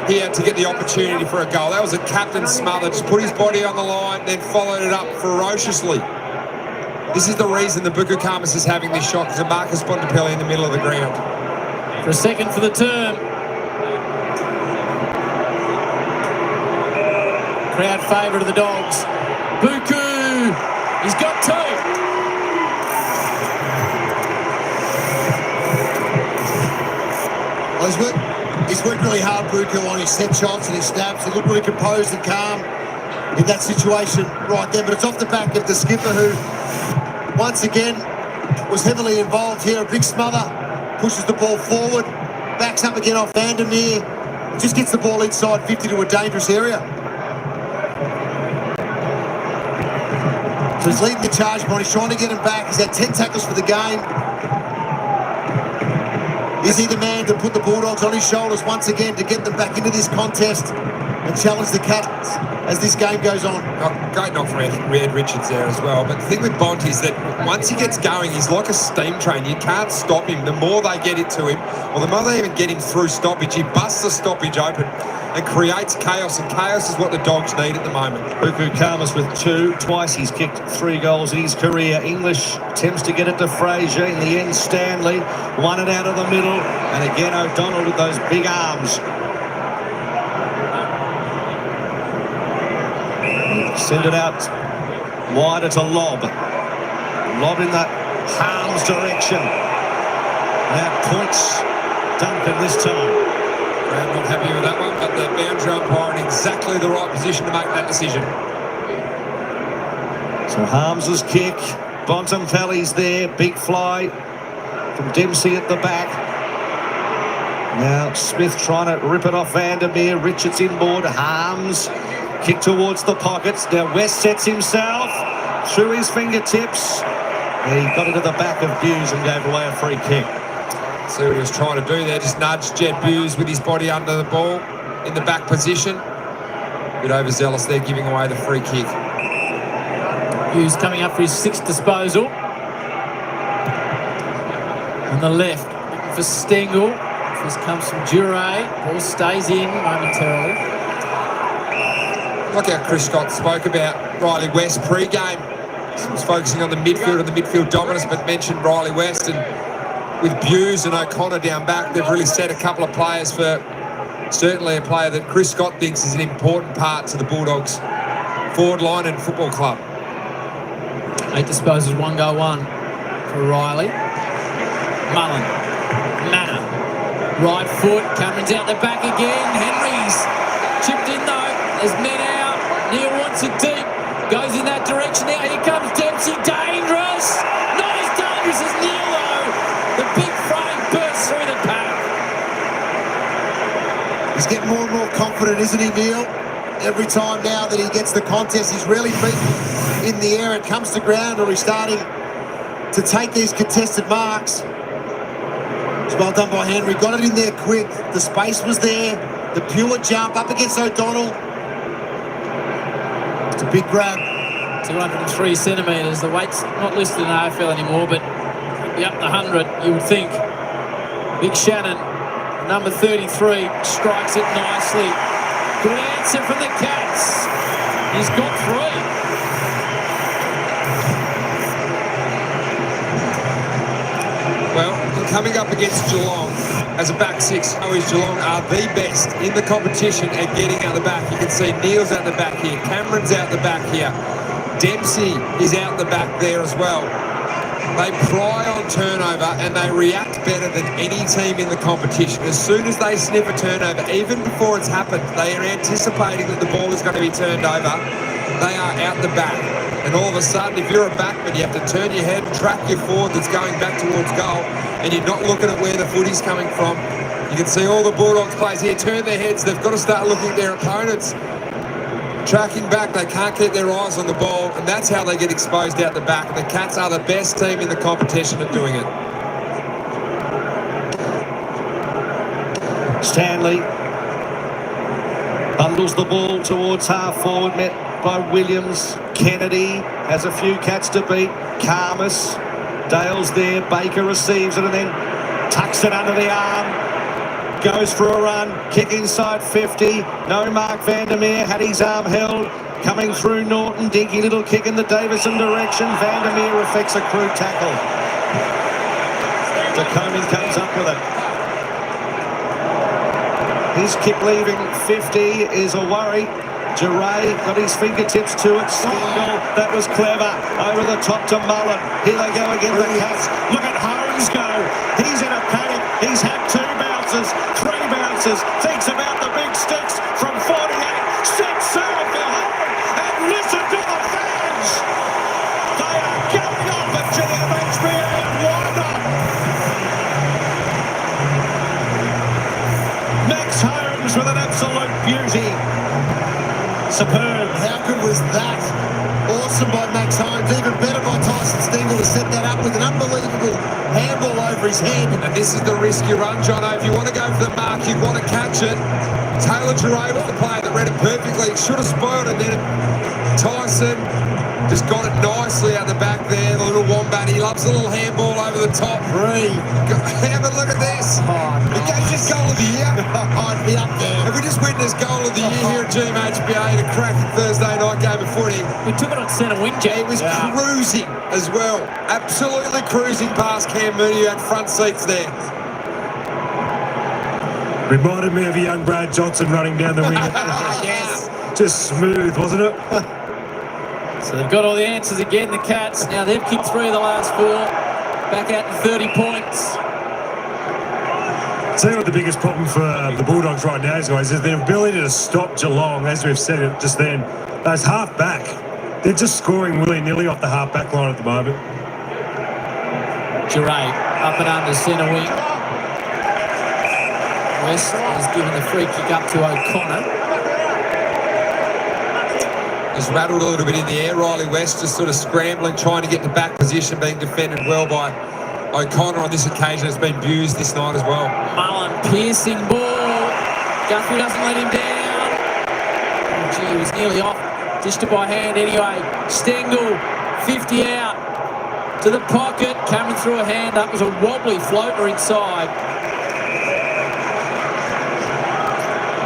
here to get the opportunity for a goal. That was a captain smother. Just put his body on the line, then followed it up ferociously. This is the reason the Buku Karmas is having this shot, because of Marcus Bontempelli in the middle of the ground. For a second for the term. Crowd favourite of the Dogs. Buku, he's got two. Well, he's worked really hard, Buku, on his set shots and his snaps. He looked really composed and calm in that situation right there. But it's off the back of the skipper, who, once again, was heavily involved here. A big smother, pushes the ball forward, backs up again off Vandermeer, just gets the ball inside 50 to a dangerous area. So he's leading the charge point. He's trying to get him back. He's had 10 tackles for the game. Is he the man to put the Bulldogs on his shoulders once again to get them back into this contest and challenge the Cats as this game goes on? Oh, great knock from Ed Richards there as well. But the thing with Bont is that once he gets going, he's like a steam train. You can't stop him. The more they get it to him, or the more they even get him through stoppage, he busts the stoppage open and creates chaos, and chaos is what the Dogs need at the moment. Buku Karmas with two. Twice he's kicked 3 goals in his career. English attempts to get it to Fraser. In the end, Stanley won it out of the middle. And again, O'Donnell with those big arms. Send it out wider to Lob. Lob in the Harms direction. Now points Duncan this time. I'm not happy with that one, but the boundary umpire in exactly the right position to make that decision. So Harms's kick, Bontempelli's there, big fly from Dempsey at the back. Now Smith trying to rip it off Vandermeer, Richards inboard, Harms, kick towards the pockets. Now West sets himself through his fingertips. He got it to the back of Hughes and gave away a free kick. See what he was trying to do there, just nudged Jed Hughes with his body under the ball in the back position. A bit overzealous there, giving away the free kick. Hughes coming up for his 6th disposal. On the left, looking for Stengel. This comes from Dure. Ball stays in momentarily. Like how Chris Scott spoke about Riley West pre-game. He was focusing on the midfield and the midfield dominance, but mentioned Riley West, and with Hughes and O'Connor down back, they've really set a couple of players for certainly a player that Chris Scott thinks is an important part to the Bulldogs forward line and football club. 8 disposals, 1 goal, 1 for Riley. Mullen, Manor, right foot, Cameron's out the back again. Henry's chipped in though. There's men out. Neil wants it deep. Goes in that direction. Now here comes Dempsey. Dangerous. Not as dangerous as Neil though. The big frame bursts through the pack. He's getting more and more confident, isn't he, Neil? Every time now that he gets the contest, he's really beaten in the air. It comes to ground, or he's starting to take these contested marks. It's well done by Henry. Got it in there quick. The space was there. The pure jump up against O'Donnell. It's a big grab. 203 centimetres. The weight's not listed in AFL anymore, but be up to 100, you would think. Big Shannon, number 33, strikes it nicely. Good answer from the Cats. He's got 3. Well, coming up against Geelong as a back 6, Geelong are the best in the competition at getting out the back. You can see Neil's out the back here, Cameron's out the back here, Dempsey is out the back there as well. They pry on turnover and they react better than any team in the competition. As soon as they sniff a turnover, even before it's happened, they are anticipating that the ball is going to be turned over. They are out the back. And all of a sudden, if you're a backman, you have to turn your head and track your forward that's going back towards goal, and you're not looking at where the footy's coming from. You can see all the Bulldogs players here turn their heads. They've got to start looking at their opponents. Tracking back, they can't keep their eyes on the ball, and that's how they get exposed out the back. The Cats are the best team in the competition at doing it. Stanley bundles the ball towards half forward, met by Williams. Kennedy has a few Cats to beat. Karmas, Dale's there. Baker receives it and then tucks it under the arm. Goes for a run, kick inside 50. No Mark Vandermeer, had his arm held. Coming through Norton, dinky little kick in the Davison direction. Vandermeer effects a crude tackle. Tacoming comes up with it. His kick leaving 50 is a worry. Giray got his fingertips to it. Stengel, that was clever. Over the top to Mullen. Here they go again, the Cats. Look at Holmes go. He's in a panic. He's had 2 bounces, 3 bounces. Thinks about the big sticks from 48. Set sail for home. And listen to the fans. They are going off at GMHBA and why not? Max Holmes with an absolute beauty. Superb. How good was that? Awesome by Max Holmes. Even better by Tyson Stengel to set that up with an unbelievable handball over his head. And this is the risk you run, Jono. If you want to go for the mark, you want to catch it. Taylor Giray was the player that read it perfectly. Should have spoiled it. Then Tyson just got it nicely out the back there. The little wombat. He loves the little handball over the top. Have a look at this. It gave his goal of the year. I'd be up there. Have we just witnessed goal of the year here at GMHBA, the cracking Thursday night game of footy? We took it on centre wing, Jack. It was cruising as well. Absolutely cruising past Cam Mooney, who had front seats there. Reminded me of a young Brad Johnson running down the wing. Yes. Just smooth, wasn't it? So they've got all the answers again, the Cats. Now they've kicked 3 of the last 4. Back out to 30 points. Tell you what the biggest problem for the Bulldogs right now is, guys, is their ability to stop Geelong, as we've said it just then. Those half-back, they're just scoring willy-nilly off the half-back line at the moment. Giray up and under centre wing. West has given the free kick up to O'Connor. He's rattled a little bit in the air. Riley West just sort of scrambling, trying to get the back position, being defended well by O'Connor on this occasion. Has been abused this night as well. Mullen, piercing ball. Guthrie doesn't let him down. Oh, gee, he was nearly off. Dished it by hand anyway. Stengel, 50 out. To the pocket. Cameron threw a hand up. It was a wobbly floater inside.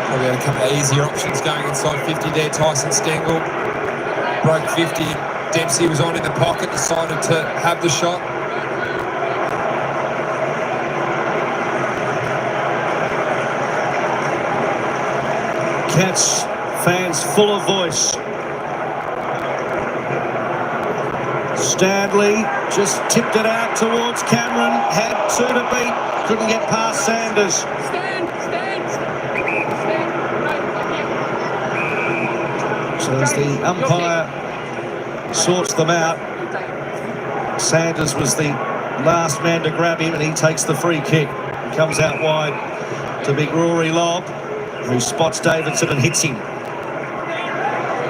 Probably had a couple of easier options going inside 50 there. Tyson Stengel broke 50. Dempsey was on in the pocket, decided to have the shot. Cats fans full of voice. Stanley just tipped it out towards Cameron. Had 2 to beat. Couldn't get past Sanders. So as the umpire sorts them out, Sanders was the last man to grab him, and he takes the free kick. Comes out wide to big Rory Lobb, who spots Davidson and hits him.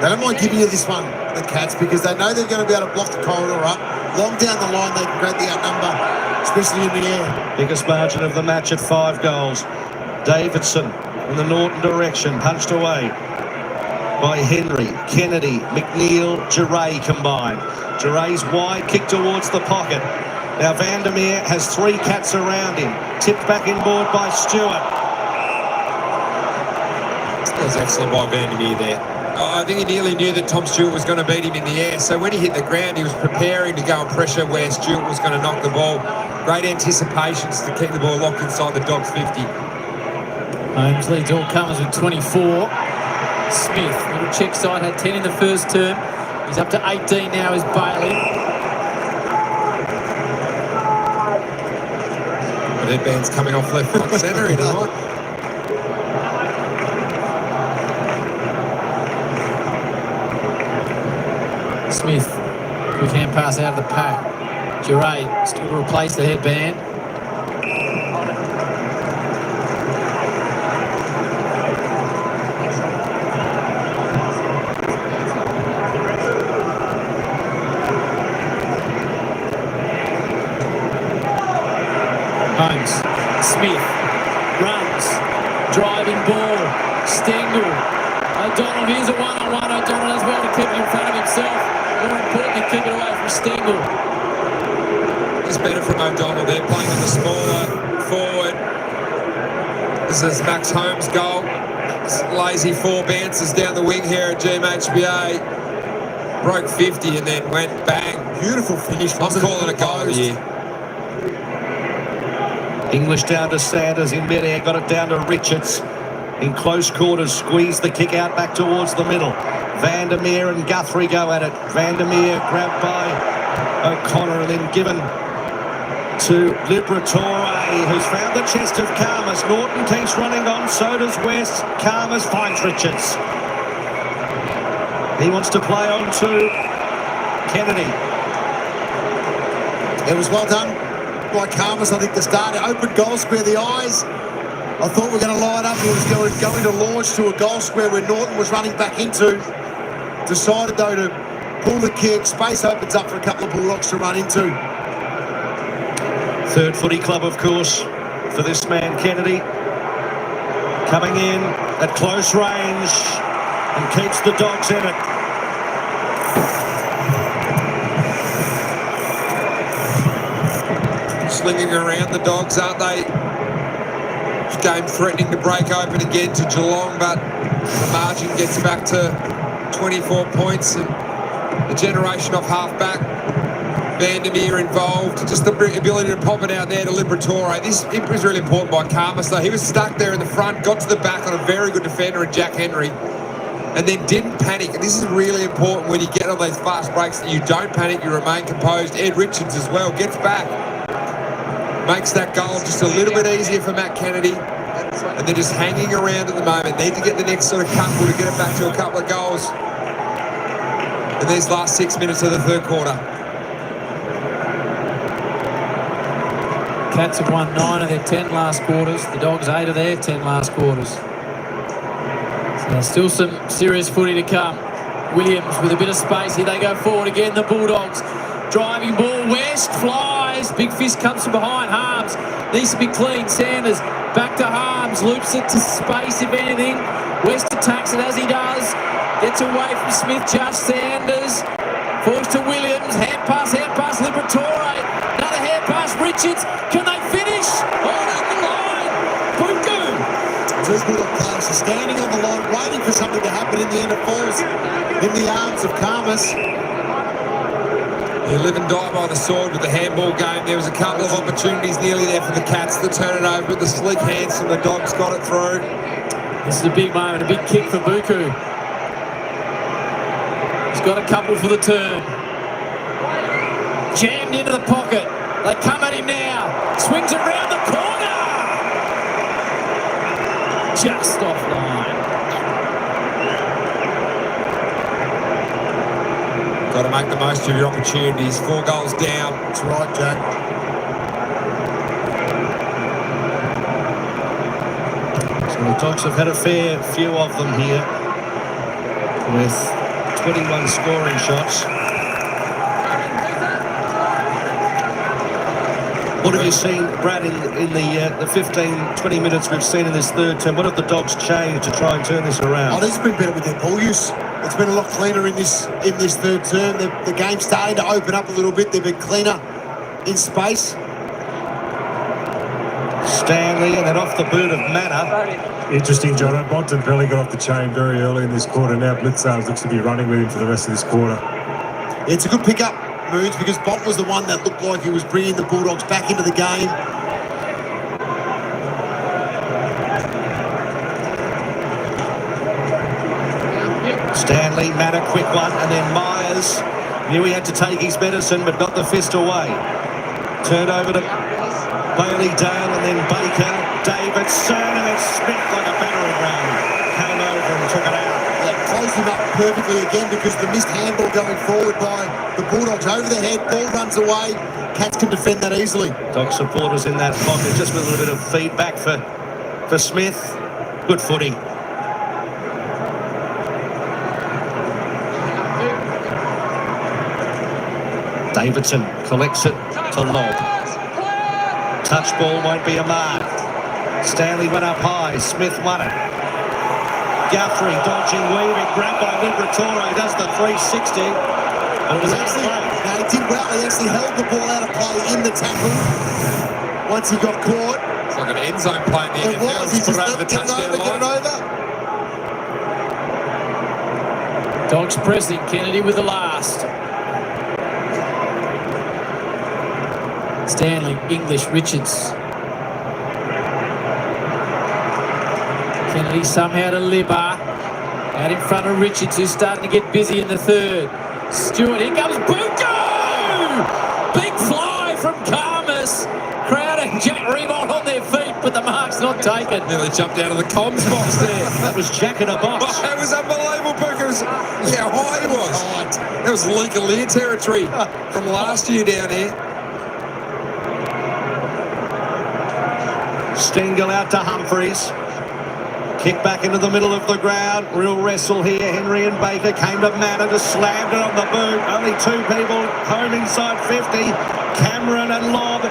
They don't mind giving you this one, the Cats, because they know they're going to be able to block the corridor up. Long down the line, they can grab the outnumber, especially in the air. Biggest margin of the match at 5 goals. Davidson in the Norton direction, punched away by Henry, Kennedy, McNeil, Giray combined. Giray's wide kick towards the pocket. Now Vandermeer has 3 Cats around him. Tipped back inboard by Stewart. That was excellent by Vandermeer there. I think he nearly knew that Tom Stewart was going to beat him in the air. So when he hit the ground, he was preparing to go and pressure where Stewart was going to knock the ball. Great anticipations to keep the ball locked inside the Dogs 50. Holmes leads all comers with 24. Smith, little check side, had 10 in the first term. He's up to 18 now, is Bailey. The headband's coming off left front centre here tonight. Smith, quick hand pass out of the pack. Giray still to replace the headband. Holmes, Smith, runs, driving ball, Stengel, O'Donnell, here's a one-on-one, O'Donnell does well to keep it in front of himself, more important to keep it away from Stengel. It's better from O'Donnell there, playing on the smaller forward. This is Max Holmes' goal. Lazy 4 bounces down the wing here at GMHBA. Broke 50 and then went bang. Beautiful finish. I'm calling it a goal of the year. English down to Sanders in mid-air, got it down to Richards. In close quarters, squeeze the kick out back towards the middle. Vandermeer and Guthrie go at it. Vandermeer grabbed by O'Connor and then given to Liberatore, who's found the chest of Karmas. Norton keeps running on, so does West. Karmas finds Richards. He wants to play on to Kennedy. It was well done by Karmas, I think, to start. Open goal square, the eyes. I thought we were going to line up. He was going to launch to a goal square where Norton was running back into. Decided, though, to pull the kick. Space opens up for a couple of Bulldogs to run into. Third footy club, of course, for this man, Kennedy. Coming in at close range and keeps the Dogs in it. Slinging around the Dogs, aren't they? Game threatening to break open again to Geelong, but the margin gets back to 24 points, and the generation off half-back, Vandermeer involved, just the ability to pop it out there to Liberatore. It was really important by Karmas, though. He was stuck there in the front, got to the back on a very good defender in Jack Henry, and then didn't panic. And this is really important when you get on those fast breaks, that you don't panic, you remain composed. Ed Richards as well gets back, makes that goal just a little bit easier for Matt Kennedy. And they're just hanging around at the moment. Need to get the next sort of couple to get it back to a couple of goals in these last 6 minutes of the third quarter. Cats have won 9 of their 10 last quarters. The Dogs 8 of their 10 last quarters. So still some serious footy to come. Williams with a bit of space. Here they go forward again. The Bulldogs driving ball. West flies. Big fist comes from behind. Harms needs to be clean. Sanders back to Harms. Loops it to space if anything. West attacks it as he does. Gets away from Smith. Just Sanders. Falls to Williams. Hand pass. Liberatore. Another hand pass. Richards. Can they finish? All down the line. Buku. Two Bulldog players are standing on the line, waiting for something to happen. In the end, it falls in the arms of Karmas. You live and die by the sword with the handball game. There was a couple of opportunities nearly there for the Cats to turn it over, but the sleek hands from the Dogs got it through. This is a big moment, a big kick for Buku. He's got a couple for the turn. Jammed into the pocket. They come at him now. Swings it round the corner. Just offline. Got to make the most of your opportunities. 4 goals down. That's right, Jack. So the Dogs have had a fair few of them here, with 21 scoring shots. What have you seen, Brad, in the 15-20 minutes we've seen in this third term? What have the Dogs changed to try and turn this around? Oh, they've been better with their ball use. It's been a lot cleaner in this third term. The game's starting to open up a little bit. They've been cleaner in space. Stanley, and then off the boot of Manor. Interesting, John. Bontempelli got off the chain very early in this quarter. Now Blitzards looks to be running with him for the rest of this quarter. It's a good pickup, Moons, because Bont was the one that looked like he was bringing the Bulldogs back into the game. Stanley, Manor, quick one, and then Myers knew he had to take his medicine, but got the fist away. Turned over to Bailey Dale, and then Baker, Davidson, and then Smith like a battering ram. Came over and took it out. They closed him up perfectly again, because the missed handball going forward by the Bulldogs over the head, ball runs away. Cats can defend that easily. Dog supporters in that pocket, just with a little bit of feedback for Smith. Good footy. Davidson collects it to Lob. Touch ball won't be a mark. Stanley went up high. Smith won it. Guthrie dodging, weaving, grabbed by Liberatore. Does the 360. But it was He did well. He actually held the ball out of play in the tackle once he got caught. It's like an end zone play in the It was. He just let it over. Dogs pressing. Kennedy with the last. Stanley, English, Richards. Kennedy Kennedy somehow to Libber. Out in front of Richards, who's starting to get busy in the third. Stewart, here comes Buko! Big fly from Karmas. Crowd and Jack Revolt on their feet, but the mark's not taken. Nearly jumped out of the comms box there. That was Jack in a box. Oh, that was unbelievable, Buko. How high he was. That was Leaker Lear territory from last year down here. Stengel out to Humphreys. Kick back into the middle of the ground. Real wrestle here. Henry and Baker came to Manor, just slammed it on the boot. Only two people home inside 50. Cameron and Lobb.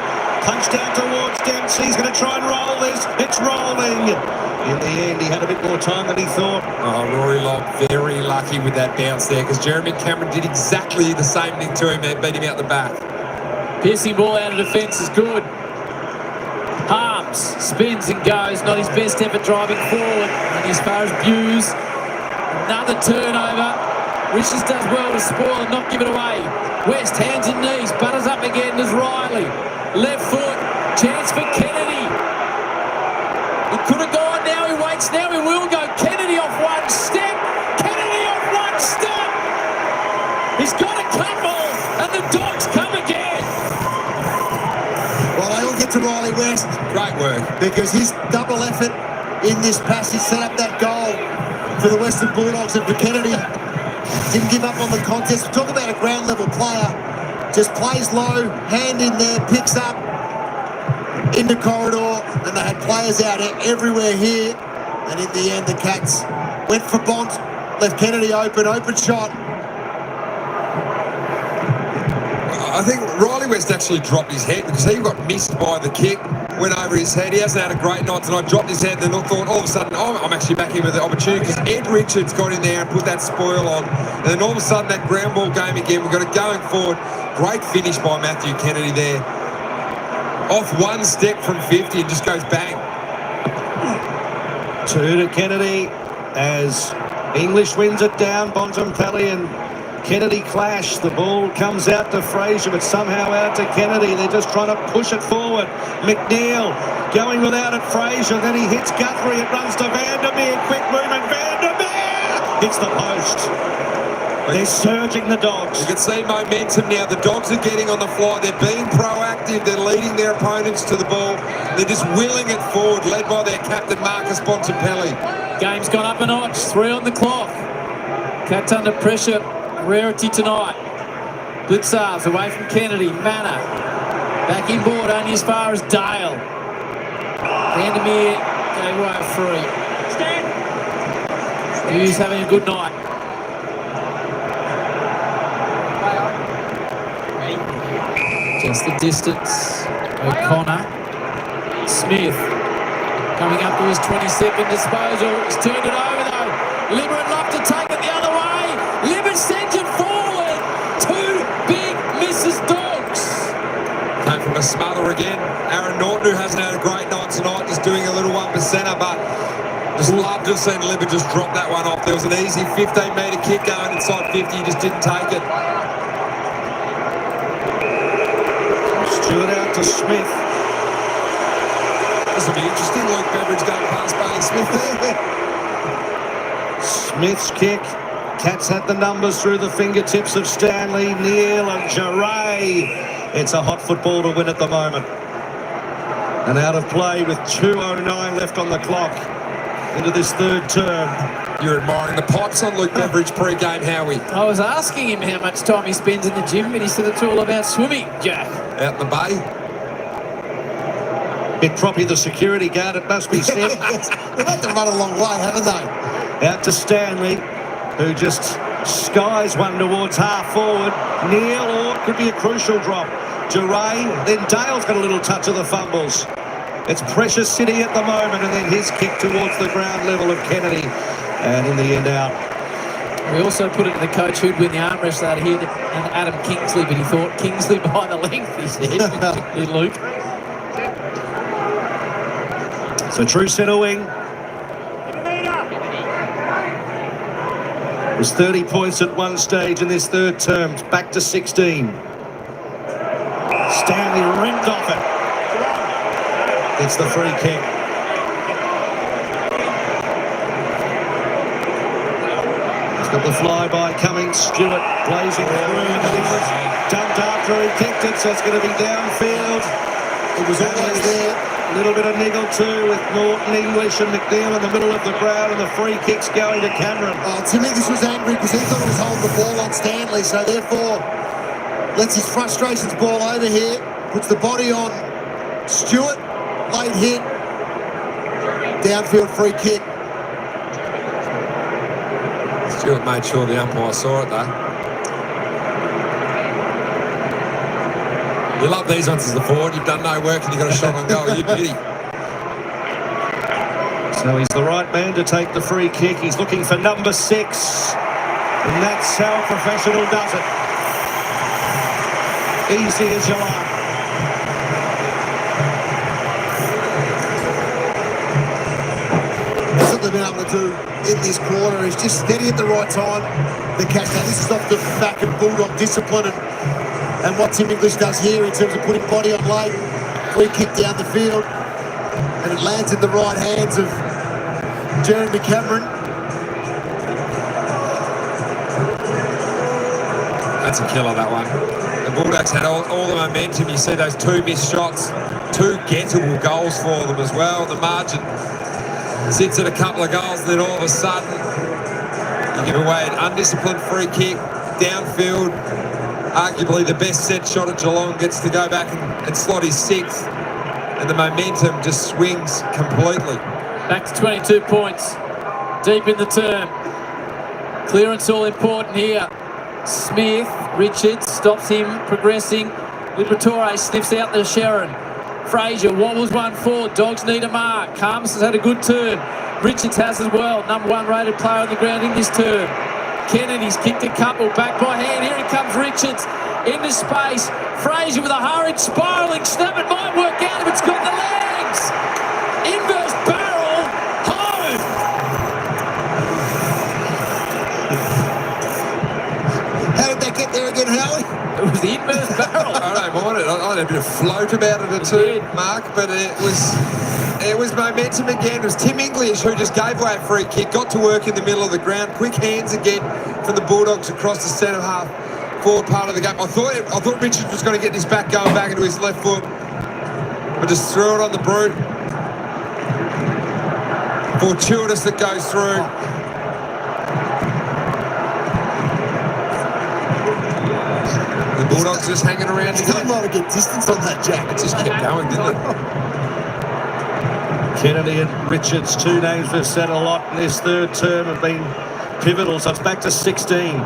Punched down towards Dempsey. He's going to try and roll this. It's rolling. In the end, he had a bit more time than he thought. Oh, Rory Lobb very lucky with that bounce there, because Jeremy Cameron did exactly the same thing to him and beat him out the back. Piercing ball out of defence is good. Harms spins and goes. Not his best effort driving forward. And as far as Buse, another turnover. Richards does well to spoil and not give it away. West, hands and knees, butters up again as Riley. Left foot, chance for Kennedy. He could have gone, now he waits, now he will go. Kennedy off one step. Kennedy off one step. He's got a couple, and the Dogs come again. Well, they all get to Riley West. Great work. Because his double effort in this passage set up that goal for the Western Bulldogs, and for Kennedy. Didn't give up on the contest. Talk about a ground level player. Just plays low, hand in there, picks up in the corridor, and they had players out everywhere here. And in the end, the Cats went for Bont, left Kennedy open shot. I think Riley West actually dropped his head because he got missed by the kick, went over his head. He hasn't had a great night tonight, dropped his head, and then thought all of a sudden, oh, I'm actually back here with the opportunity, because Ed Richards got in there and put that spoil on. And then all of a sudden, that ground ball game again, we've got it going forward. Great finish by Matthew Kennedy there. Off one step from 50 and just goes bang. Two to Kennedy as English wins it down. Bontempelli and Kennedy clash. The ball comes out to Fraser, but somehow out to Kennedy. They're just trying to push it forward. McNeil going without it. Fraser, then he hits Guthrie. It runs to Vandermeer. Quick movement. Vandermeer hits the post. They're surging, the Dogs. You can see momentum now. The Dogs are getting on the fly. They're being proactive. They're leading their opponents to the ball. They're just willing it forward, led by their captain, Marcus Bontempelli. Game's gone up a notch. 3 on the clock. Cats under pressure. Rarity tonight. Blitzarves away from Kennedy. Manor back inboard only as far as Dale. Vandermeer gave away a free. Hughes having a good night. Just the distance. O'Connor. Smith coming up to his 22nd disposal. He's turned it over though. Libber would love to take it the other way. Libber sends it forward. Two big misses, Dogs. Came from a smother again. Aaron Norton, who hasn't had a great night tonight, just doing a little 1%er, but just love to have seen Libber just drop that one off. There was an easy 15-metre kick going inside 50. He just didn't take it. Stewart out to Smith. This will be interesting. Luke Beveridge going past Bailey Smith there. Smith's kick. Cats had the numbers through the fingertips of Stanley, Neal and Jarray. It's a hot football to win at the moment. And out of play with 2:09 left on the clock into this third term. You're admiring the pipes on Luke Beveridge pre-game, Howie. I was asking him how much time he spends in the gym, but he said it's all about swimming, Jack. Out in the bay. Bit proppy, the security guard, it must be said. They've had to run a long way, haven't they? Out to Stanley, who just skies one towards half forward. Neal, or it could be a crucial drop. Jarray, then Dale's got a little touch of the fumbles. It's Precious City at the moment, and then his kick towards the ground level of Kennedy. And in the end, out. We also put it to the coach who'd win the arm wrestle out here, and Adam Kingsley, but he thought Kingsley by the length, he said, in Luke. So true centre wing. It was 30 points at one stage in this third term. It's back to 16. Stanley ripped off it. It's the free kick. Got the flyby coming. Stewart blazing through, and he was dumped after he kicked it, so it's going to be downfield. It was always there. A little bit of niggle too with Norton, English and McNeil in the middle of the ground, and the free kicks going to Cameron. Tim English was angry because he thought he was holding the ball on Stanley, so therefore lets his frustrations ball over here, puts the body on Stewart, late hit, downfield free kick. Stewart made sure the umpire saw it though. You love these ones as the forward. You've done no work and you've got a shot on goal. You beauty. So he's the right man to take the free kick. He's looking for number 6. And that's how a professional does it. Easy as you like. That's what they've been able to do in this quarter is just steady at the right time. The catch. Now this is off the back of Bulldog discipline and what Tim English does here in terms of putting body on late, free kick down the field, and it lands in the right hands of Jeremy Cameron. That's a killer, that one. The Bulldogs had all the momentum. You see those 2 missed shots, 2 gettable goals for them as well. The margin sits at a couple of goals, and then all of a sudden you give away an undisciplined free kick downfield. Arguably the best set shot at Geelong gets to go back and slot his 6th, and the momentum just swings completely. Back to 22 points, deep in the term. Clearance all important here. Smith, Richards stops him progressing. Liberatore sniffs out the Sharon. Fraser wobbles one forward. Dogs need a mark. Harms has had a good turn. Richards has as well. Number 1 rated player on the ground in this term. Kennedy's kicked a couple, back by hand. Here he comes, Richards into space. Fraser with a hurried spiralling snap. It might work out if it's got the legs. Inverse barrel, home. How did that get there again, Howie? It was the inverse barrel. I don't mind it. I had a bit of float about it too, Mark, but it was momentum again. It was Tim English who just gave away a free kick, got to work in the middle of the ground. Quick hands again from the Bulldogs across the centre half forward part of the game. I thought Richards was going to get this back going back into his left foot, but just threw it on the brute. Fortuitous that goes through. The Bulldogs just hanging around. He didn't want to get distance on that, Jack. It just kept going, didn't it? Kennedy and Richards, 2 names we've said a lot in this 3rd term, have been pivotal, so it's back to 16.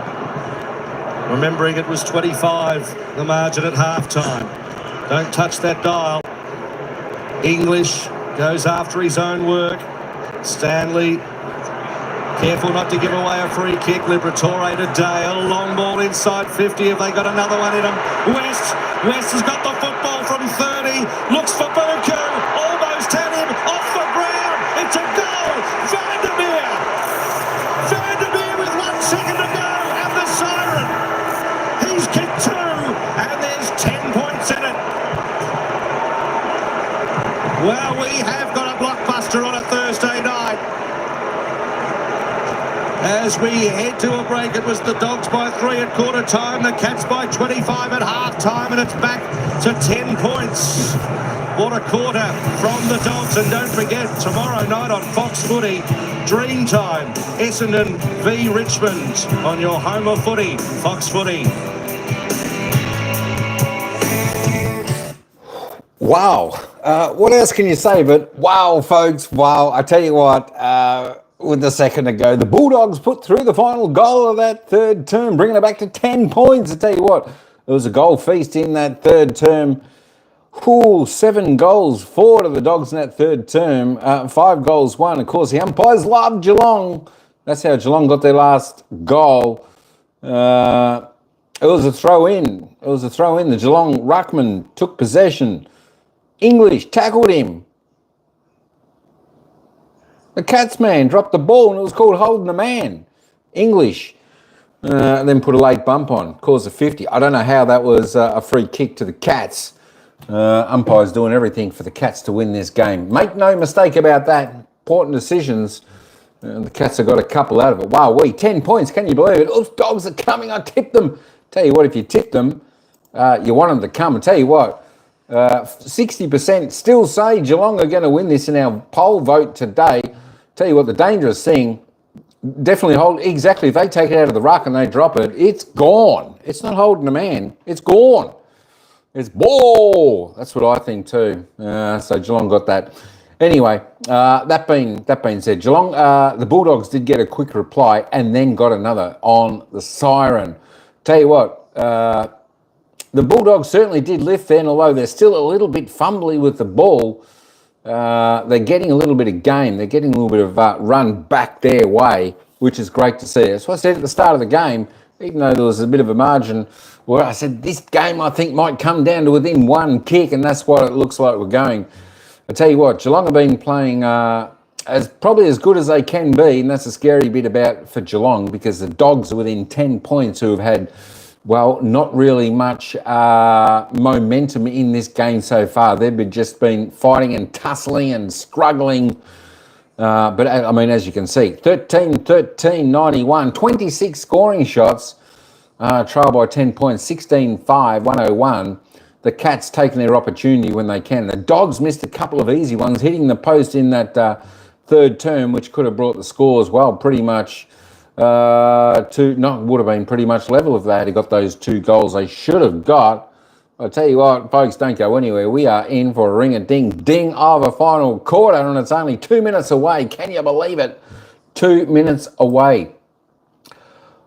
Remembering it was 25, the margin at half-time. Don't touch that dial. English goes after his own work. Stanley, careful not to give away a free kick. Liberatore to Dale, long ball inside 50. Have they got another one in them? West has got the football from 30, looks for Burko, almost had him, off the ground, it's a goal, Vandermeer with 1 second to go, and the siren, he's kicked 2, and there's 10 points in it. Well, we have got a blockbuster on a Thursday night. As we head to a break, it was the Dogs by 3 at quarter time, the Cats by 25 at half time, and it's back to 10 points. What a quarter from the Dogs. And don't forget, tomorrow night on Fox Footy, Dream Time, Essendon v Richmond on your home of footy, Fox Footy. Wow. What else can you say but wow, folks, wow. I tell you what, with the second to go, the Bulldogs put through the final goal of that 3rd term, bringing it back to 10 points. I tell you what, it was a goal feast in that 3rd term. Cool, 7 goals forward of the Dogs in that 3rd term, 5 goals won. Of course, the umpires loved Geelong. That's how Geelong got their last goal. It was a throw-in. The Geelong ruckman took possession. English tackled him. The Cats man dropped the ball and it was called holding the man. English then put a late bump on, caused a 50. I don't know how that was a free kick to the Cats. Umpires doing everything for the Cats to win this game. Make no mistake about that. Important decisions. And the Cats have got a couple out of it. Wow, 10 points. Can you believe it? Oops, Dogs are coming. I tipped them. Tell you what, if you tipped them, you want them to come. And tell you what, 60% still say Geelong are going to win this in our poll vote today. Tell you what, the dangerous thing, definitely hold, exactly, if they take it out of the ruck and they drop it, it's gone. It's not holding a man. It's gone. It's ball. That's what I think too. So Geelong got that. Anyway, that being said, Geelong, the Bulldogs did get a quick reply and then got another on the siren. Tell you what, the Bulldogs certainly did lift then, although they're still a little bit fumbly with the ball. They're getting a little bit of game. They're getting a little bit of run back their way, which is great to see. That's what I said at the start of the game, even though there was a bit of a margin, where I said this game I think might come down to within one kick, and that's what it looks like we're going. I tell you what, Geelong have been playing probably as good as they can be, and that's a scary bit for Geelong, because the Dogs are within 10 points who have had, well, not really much momentum in this game so far. They've just been fighting and tussling and struggling. But, I mean, as you can see, 13-13, 91, 26 scoring shots, trail by 10 points, 16-5, 101. The Cats taking their opportunity when they can. The Dogs missed a couple of easy ones, hitting the post in that third term, which could have brought the score as well pretty much would have been pretty much level if they had got those 2 goals they should have got. I'll tell you what, folks, don't go anywhere. We are in for a ring-a-ding-ding of a final quarter, and it's only 2 minutes away. Can you believe it? 2 minutes away.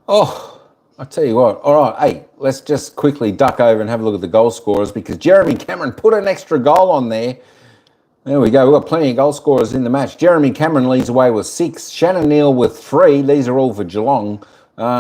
Oh, I tell you what, all right, hey, let's just quickly duck over and have a look at the goal scorers, because Jeremy Cameron put an extra goal on there. There we go. We've got plenty of goal scorers in the match. Jeremy Cameron leads away with 6. Shannon Neal with 3. These are all for Geelong.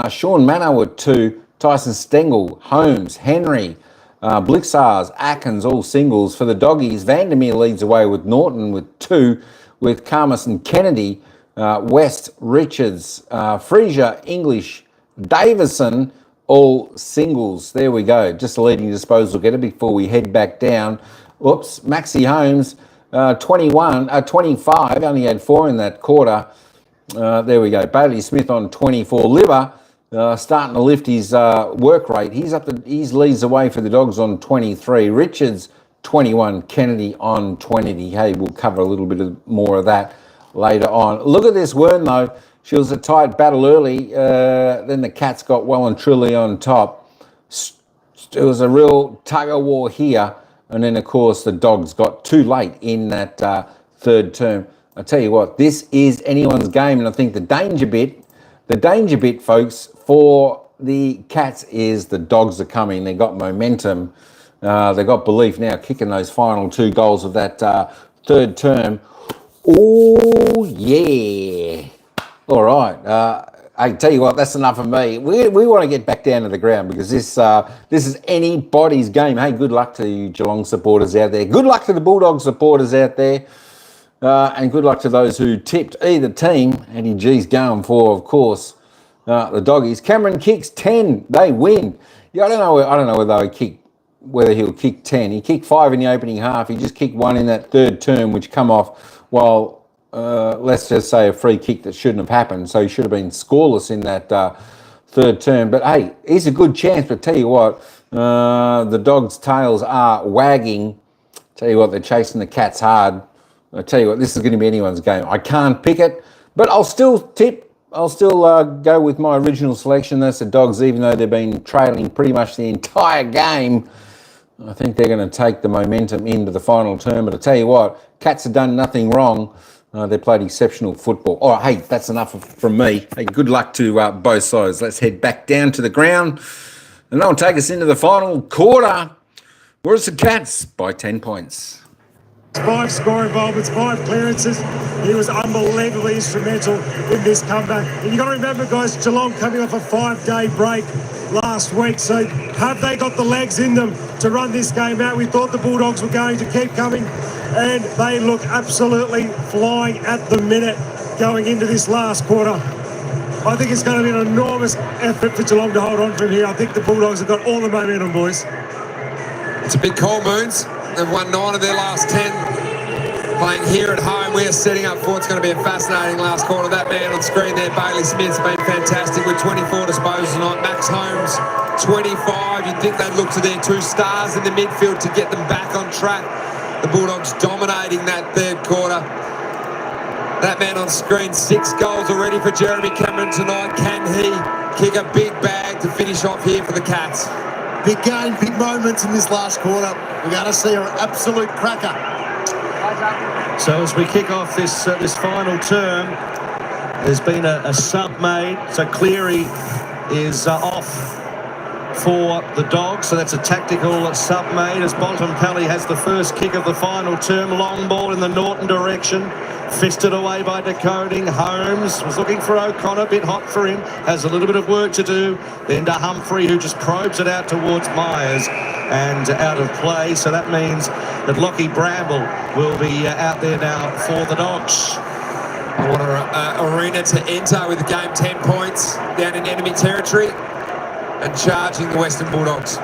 Sean Manor with 2. Tyson Stengel, Holmes, Henry, Blixars, Atkins, all singles. For the Doggies, Vandermeer leads away with Norton with 2. With Karmas and Kennedy, West, Richards, Fraser, English, Davison, all singles. There we go. Just a leading disposal getter before we head back down. Whoops, Maxie Holmes, 25, only had 4 in that quarter. There we go. Bailey Smith on 24. Liver starting to lift his work rate. He's leads the way for the Dogs on 23. Richards, 21. Kennedy on 20. Hey, we'll cover a little bit more of that later on. Look at this Wern, though. She was a tight battle early. Then the Cats got well and truly on top. It was a real tug-of-war here. And then, of course, the Dogs got too late in that third term. I tell you what, this is anyone's game. And I think the danger bit, folks, for the Cats is the Dogs are coming. They got momentum. They got belief now, kicking those final 2 goals of that third term. Oh, yeah. All right. I tell you what, that's enough of me. We want to get back down to the ground, because this is anybody's game. Hey, good luck to you Geelong supporters out there. Good luck to the Bulldog supporters out there. And good luck to those who tipped either team. Eddie G's going for, of course, the Doggies. Cameron kicks 10. They win. Yeah, I don't know whether he'll kick 10. He kicked 5 in the opening half. He just kicked 1 in that third term, which come off while... let's just say a free kick that shouldn't have happened. So he should have been scoreless in that third term. But hey, he's a good chance. But tell you what, the Dogs' tails are wagging. Tell you what, they're chasing the Cats hard. I tell you what, this is going to be anyone's game. I can't pick it, but I'll still tip. I'll still go with my original selection. That's the Dogs, even though they've been trailing pretty much the entire game. I think they're going to take the momentum into the final term. But I tell you what, Cats have done nothing wrong. They played exceptional football. All right, hey, that's enough from me. Hey, good luck to both sides. Let's head back down to the ground, and that'll take us into the final quarter. Where's the Cats by 10 points? 5 score involvements, 5 clearances. He was unbelievably instrumental in this comeback. And you got to remember, guys, Geelong coming off a 5-day break last week. So have they got the legs in them to run this game out? We thought the Bulldogs were going to keep coming, and they look absolutely flying at the minute going into this last quarter. I think it's going to be an enormous effort for Geelong to hold on from here. I think the Bulldogs have got all the momentum, boys. It's a big call, Moons. They've won 9 of their last 10. Playing here at home, we are setting up for what's going to be a fascinating last quarter. That man on screen there, Bailey Smith's been fantastic with 24 disposals tonight. Max Holmes, 25. You'd think they'd look to their two stars in the midfield to get them back on track. The Bulldogs dominating that third quarter. That man on screen, 6 goals already for Jeremy Cameron tonight. Can he kick a big bag to finish off here for the Cats? Big game, big moments in this last quarter. We're going to see an absolute cracker. So as we kick off this final term, there's been a sub made. So Cleary is off for the Dogs. So that's a tactical sub made as Bontempelli has the first kick of the final term. Long ball in the Norton direction. Fisted away by Decoding. Holmes was looking for O'Connor, a bit hot for him, has a little bit of work to do. Then to Humphrey, who just probes it out towards Myers and out of play. So that means that Lockie Bramble will be out there now for the Dogs. What an arena to enter with the game 10 points down in enemy territory and charging the Western Bulldogs.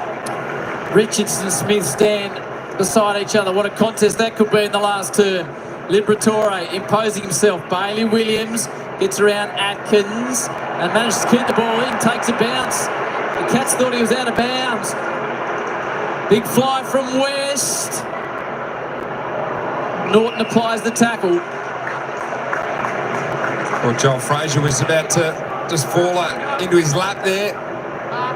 Richardson and Smith stand beside each other. What a contest that could be in the last term. Liberatore imposing himself. Bailey Williams gets around Atkins and manages to keep the ball in, takes a bounce. The Cats thought he was out of bounds. Big fly from West. Norton applies the tackle. Well, Joel Frazier was about to just fall into his lap there.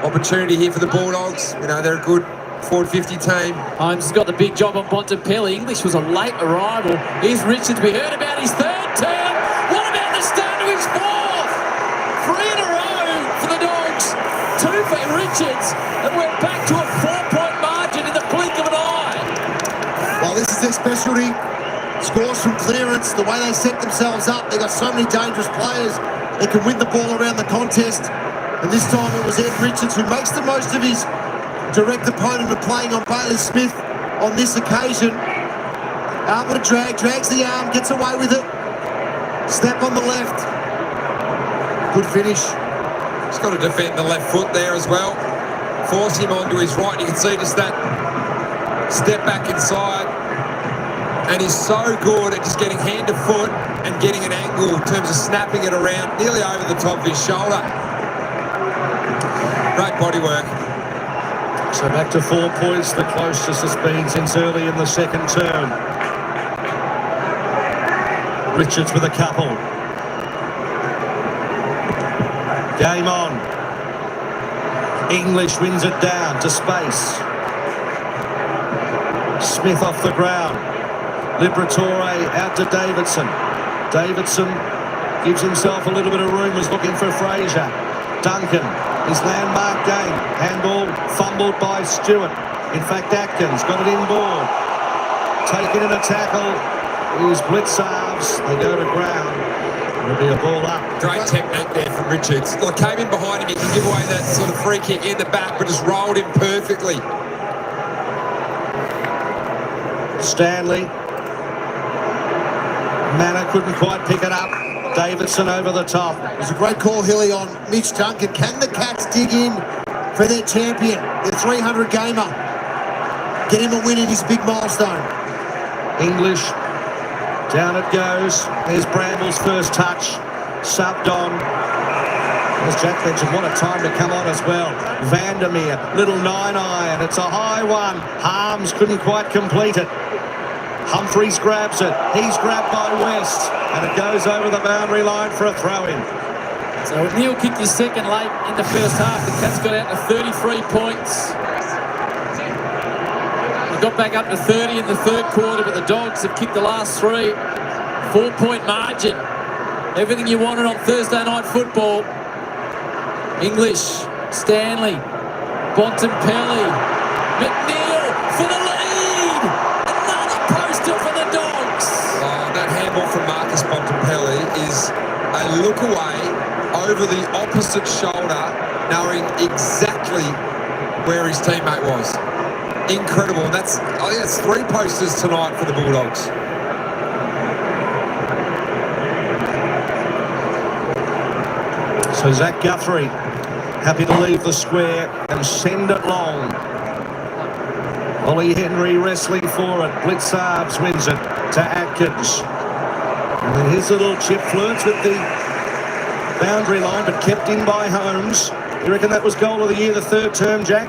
Opportunity here for the Bulldogs. You know, they're a good forward 50 team. Holmes has got the big job on Bontempelli. English was a late arrival. Here's Richards. We heard about his third term. What about the start of his fourth? 3 in a row for the Dogs. 2 for Richards. And we're back to a 4-point margin in the blink of an eye. Well, this is their specialty. Scores from clearance. The way they set themselves up. They've got so many dangerous players. They can win the ball around the contest. And this time it was Ed Richards who makes the most of his direct opponent of playing on Bailey Smith on this occasion. Able to drags the arm, gets away with it. Snap on the left. Good finish. He's got to defend the left foot there as well. Force him onto his right. You can see just that step back inside. And he's so good at just getting hand to foot and getting an angle in terms of snapping it around nearly over the top of his shoulder. Great body work. So back to 4 points, the closest it's been since early in the second term. Richards with a couple. Game on. English wins it down to space. Smith off the ground. Liberatore out to Davidson. Davidson gives himself a little bit of room, was looking for Frazier. Duncan, his landmark game. Handball fumbled by Stewart. In fact, Atkins got it in ball. Taken in a tackle. His blitz halves. They go to ground. It'll be a ball up. Great technique there from Richards. Well, came in behind him. He can give away that sort of free kick in the back, but just rolled him perfectly. Stanley. Manor couldn't quite pick it up. Davidson over the top. It was a great call, Hilly, on Mitch Duncan. Can the Cats dig in for their champion, their 300 gamer? Get him a win in his big milestone. English. Down it goes. There's Bramble's first touch. Subbed on. As Jack mentioned, what a time to come on as well. Vandermeer, little 9-iron. It's a high one. Harms couldn't quite complete it. Humphreys grabs it. He's grabbed by West. And it goes over the boundary line for a throw-in. So Neil kicked his second late in the first half. The Cats got out to 33 points. They got back up to 30 in the third quarter, but the Dogs have kicked the last 3. 4-point margin. Everything you wanted on Thursday night football. English, Stanley, Bontempelli, McNeil for the lead. Another poster for the Dogs. Oh, that handball from Marcus Bontempelli is a look away over the opposite shoulder, knowing exactly where his teammate was. Incredible. I think that's 3 posters tonight for the Bulldogs. So Zach Guthrie happy to leave the square and send it long. Ollie Henry wrestling for it. Blitzarves wins it to Atkins. And then his little chip flirts with the boundary line, but kept in by Holmes. You reckon that was goal of the year, the third term, Jack?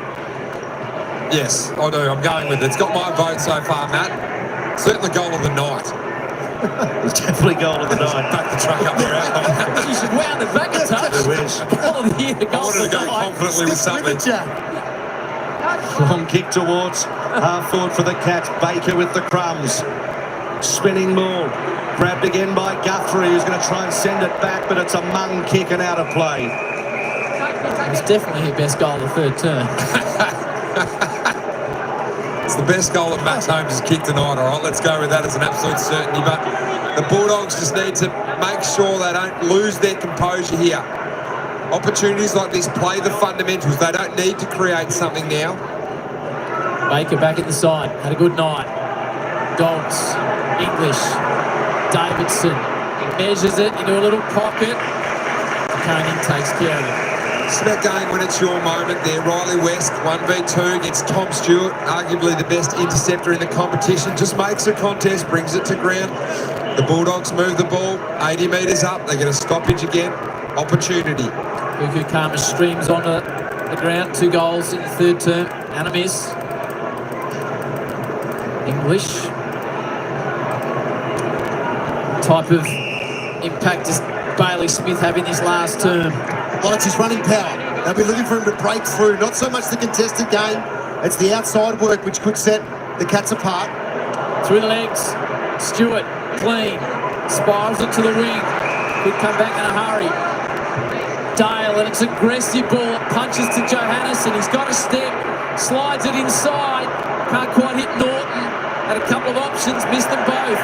Yes, I do. I'm going with it. It's got my vote so far, Matt. Certainly goal of the night. It's definitely goal of the night. Back the truck up there. You should wound it back a touch. Goal of the year, goal of the I wanted to go night. confidently with something. Long kick towards half forward for the Cats. Baker with the crumbs. Spinning ball. Grabbed again by Guthrie, who's going to try and send it back, but it's a mung kick and out of play. It's definitely her best goal of the third term. It's the best goal that Max Holmes has kicked tonight, all right? Let's go with that as an absolute certainty. But the Bulldogs just need to make sure they don't lose their composure here. Opportunities like this, play the fundamentals. They don't need to create something now. Baker back at the side. Had a good night. Dogs. English. Davidson. Measures it into a little pocket. Koenig takes care of it. It's about going when it's your moment there. Riley West, 1v2 against Tom Stewart, arguably the best interceptor in the competition. Just makes a contest, brings it to ground. The Bulldogs move the ball, 80 metres up. They get a stoppage again. Opportunity. Buku Kama streams onto the ground. 2 goals in the third term and a miss. English. Type of impact does Bailey Smith have in his last term? Well, it's his running power. They'll be looking for him to break through. Not so much the contested game. It's the outside work which could set the Cats apart. Through the legs. Stewart, clean. Spirals it to the wing. Could come back in a hurry. Dale, and it's aggressive ball. Punches to Johannesson. He's got a step. Slides it inside. Can't quite hit Norton. Had a couple of options. Missed them both.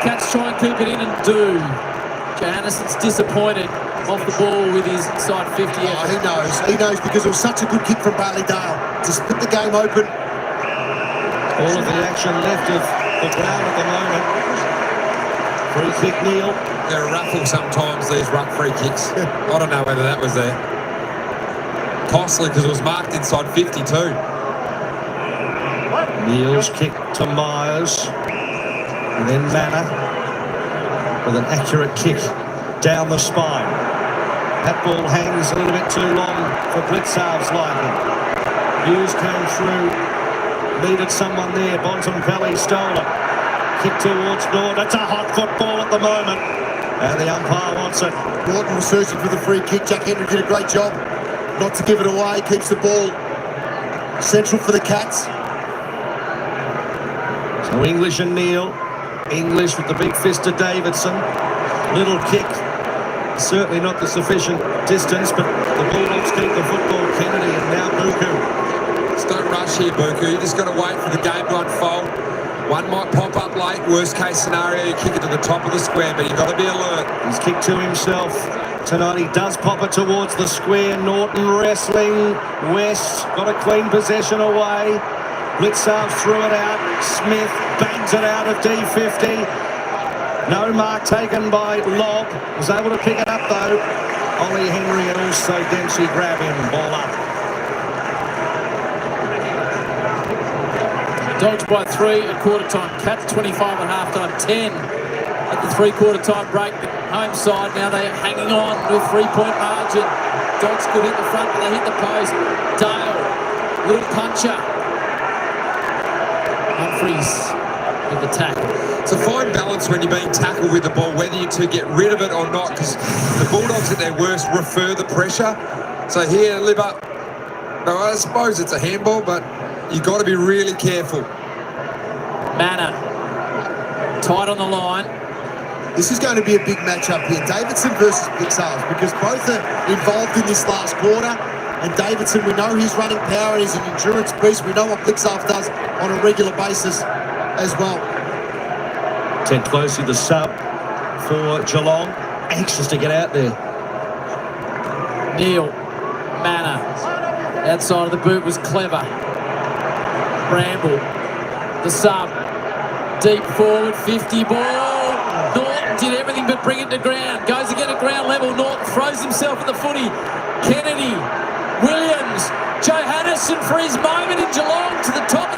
Cats try and keep it in and do. Johannesson's disappointed off the ball with his inside 50 effort. Oh, he knows. He knows because it was such a good kick from Bailey Dale to split the game open. All of the action left of the ground at the moment. Free kick, Neil. They're a raffle sometimes, these ruck free kicks. I don't know whether that was there. Costly because it was marked inside 52. Neil's kick to Myers. And then Manor with an accurate kick down the spine. That ball hangs a little bit too long for Blitzarves liking. Hughes came through, needed someone there. Bontempelli stole it. Kick towards Norton. It's a hot football at the moment. And the umpire wants it. Norton was searching for the free kick. Jack Henry did a great job not to give it away. Keeps the ball central for the Cats. So English and Neil. English with the big fist to Davidson. Little kick. Certainly not the sufficient distance, but the Bulldogs keep the football. Kennedy and now Buku. Just don't rush here, Buku. You just got to wait for the game to unfold. One might pop up late. Worst case scenario, you kick it to the top of the square, but you've got to be alert. He's kicked to himself. Tonight he does pop it towards the square. Norton wrestling. West got a clean possession away. Blitzarves threw it out. Smith bangs it out of D50. No mark taken by Lobb. Was able to pick it up though. Ollie Henry and also Dempsey grab him. Ball up. Dogs by 3 at quarter time. Cats 25 at half time. 10 at the 3/4 time break. The home side now they're hanging on to a 3-point margin. Dogs could hit the front, but they hit the post. Dale, little puncher. Humphries with the tackle. It's a fine balance when you're being tackled with the ball, whether you to get rid of it or not, because the Bulldogs at their worst refer the pressure. So here, Libba, no, I suppose it's a handball, but you've got to be really careful. Manor, tight on the line. This is going to be a big matchup here. Davidson versus Blitzarves, because both are involved in this last quarter. And Davidson, we know his running power, he's an endurance beast. We know what Blitzarves does on a regular basis as well. Ted Closey, the sub for Geelong. Anxious to get out there. Neil, Manor. Outside of the boot was clever. Bramble, the sub. Deep forward, 50 ball. Norton did everything but bring it to ground. Goes again at ground level. Norton throws himself at the footy. Kennedy, Williams, Johannesson for his moment in Geelong to the top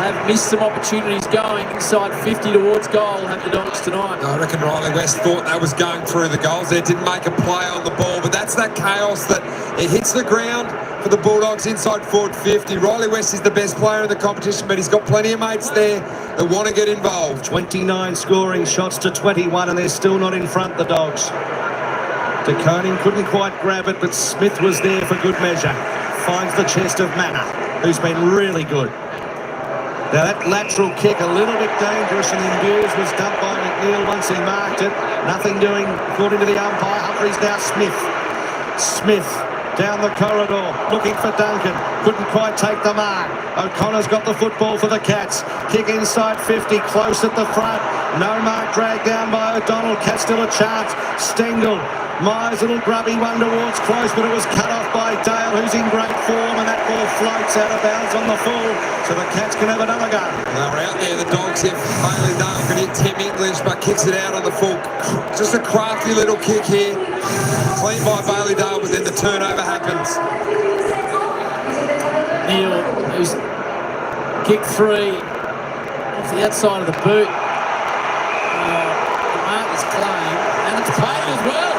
have missed some opportunities going inside 50 towards goal, have the Dogs tonight. I reckon Riley West thought that was going through the goals there, didn't make a play on the ball, but that's that chaos that it hits the ground for the Bulldogs inside forward 50. Riley West is the best player in the competition, but he's got plenty of mates there that want to get involved. 29 scoring shots to 21, and they're still not in front, the Dogs. De Koning couldn't quite grab it, but Smith was there for good measure. Finds the chest of Manor, who's been really good. Now that lateral kick, a little bit dangerous, and Imbues was dumped by McNeil once he marked it. Nothing doing, according to the umpire. Humphries now Smith. Smith down the corridor, looking for Duncan. Couldn't quite take the mark. O'Connor's got the football for the Cats. Kick inside 50, close at the front. No mark, dragged down by O'Donnell. Cats still a chance. Stengel. Myers, little grubby one towards close, but it was cut off by Dale, who's in great form, and that ball floats out of bounds on the full, so the Cats can have another go. They're out there, the Dogs, if Bailey Dale can hit Tim English, but kicks it out on the full. Just a crafty little kick here. Clean by Bailey Dale, but then the turnover happens. Neil, who's kick three off the outside of the boot. The mark is claimed, and it's played as well.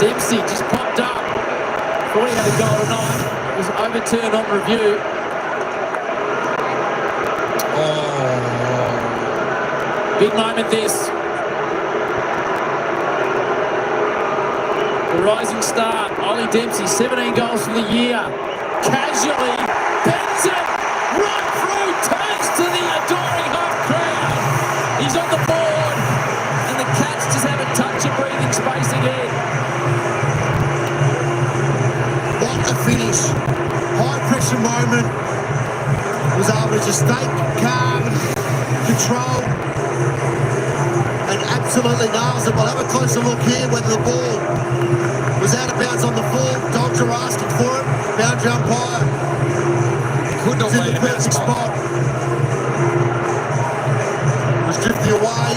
Dempsey just popped up. Thought he had a goal tonight. It was overturned on review. Oh. Big moment this. The rising star, Ollie Dempsey, 17 goals for the year. Casually bends it right through, turns to the adoring home crowd. He's on the board, and the Cats just have a touch of breathing space again. Finish. High pressure moment. Was able to just stay calm and control and absolutely nails it. We'll have a closer look here whether the ball was out of bounds on the full. Dogs are asking for it. Boundary umpire. Could not in the perfect spot. Was drifting away.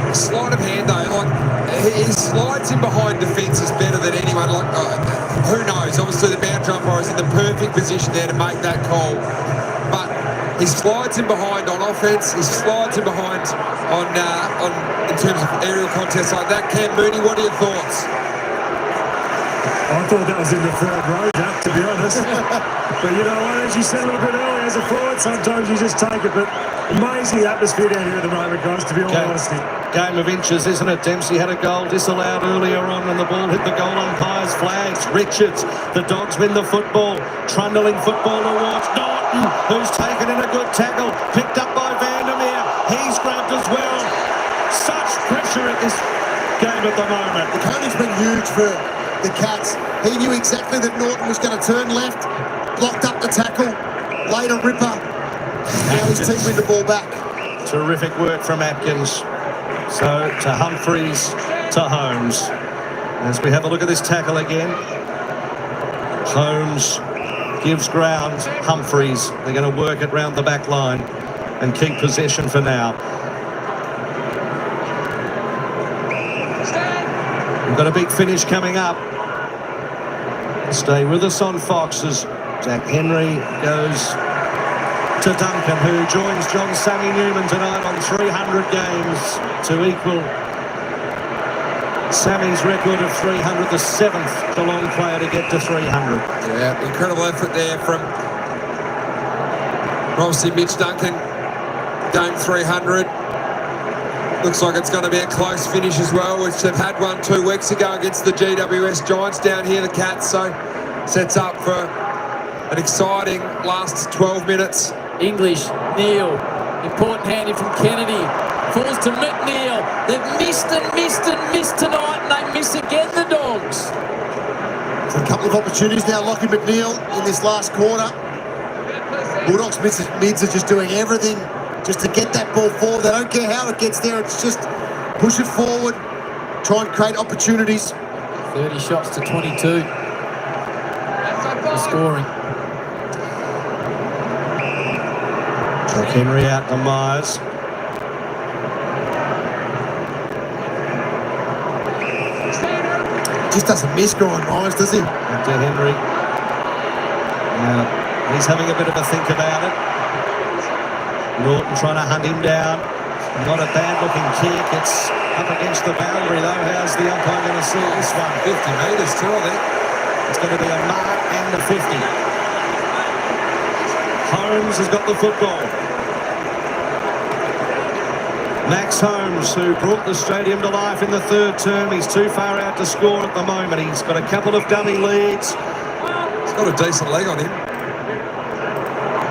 Sleight of hand though, like he slides in behind defences better than anyone. Like who knows? Obviously the boundary umpire is in the perfect position there to make that call, but he slides in behind on offence. He slides in behind on in terms of aerial contests like that. Cam Mooney, what are your thoughts? I thought that was in the third row, Jack, to be honest. But you know what, as you said a little bit earlier, as a forward, sometimes you just take it. But amazing atmosphere down here at the moment, guys, to be all honesty. Game of inches, isn't it? Dempsey had a goal disallowed earlier on when the ball hit the goal umpire's flags. Richards, the Dogs win the football. Trundling football towards Norton, who's taken in a good tackle. Picked up by Vandermeer. He's grabbed as well. Such pressure at this game at the moment. The Coney's been huge for the Cats. He knew exactly that Norton was going to turn left, blocked up the tackle, laid a ripper. Now his team win the ball back. Terrific work from Atkins. So to Humphries, to Holmes. As we have a look at this tackle again. Holmes gives ground. Humphries, they're going to work it round the back line and keep possession for now. We've got a big finish coming up. Stay with us on Fox as Zach Henry goes to Duncan, who joins John Sammy Newman tonight on 300 games to equal Sammy's record of 300, the seventh Geelong player to get to 300. Yeah, incredible effort there from obviously Mitch Duncan, game 300. Looks like it's going to be a close finish as well, which they've had one 2 weeks ago against the GWS Giants down here, the Cats. So sets up for an exciting last 12 minutes. English, Neil, important handing from Kennedy. Falls to McNeil. They've missed and missed and missed tonight, and they miss again, the Dogs. So a couple of opportunities now, Lockie McNeil in this last quarter. Bulldogs mids are just doing everything just to get that ball forward. They don't care how it gets there. It's just push it forward, try and create opportunities. 30 shots to 22. For scoring. Jack Henry out to Myers. Just doesn't miss Brian Myers, does he? Back to Henry. Now, he's having a bit of a think about it. Norton trying to hunt him down. Not a bad-looking kick. It's up against the boundary, though. How's the umpire going to see this one? 50 metres too, I think. It's going to be a mark and a 50. Holmes has got the football. Max Holmes, who brought the stadium to life in the third term. He's too far out to score at the moment. He's got a couple of dummy leads. He's got a decent leg on him.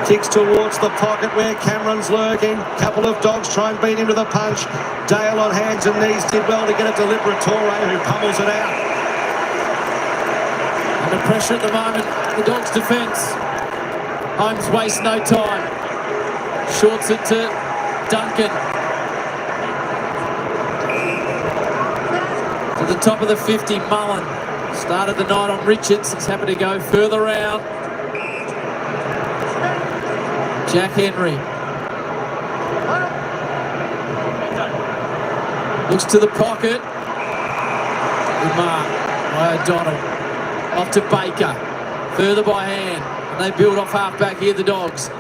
Kicks towards the pocket where Cameron's lurking. Couple of dogs try and beat him to the punch. Dale on hands and knees did well to get it to Liberatore, who pummels it out. Under pressure at the moment, the Dogs' defence. Holmes wastes no time. Shorts it to Duncan. To the top of the 50, Mullen. Started the night on Richards. He's happy to go further round. Jack Henry. Looks to the pocket. Good mark by O'Donnell. Off to Baker. Further by hand. And they build off half-back here, the Dogs.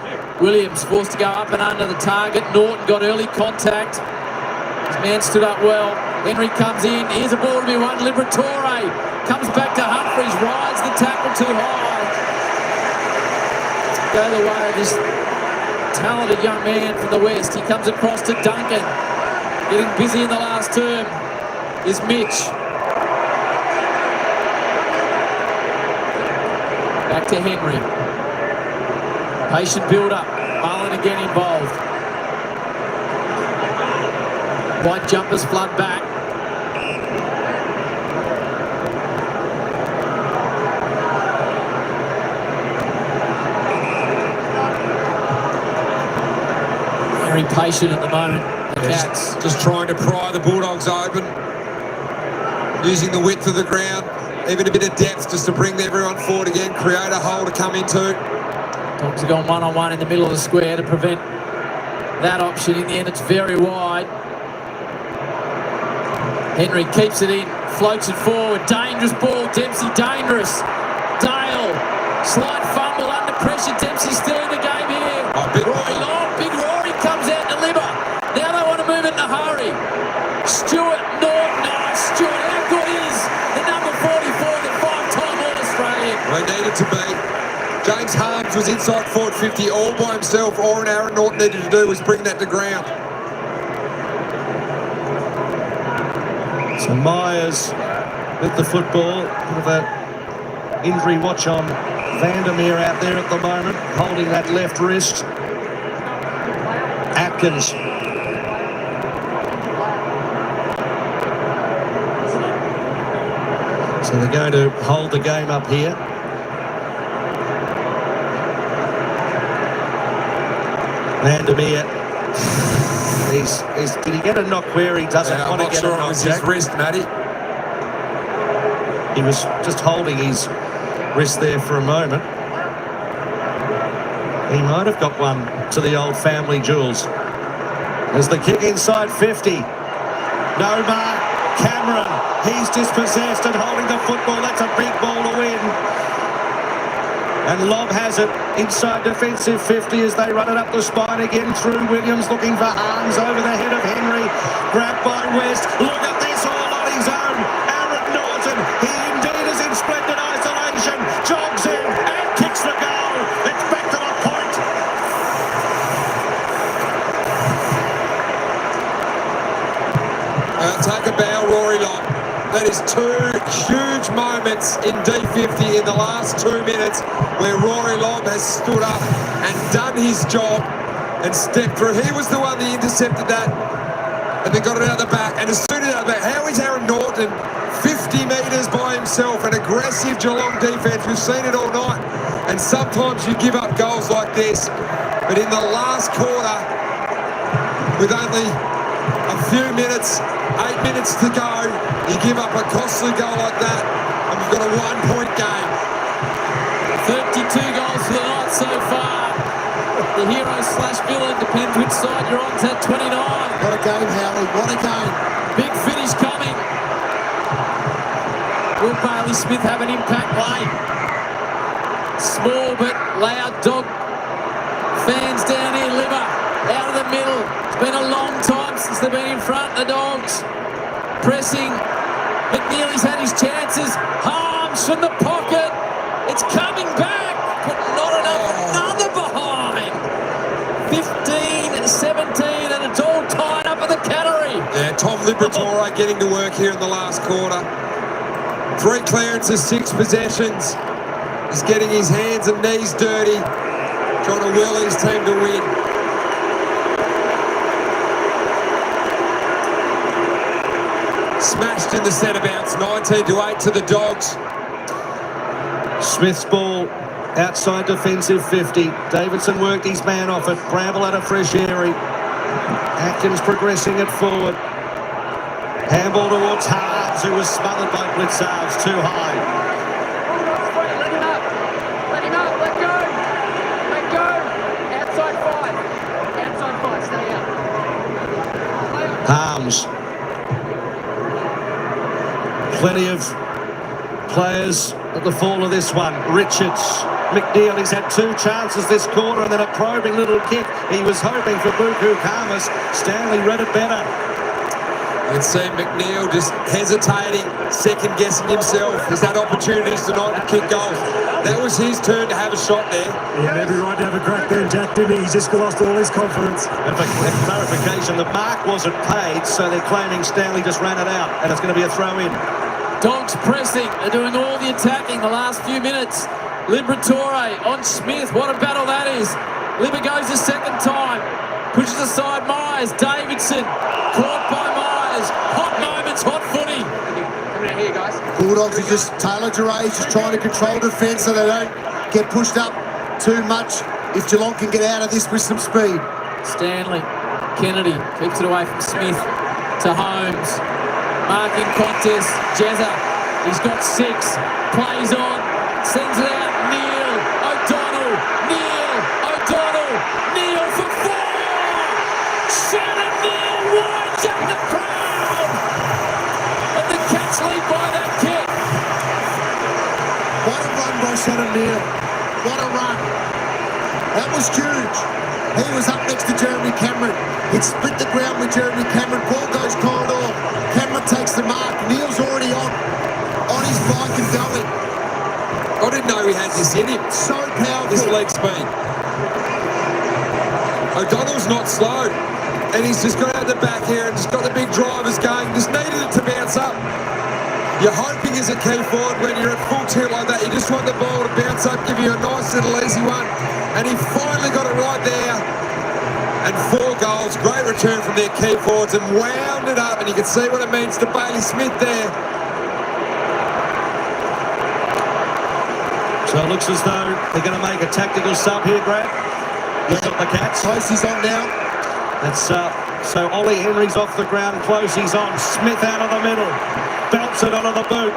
Williams forced to go up and under the target. Norton got early contact. His man stood up well. Henry comes in. Here's a ball to be won. Liberatore comes back to Humphries. Rides the tackle too high. Go the way of this talented young man from the West. He comes across to Duncan. Getting busy in the last term is Mitch. Back to Henry. Patient build-up. Mullen again involved. White jumpers flood back. Very patient at the moment. The Cats. Just trying to pry the Bulldogs open. Using the width of the ground. Even a bit of depth just to bring everyone forward again. Create a hole to come into. Dogs have gone one-on-one in the middle of the square to prevent that option. In the end, it's very wide. Henry keeps it in. Floats it forward. Dangerous ball. Dempsey dangerous. Dale. Slight fumble under pressure. Dempsey still in the game here. Rory Long. Big Rory comes out to deliver. Now they want to move it in a hurry. Stewart Norton. Nice. Stewart, how good is the number 44, the five-time All-Australian? They needed to be. James Harms was inside forward 50 all by himself. All Aaron Norton needed to do was bring that to ground. So Myers with the football. With that injury watch on Vandermeer out there at the moment, holding that left wrist. Atkins. So they're going to hold the game up here. Vandermeer. Did he get a knock where he doesn't want to get a knock? I'm not sure it was his wrist, Matty. He was just holding his wrist there for a moment. He might have got one to the old family jewels. There's the kick inside 50. No mark. Cameron. He's dispossessed and holding the football. That's a big ball to win. And Lobb has it inside defensive 50 as they run it up the spine again through Williams, looking for arms over the head of Henry. Grabbed by West. Look at this, all on his own. Aaron Norton, he indeed is in splendid isolation. Jogs in and kicks the goal. It's back to the point. Take a bow, Rory Long. That is two huge moments in D50 in the last 2 minutes where Rory Lobb has stood up and done his job and stepped through. He was the one that intercepted that and then got it out the back. And as soon as out the back, how is Aaron Norton 50 metres by himself? An aggressive Geelong defence. We've seen it all night. And sometimes you give up goals like this. But in the last quarter, with only a few minutes, 8 minutes to go, you give up a costly goal like that, and we've got a 1 point game. 32 goals for the night so far. The hero / villain, depends which side you're on, at 29. What a game, Howley, what a game. Big finish coming. Will Bailey Smith have an impact late? Small, but Loud dog fans down here. Liver out of the middle. It's been a long time since they've been in front. The Dogs pressing. McNeely's had his chances. Harms from the pocket. It's coming back, but not enough. Another behind. 15-17, and it's all tied up at the Cattery. Yeah, Tom Liberatore getting to work here in the last quarter. 3 clearances, 6 possessions. He's getting his hands and knees dirty, trying to will his team to win. Smashed in the centre bounce, 19-8 to the Dogs. Smith's ball outside defensive 50. Davidson worked his man off it. Bramble had a fresh area. Atkins progressing it forward. Handball towards Harms, who was smothered by Blitzarves too high. Let him up. Let him up. Let go. Let go. Outside 5. Outside 5. Stay out. Harms. Plenty of players at the fall of this one. Richards. McNeely's had 2 chances this quarter and then a probing little kick. He was hoping for Buku Karmas. Stanley read it better. You can see McNeil just hesitating, second-guessing himself. He's had opportunities tonight to kick goals. That was his turn to have a shot there. He had every right to have a crack there, Jack, didn't he? He's just lost all his confidence. And for clarification, the mark wasn't paid, so they're claiming Stanley just ran it out, and it's going to be a throw-in. Dogs pressing. They're doing all the attacking the last few minutes. Liberatore on Smith. What a battle that is. Liber goes the second time. Pushes aside Myers. Davidson caught by Myers. Hot moments, hot footy. Coming out here, guys. Bulldogs are just Taylor Duray just trying to control defence so they don't get pushed up too much. If Geelong can get out of this with some speed. Stanley. Kennedy keeps it away from Smith to Holmes. Marking contest. Jezza. He's got 6. Plays on. Sends it out. Neil. O'Donnell. Neil. O'Donnell. Neil for 4. Shannon Neil winds up the crowd. And the Cats lead by that kick. What a run by Shannon Neil. What a run. That was huge. He was up next to Jeremy Cameron. He'd split the ground with Jeremy Cameron. Ball goes corridor. Cameron takes the mark. Neil's already on his bike and going. I didn't know he had this in him. So powerful. His leg speed. O'Donnell's not slow. And he's just got out the back here and just got the big drivers going. Just needed it to bounce up. You're hoping as a key forward when you're at full tilt like that, you just want the ball to bounce up, give you a nice little easy one. And he finally got it right there. And 4 goals, great return from their key forwards and wound it up. And you can see what it means to Bailey Smith there. So it looks as though they're going to make a tactical sub here, Brad. Look at the Cats. Closey's on now. That's so Ollie Henry's off the ground. Closey's on. Smith out of the middle. Belts it onto the boot.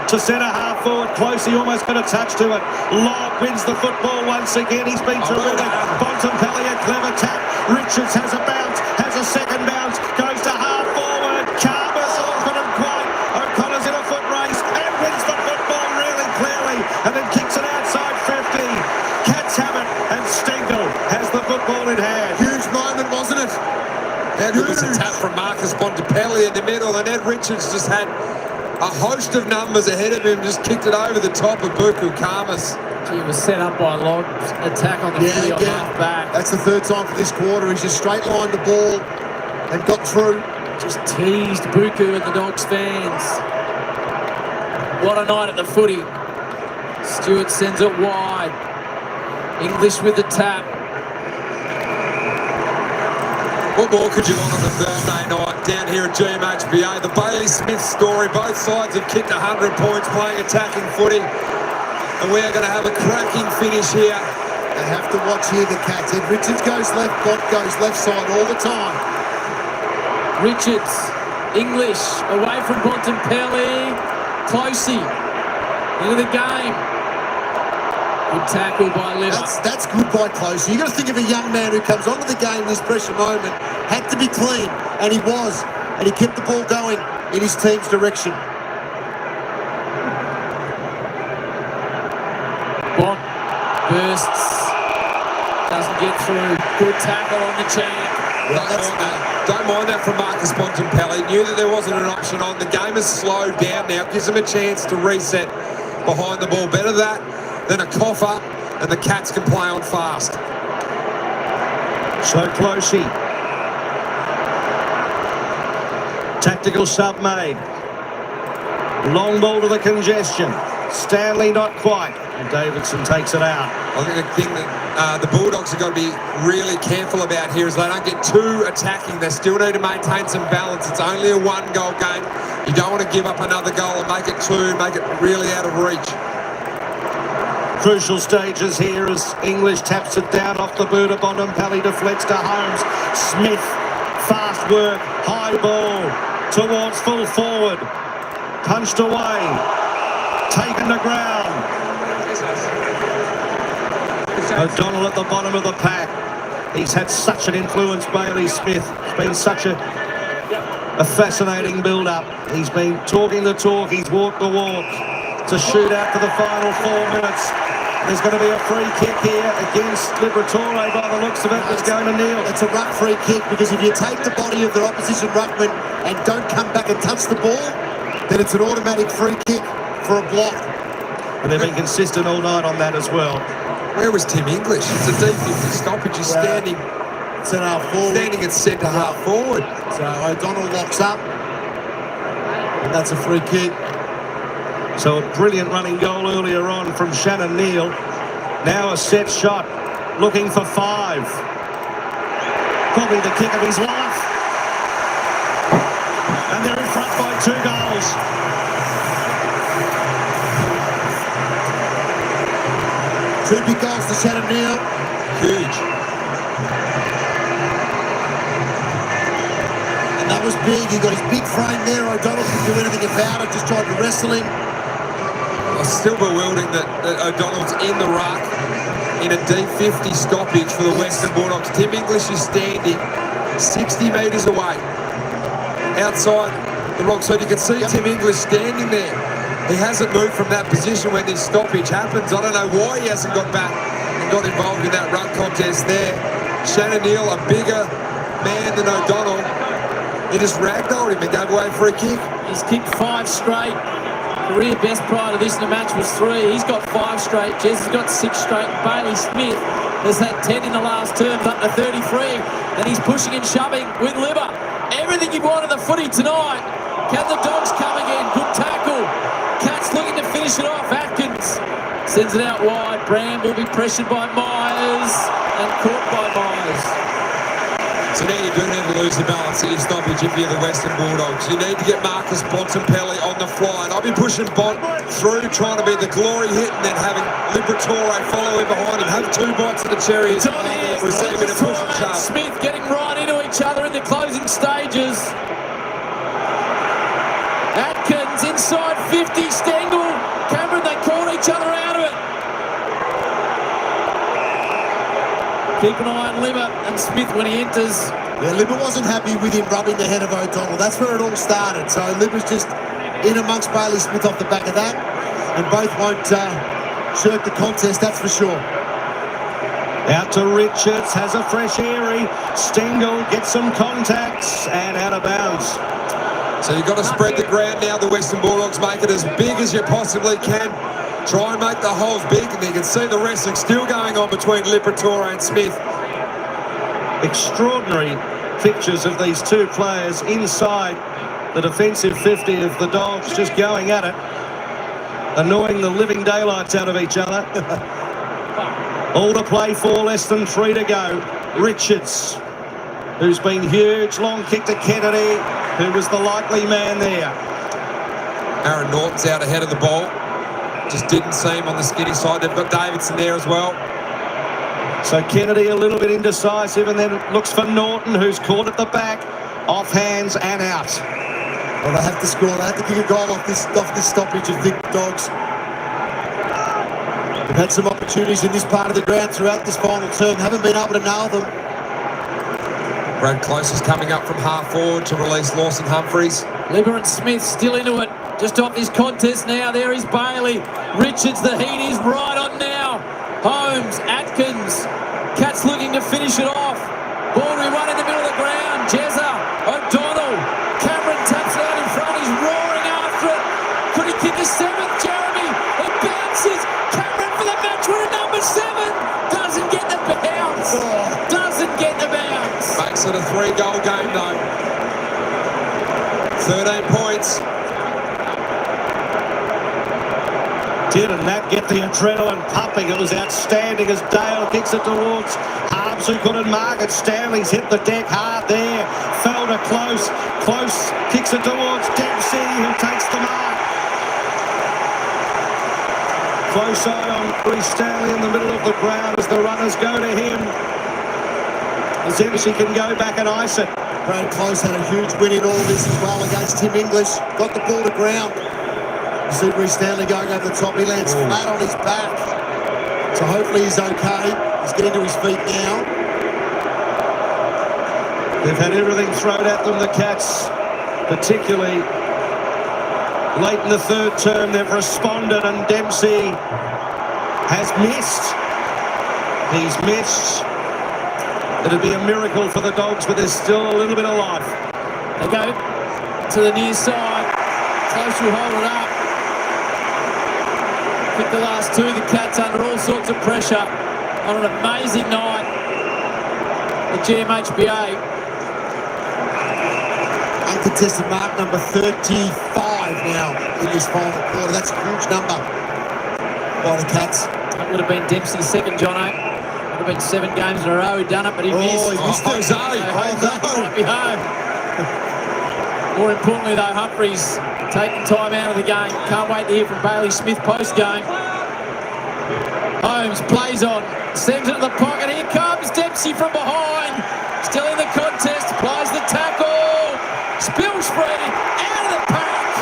To centre half forward. Closey almost got a touch to it. Lobb wins the football once again. He's been terrific. Bontempelli a clever tap. Richards has a bounce. Has a second bounce. Goes to half forward. Carver's couldn't quite. O'Connor's in a foot race and wins the football really clearly. And then kicks it outside 50. Cats have it. And Stengel has the football in hand. Huge moment, wasn't it? That was a tap from Marcus Bontempelli in the middle, and Ed Richards just had a host of numbers ahead of him, just kicked it over the top of Buku Karmas. He was set up by Log. Attack on the footy on half back. That's the 3rd time for this quarter. He's just straight lined the ball and got through. Just teased Buku and the Dogs fans. What a night at the footy. Stewart sends it wide. English with the tap. What more could you want on a Thursday night down here at GMHBA? The Bailey Smith story. Both sides have kicked 100 points playing attacking footy. And we are going to have a cracking finish here. They have to watch here, the Cats. Ed Richards goes left, Bont goes left side all the time. Richards, English, away from Bontempelli. Closey, into the game. Good tackle by Liver. That's good by Closey. You've got to think of a young man who comes onto the game in this pressure moment, had to be clean, and he was. And he kept the ball going in his team's direction. Bont bursts. Doesn't get through. Good tackle on the champ. Don't mind that from Marcus Bontempelli. Knew that there wasn't an option on. The game has slowed down now. Gives him a chance to reset behind the ball. Better that than a cough up, and the Cats can play on fast. So Closey. Tactical sub made. Long ball to the congestion. Stanley not quite. And Davidson takes it out. I think the thing that the Bulldogs have got to be really careful about here is they don't get too attacking. They still need to maintain some balance. It's only a one-goal game. You don't want to give up another goal and make it two, make it really out of reach. Crucial stages here as English taps it down off the boot of Bontempelli, deflects to Holmes. Smith, fast work, high ball towards full forward. Punched away, taken to ground. O'Donnell at the bottom of the pack. He's had such an influence, Bailey Smith. It's been such a fascinating build-up. He's been talking the talk, he's walked the walk. It's a shootout for the final 4 minutes. There's going to be a free kick here against Liberatore by the looks of it. It's going to Neil. It's a ruck free kick because if you take the body of the opposition ruckman and don't come back and touch the ball, then it's an automatic free kick for a block. And they've been consistent all night on that as well. Where was Tim English? It's a deep 50 stoppage. He's standing centre half forward. Standing at centre half forward. So O'Donnell locks up. And that's a free kick. So a brilliant running goal earlier on from Shannon Neal. Now a set shot, looking for 5. Probably the kick of his life. And they're in front by 2 goals. Two big goals to Shannon Neal. Huge. And that was big. He got his big frame there. O'Donnell couldn't do anything about it, just tried to wrestle him. It's still bewildering that O'Donnell's in the ruck in a deep 50 stoppage for the Western Bulldogs. Tim English is standing 60 metres away outside the rock. So you can see Tim English standing there. He hasn't moved from that position when this stoppage happens. I don't know why he hasn't got back and got involved in that ruck contest there. Shannon Neal, a bigger man than O'Donnell. He just ragdolled him and gave away a free kick. He's kicked 5 straight. Career best prior to this in the match was 3. He's got 5 straight. Jez has got 6 straight. Bailey Smith has had 10 in the last terms, up to 33. And he's pushing and shoving with Libber. Everything you want in the footy tonight. Can the Dogs come again? Good tackle. Cats looking to finish it off. Atkins sends it out wide. Brand will be pressured by Myers and caught by Myers. So now you do need to lose the balance of your stoppage if you're the Western Bulldogs. You need to get Marcus Bontempelli on the fly. And I've been pushing Bont through, trying to be the glory hit and then having Liberatore follow him behind him. Have 2 bites of the cherry. Receiving a push and shove. Smith getting right into each other in the closing stages. Atkins inside 50, Stengel, Cameron, they caught each other out of it. Keep an eye on Libber and Smith when he enters. Yeah, Libber wasn't happy with him rubbing the head of O'Donnell. That's where it all started. So Libber's just in amongst Bailey Smith off the back of that. And both won't shirk the contest, that's for sure. Out to Richards, has a fresh airy. Stengel gets some contacts and out of bounds. So you've got to spread the ground now. The Western Bulldogs make it as big as you possibly can. Try and make the holes big, and you can see the wrestling still going on between Liberatore and Smith. Extraordinary pictures of these 2 players inside the defensive 50 of the Dogs, just going at it, annoying the living daylights out of each other. All to play for, less than 3 to go. Richards, who's been huge, long kick to Kennedy, who was the likely man there. Aaron Norton's out ahead of the ball. Just didn't see him on the skinny side. They've got Davidson there as well. So Kennedy a little bit indecisive and then looks for Norton, who's caught at the back, off hands and out. Well, they have to score. They have to kick a goal off this stoppage of the Dogs. They've had some opportunities in this part of the ground throughout this final term. Haven't been able to nail them. Brad Close is coming up from half forward to release Lawson Humphreys. Libber and Smith still into it. Just off this contest now. There is Bailey. Richards, the heat is right on now. Holmes, Atkins. Cats looking to finish it off. Ball to be won in the middle of the ground. Jezza, O'Donnell. Cameron taps it out in front. He's roaring after it. Could he kick a seventh? Jeremy. It bounces. Cameron for the match winner, number 7. Doesn't get the bounce. Doesn't get the bounce. Makes it a 3-goal game though. 13 points. Didn't that get the adrenaline pumping? It was outstanding as Dale kicks it towards Harms, who couldn't mark it. Stanley's hit the deck hard there. Felder close. Close kicks it towards Dempsey, who takes the mark. Close eye on Reece Stanley in the middle of the ground as the runners go to him. As Dempsey can go back and ice it. Brad Close had a huge win in all this as well against Tim English. Got the ball to ground. You see Reece Stanley going over the top. He lands flat on his back. So hopefully he's okay. He's getting to his feet now. They've had everything thrown at them, the Cats, particularly late in the third term. They've responded, and Dempsey has missed. He's missed. It'd be a miracle for the Dogs, but there's still a little bit of life. They go to the near side. Close will hold it up. Pick the last two. The Cats under all sorts of pressure on an amazing night. The GMHBA. Uncontested mark number 35 now in this final quarter. That's a huge number by the Cats. That would have been Dempsey's second, Jono. Would have been 7 games in a row. He'd done it, but he missed. He missed it. So might be home. More importantly, though, Humphries taking time out of the game. Can't wait to hear from Bailey Smith post-game. Holmes plays on, sends it to the pocket. Here comes Dempsey from behind. Still in the contest, applies the tackle. Spills free, out of the pack.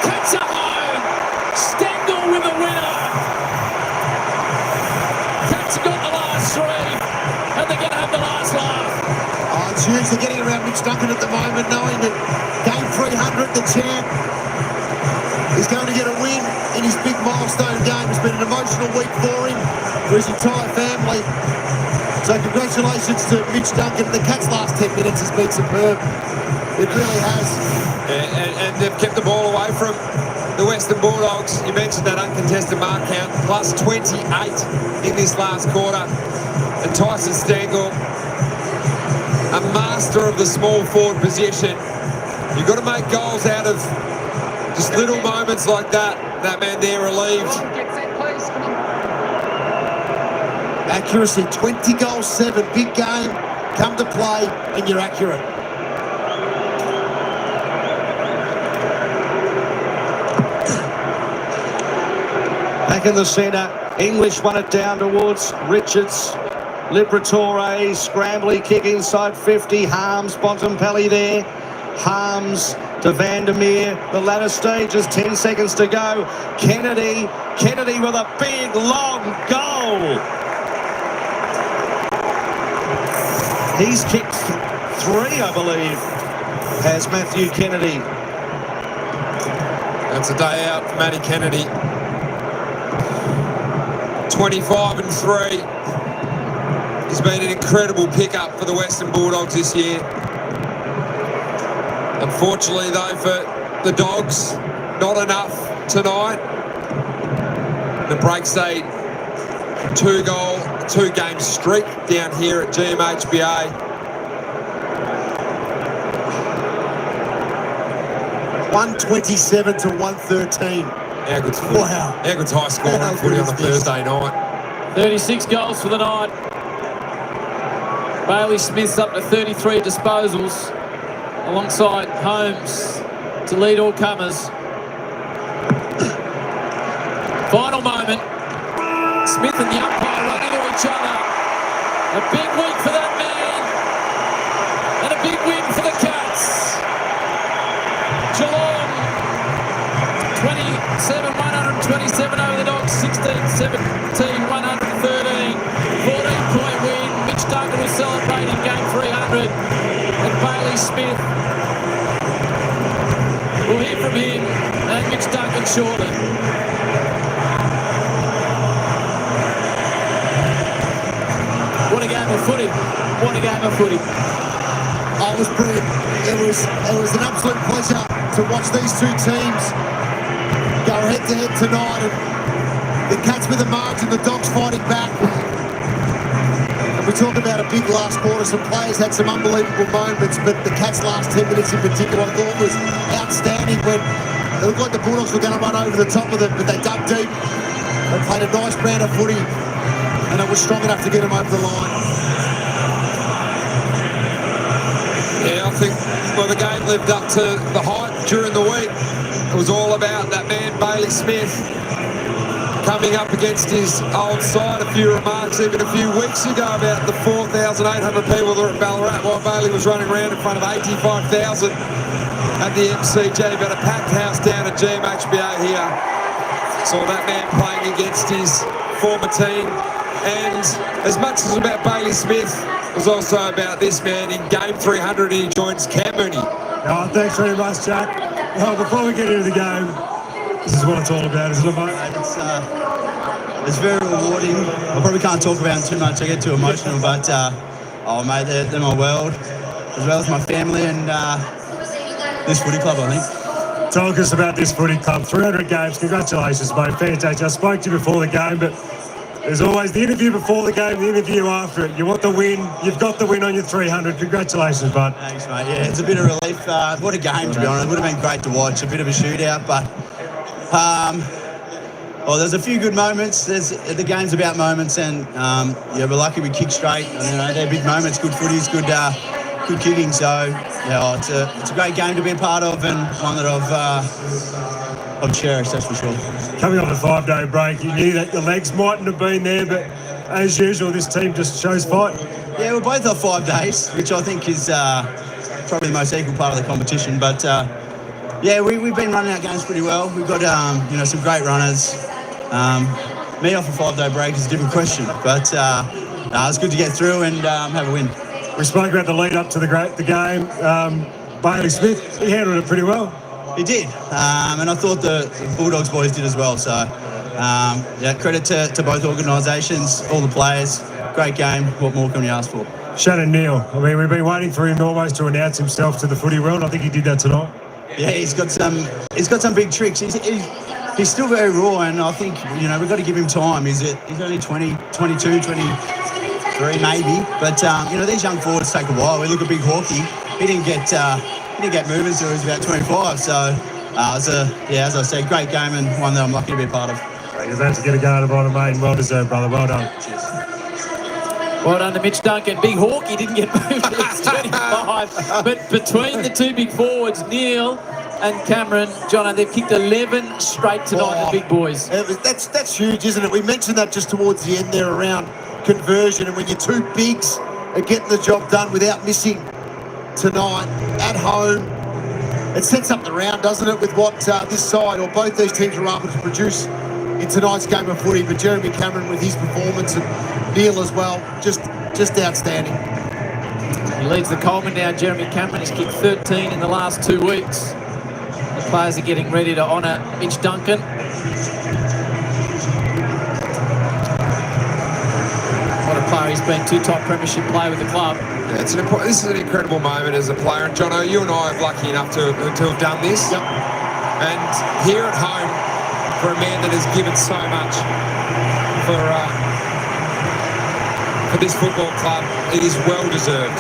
Cats are home. Stengel with the winner. Cats have got the last 3, and they're going to have the last laugh. Oh, it's huge. They're getting around Mitch Duncan at the moment, knowing that game 300, the champ, is going to get a win in his big milestone game. It's been an emotional week for him, for his entire family. So congratulations to Mitch Duncan. The Cats' last 10 minutes has been superb. It really has. And they've kept the ball away from the Western Bulldogs. You mentioned that uncontested mark count, plus 28 in this last quarter. And Tyson Stengel, a master of the small forward position. You've got to make goals out of just little moments like that. That man there relieved. Accuracy, 20 goals, 7. Big game. Come to play, and you're accurate. Back in the centre, English won it down towards Richards. Liberatore, Scrambly kick inside 50. Harms, Bontempelli there. Harms to Vandermeer. The latter stages, 10 seconds to go. Kennedy with a big, long goal. He's kicked 3, I believe, has Matthew Kennedy. That's a day out for Matty Kennedy. 25 and 3. He's been an incredible pickup for the Western Bulldogs this year. Unfortunately, though, for the Dogs, not enough tonight. The breaks a 2-game streak down here at GMHBA. 127 to 113. How good's footy? Wow. How good's high scoring footy on a Thursday night? 36 goals for the night. Bailey Smith's up to 33 disposals, alongside Holmes to lead all comers. Final moment. Smith and the umpire run into each other. A big week for that man, and a big win for the Cats. Geelong 27-127 over the Dogs. 16-17-113. 14-point win. Mitch Duncan was celebrating game 300, and Bailey Smith. We'll hear from him and Mitch Duncan shortly. footy. What a game of footy. Oh, it was brilliant. It was an absolute pleasure to watch these two teams go head-to-head tonight. And the Cats with the margin, the Dogs fighting back. And we talk about a big last quarter. Some players had some unbelievable moments, but the Cats' last 10 minutes in particular I thought was outstanding when it looked like the Bulldogs were going to run over the top of them, but they dug deep. They played a nice brand of footy, and it was strong enough to get them over the line. Yeah, I think, well, the game lived up to the hype during the week. It was all about that man, Bailey Smith, coming up against his old side. A few remarks even a few weeks ago about the 4,800 people that were at Ballarat while Bailey was running around in front of 85,000 at the MCG. But a packed house down at GMHBA here. Saw that man playing against his former team. And as much as about Bailey Smith, it was also about this man in game 300. He joins Cam Mooney. Oh, thanks very much, Jack. Well, before we get into the game, this is what it's all about, isn't it, mate? It's very rewarding. I probably can't talk about it too much. I get too emotional, but oh, mate, they're my world, as well as my family and this footy club, I think. Talk us about this footy club. 300 games. Congratulations, mate. Fantastic. I spoke to you before the game, but there's always the interview before the game, the interview after it. You want the win. You've got the win on your 300. Congratulations, bud. Thanks, mate. Yeah, it's a bit of relief. What a game, to be honest. It would have been great to watch. A bit of a shootout, but well, there's a few good moments. The game's about moments, and yeah, we're lucky we kicked straight. You know, they're big moments, good footies, good kicking. So yeah, it's a great game to be a part of, and one that I've cherished, that's for sure. Coming off a 5-day break, you knew that your legs mightn't have been there, but as usual, this team just shows fight. Yeah, we're both off 5 days, which I think is probably the most equal part of the competition. But yeah, we've been running our games pretty well. We've got you know, some great runners. Me off a 5-day break is a different question, but it's good to get through and have a win. We spoke about the lead up to the game. Bailey Smith, he handled it pretty well. He did, and I thought the Bulldogs boys did as well. So yeah, credit to both organisations, all the players. Great game. What more can you ask for? Shannon Neal. I mean, we've been waiting for him almost to announce himself to the footy world. I think he did that tonight. Yeah, he's got some big tricks. He's still very raw, and I think, you know, we've got to give him time. He's only 20, 22, 23 maybe. But you know, these young forwards take a while. We look at Big Hawkey. He didn't get moving until he was about 25. So yeah, as I said, great game and one that I'm lucky to be a part of. You're about to get a go at the bottom, mate. Well deserved, brother. Well done. Cheers. Well done to Mitch Duncan. Big Hawkey didn't get moved until he's 25. But between the two big forwards, Neil and Cameron, Jono, they've kicked 11 straight tonight, the big boys. That's huge, isn't it? We mentioned that just towards the end there around conversion, and when your two bigs are getting the job done without missing tonight at home, it sets up the round, doesn't it, with what this side or both these teams were able to produce in tonight's game of footy. But Jeremy Cameron with his performance and Neil as well, just outstanding. He leads the Coleman now, Jeremy Cameron. He's kicked 13 in the last 2 weeks. The players are getting ready to honour Mitch Duncan. What a player he's been, two-top premiership player with the club. Yeah, this is an incredible moment as a player. And Jono, you and I are lucky enough to have done this. Yep. And here at home, for a man that has given so much for this football club, it is well deserved.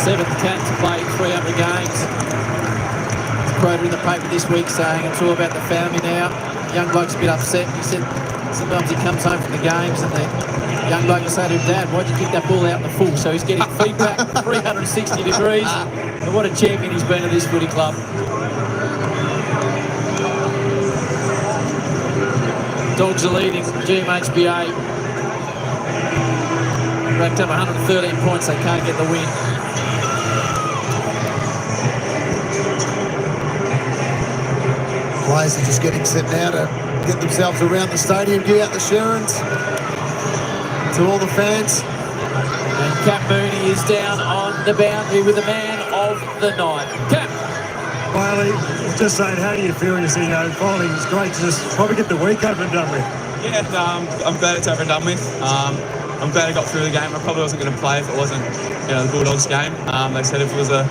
Seventh cat to play 300 games. Quoted in the paper this week saying it's all about the family now. Young bloke's a bit upset. He said sometimes he comes home from the games and the young bloke will say to him, Dad, why'd you kick that ball out in the full? So he's getting feedback 360 degrees. And what a champion he's been at this footy club. Dogs are leading GMHBA. Racked up 113 points. They can't get the win. Players are just getting set now to get themselves around the stadium, get out the Sharons. To all the fans, And Cap Mooney is down on the boundary with the man of the night. Cap. Bailey, just saying, how do you feel? You see, finally it's great to just probably get the week over and done with. Yeah, I'm glad it's over and done with. I'm glad I got through the game. I probably wasn't going to play if it wasn't, the Bulldogs game. They said if it was a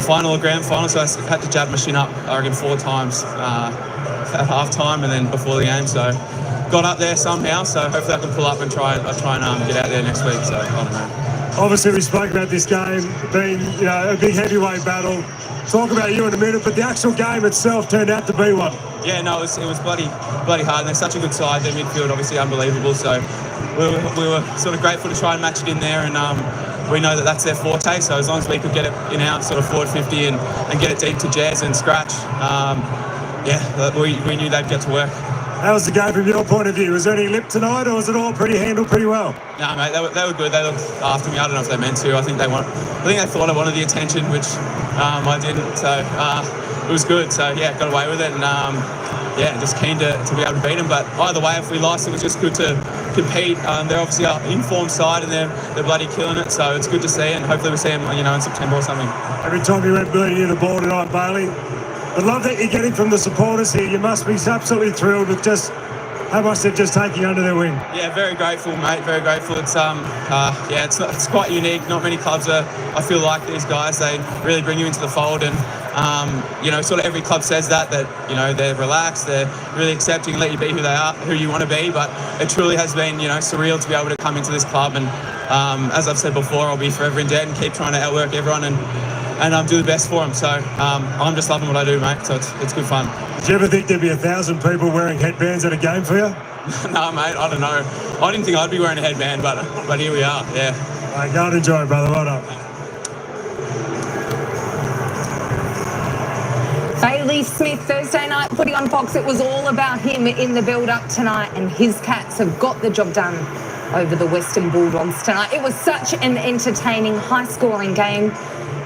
final or grand final, so I had to jab my shin up, I reckon, 4 times at half time and then before the game. So got up there somehow. So hopefully I can pull up and try and get out there next week. So I don't know. Obviously, we spoke about this game being, a big heavyweight battle. Talk about you in a minute, but the actual game itself turned out to be one. Yeah, no, it was bloody hard. And they're such a good side. Their midfield, obviously, unbelievable. So we were sort of grateful to try and match it in there, and we know that that's their forte. So as long as we could get it in our sort of forward 50 and get it deep to Jazz and Scratch, we knew they'd get to work. How was the game from your point of view? Was there any lip tonight, or was it all handled pretty well? No, mate, they were good. They looked after me. I don't know if they meant to. I think they thought I wanted the attention, which I didn't. So it was good. So yeah, got away with it, and just keen to be able to beat them. But either way, if we lost, it was just good to compete. They're obviously an informed side, and they're bloody killing it. So it's good to see, and hopefully we see them, in September or something. Every time you went bleeding in the ball tonight, Bailey. The love that you're getting from the supporters here, you must be absolutely thrilled with just how much they're just taking under their wing. Yeah, very grateful, mate. Very grateful. It's it's quite unique. Not many clubs I feel like these guys. They really bring you into the fold, and sort of every club says that they're relaxed, they're really accepting, let you be who they are, who you want to be. But it truly has been surreal to be able to come into this club, and as I've said before, I'll be forever in debt and keep trying to outwork everyone and do the best for them. So I'm just loving what I do, mate. So it's good fun. Did you ever think there'd be 1,000 people wearing headbands at a game for you? No, mate, I don't know. I didn't think I'd be wearing a headband, but here we are, yeah. All right, go and enjoy it, brother. Well done. Bailey Smith, Thursday night footy on Fox. It was all about him in the build-up tonight, and his Cats have got the job done over the Western Bulldogs tonight. It was such an entertaining, high-scoring game.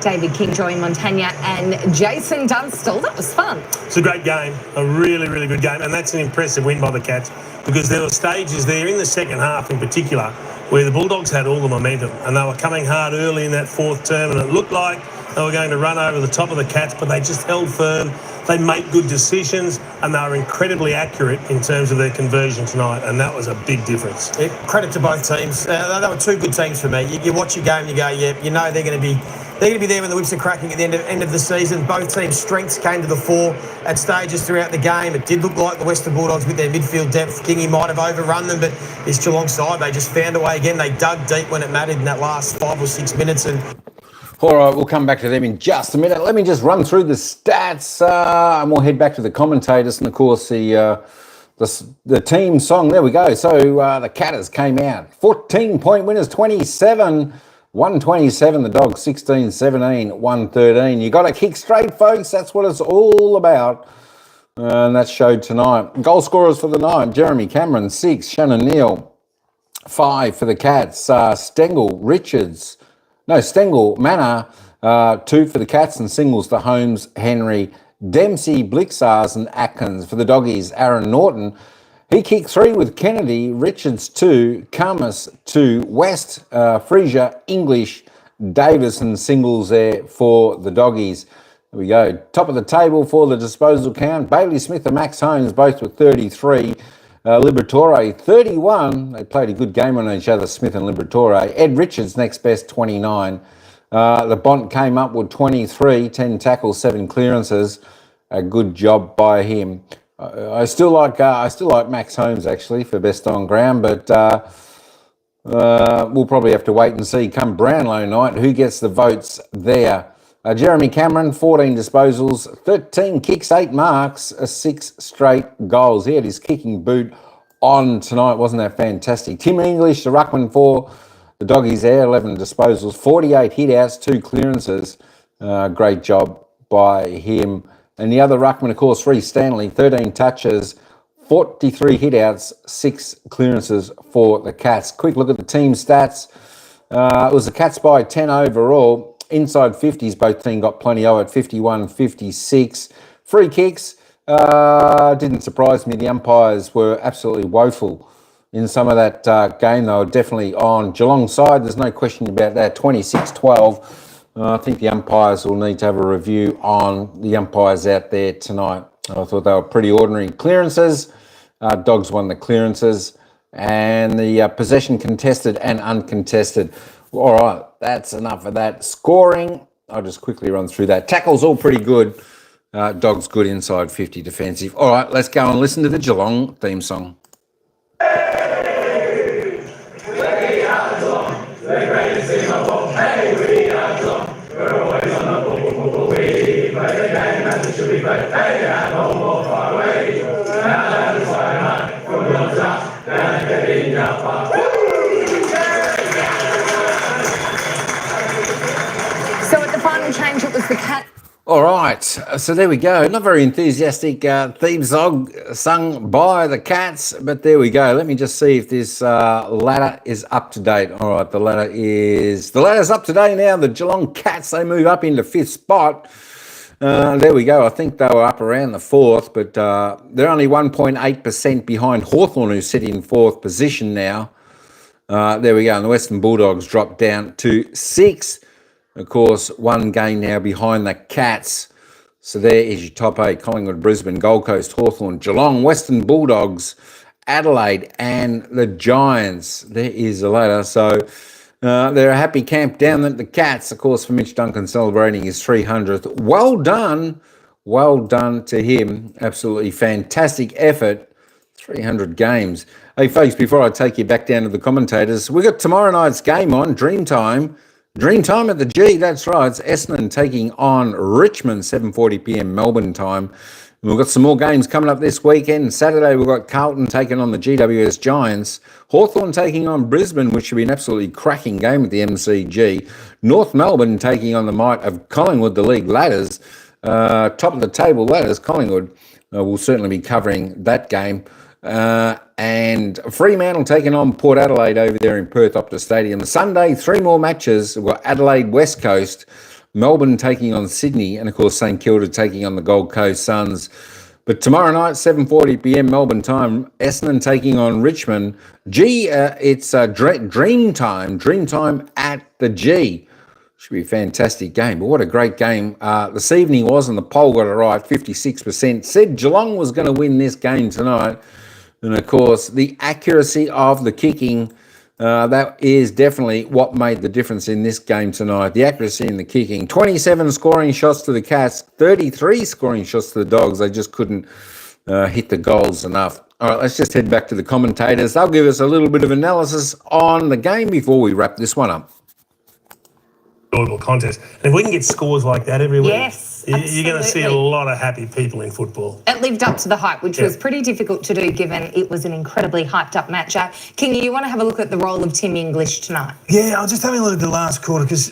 David King, Joey Montagna and Jason Dunstall. That was fun. It's a great game, a really, really good game, and that's an impressive win by the Cats because there were stages there in the second half in particular where the Bulldogs had all the momentum and they were coming hard early in that fourth term, and it looked like they were going to run over the top of the Cats, but they just held firm. They made good decisions and they were incredibly accurate in terms of their conversion tonight, and that was a big difference. Yeah, credit to both teams. They were 2 good teams for me. You watch your game and you go, yeah, they're going to be there when the whips are cracking at the end of the season. Both teams' strengths came to the fore at stages throughout the game. It did look like the Western Bulldogs with their midfield depth, Kingy might have overrun them, but this Geelong side, they just found a way again. They dug deep when it mattered in that last 5 or 6 minutes. And all right, we'll come back to them in just a minute. Let me just run through the stats, and we'll head back to the commentators and, of course, the team song. There we go. So the Catters came out. 14-point winners, 27. 127, the Dogs 16, 17, 113. You got to kick straight, folks. That's what it's all about. And that showed tonight. Goal scorers for the night: Jeremy Cameron, 6. Shannon Neal, 5 for the Cats. Stengel, Manor, 2 for the Cats, and singles for Holmes, Henry, Dempsey, Blixars, and Atkins. For the Doggies, Aaron Norton, he kicked 3 with Kennedy, Richards 2, Karmas 2, West, Frazier, English, Davis, and singles there for the Doggies. There we go. Top of the table for the disposal count: Bailey Smith and Max Holmes, both with 33. Liberatore, 31. They played a good game on each other, Smith and Liberatore. Ed Richards, next best, 29. The Bont came up with 23, 10 tackles, 7 clearances. A good job by him. I still like Max Holmes actually for best on ground, but we'll probably have to wait and see come Brownlow night who gets the votes there. Jeremy Cameron, 14 disposals, 13 kicks, 8 marks, 6 straight goals. He had his kicking boot on tonight. Wasn't that fantastic? Tim English, the ruckman for the Doggies there, 11 disposals, 48 hit-outs, 2 clearances. Great job by him. And the other ruckman, of course, Reece Stanley, 13 touches, 43 hit-outs, 6 clearances for the Cats. Quick look at the team stats. It was the Cats by 10 overall. Inside 50s, both teams got plenty of it, 51, 56. Free kicks, didn't surprise me. The umpires were absolutely woeful in some of that game. They were definitely on Geelong's side. There's no question about that. 26-12. I think the umpires will need to have a review on the umpires out there tonight. I thought they were pretty ordinary clearances. Dogs won the clearances. And the possession contested and uncontested. All right, that's enough of that. Scoring, I'll just quickly run through that. Tackles all pretty good. Dogs good inside 50 defensive. All right, let's go and listen to the Geelong theme song. So at the final change, it was the cat. All right, so there we go. Not very enthusiastic theme song sung by the Cats, but there we go. Let me just see if this ladder is up to date. All right, the ladder's up to date now. The Geelong Cats, they move up into 5th spot. There we go. I think they were up around the 4th, but they're only 1.8% behind Hawthorn, who's sitting in 4th position now. There we go. And the Western Bulldogs dropped down to 6th. Of course, one game now behind the Cats. So there is your top 8. Collingwood, Brisbane, Gold Coast, Hawthorn, Geelong, Western Bulldogs, Adelaide and the Giants. There is the ladder. So they're a happy camp down at the Cats. Of course, for Mitch Duncan celebrating his 300th. Well done. Well done to him. Absolutely fantastic effort. 300 games. Hey, folks, before I take you back down to the commentators, we got tomorrow night's game on, Dreamtime. Dreamtime at the G, that's right. It's Essendon taking on Richmond, 7:40 p.m. Melbourne time. And we've got some more games coming up this weekend. Saturday, we've got Carlton taking on the GWS Giants. Hawthorn taking on Brisbane, which should be an absolutely cracking game at the MCG. North Melbourne taking on the might of Collingwood, the league ladders. Top of the table ladders, Collingwood. We'll certainly be covering that game. And Fremantle taking on Port Adelaide over there in Perth Optus Stadium. Sunday, 3 more matches. We've got Adelaide West Coast, Melbourne taking on Sydney, and of course St Kilda taking on the Gold Coast Suns. But tomorrow night, 7:40 p.m. Melbourne time, Essendon taking on Richmond. It's Dreamtime at the G. Should be a fantastic game. But what a great game this evening was, and the poll got it right, 56%. Said Geelong was going to win this game tonight. And, of course, the accuracy of the kicking, that is definitely what made the difference in this game tonight. The accuracy in the kicking. 27 scoring shots to the Cats, 33 scoring shots to the Dogs. They just couldn't hit the goals enough. All right, let's just head back to the commentators. They'll give us a little bit of analysis on the game before we wrap this one up. Contest. And if we can get scores like that every week, yes, you're going to see a lot of happy people in football. It lived up to the hype, which was pretty difficult to do given it was an incredibly hyped up match. King, you want to have a look at the role of Tim English tonight? Yeah, I'll just have a look at the last quarter because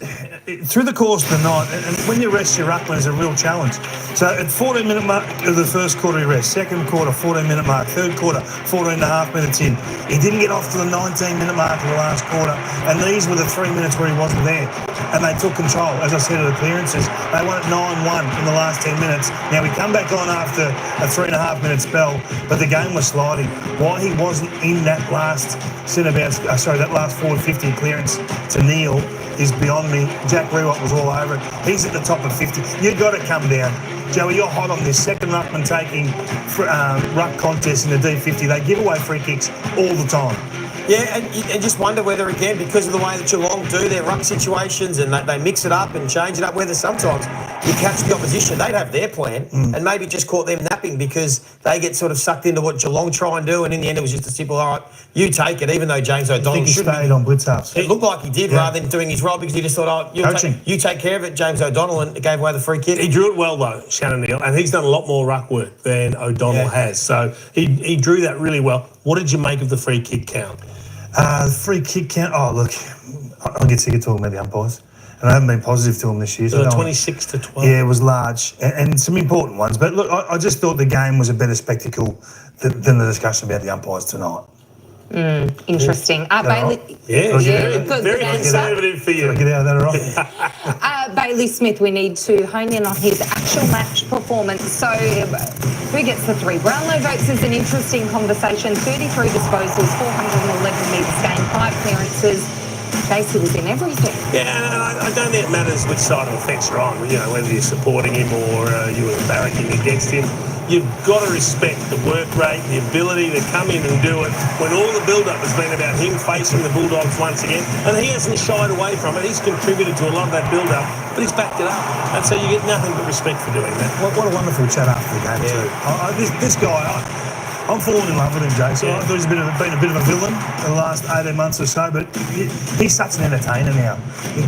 through the course of the night, and when you rest your ruckman is a real challenge. So at 14-minute mark of the first quarter he rest, second quarter 14-minute mark, third quarter 14 and a half minutes in. He didn't get off to the 19-minute mark of the last quarter, and these were the 3 minutes where he wasn't there. And they took control, as I said, of the clearances. They won it 9-1 in the last 10 minutes. Now, we come back on after a 3.5-minute spell, but the game was sliding. Why he wasn't in that last that last forward 50 clearance to Neil is beyond me. Jack Rewalt was all over it. He's at the top of 50. You've got to come down. Joey, you're hot on this. Second ruckman taking ruck contest in the D50. They give away free kicks all the time. Yeah, and just wonder whether, again, because of the way that Geelong do their ruck situations and they mix it up and change it up, whether sometimes you catch the opposition, they'd have their plan and maybe just caught them napping because they get sort of sucked into what Geelong try and do, and in the end it was just a simple, all right, you take it, even though James O'Donnell shouldn't. I think he stayed on blitz halves. It looked like he did rather than doing his role because he just thought, oh, you take care of it, James O'Donnell, and gave away the free kick. He drew it well, though, Shannon Neal, and he's done a lot more ruck work than O'Donnell has. So he drew that really well. What did you make of the free kick count? Free kick count. Oh, look, I get sick of talking about the umpires, and I haven't been positive to them this year. So 26-12. Yeah, it was large, and some important ones. But look, I just thought the game was a better spectacle than the discussion about the umpires tonight. Interesting. Bailey, Very conservative for you. Get out of that right. Bailey Smith, we need to hone in on his actual match performance. So, who gets the 3? Brownlow votes is an interesting conversation. 33 disposals, 411 metres gained, 5 clearances. Casey was in everything. Yeah, and I don't think it matters which side of the fence you're on, whether you're supporting him or you were barracking against him. You've got to respect the work rate, the ability to come in and do it when all the build-up has been about him facing the Bulldogs once again. And he hasn't shied away from it. He's contributed to a lot of that build-up, but he's backed it up. And so you get nothing but respect for doing that. What a wonderful chat after the game, too. This guy... I'm falling in love with him, Jason. I thought he's been a bit of a villain in the last 18 months or so, but he's such an entertainer now.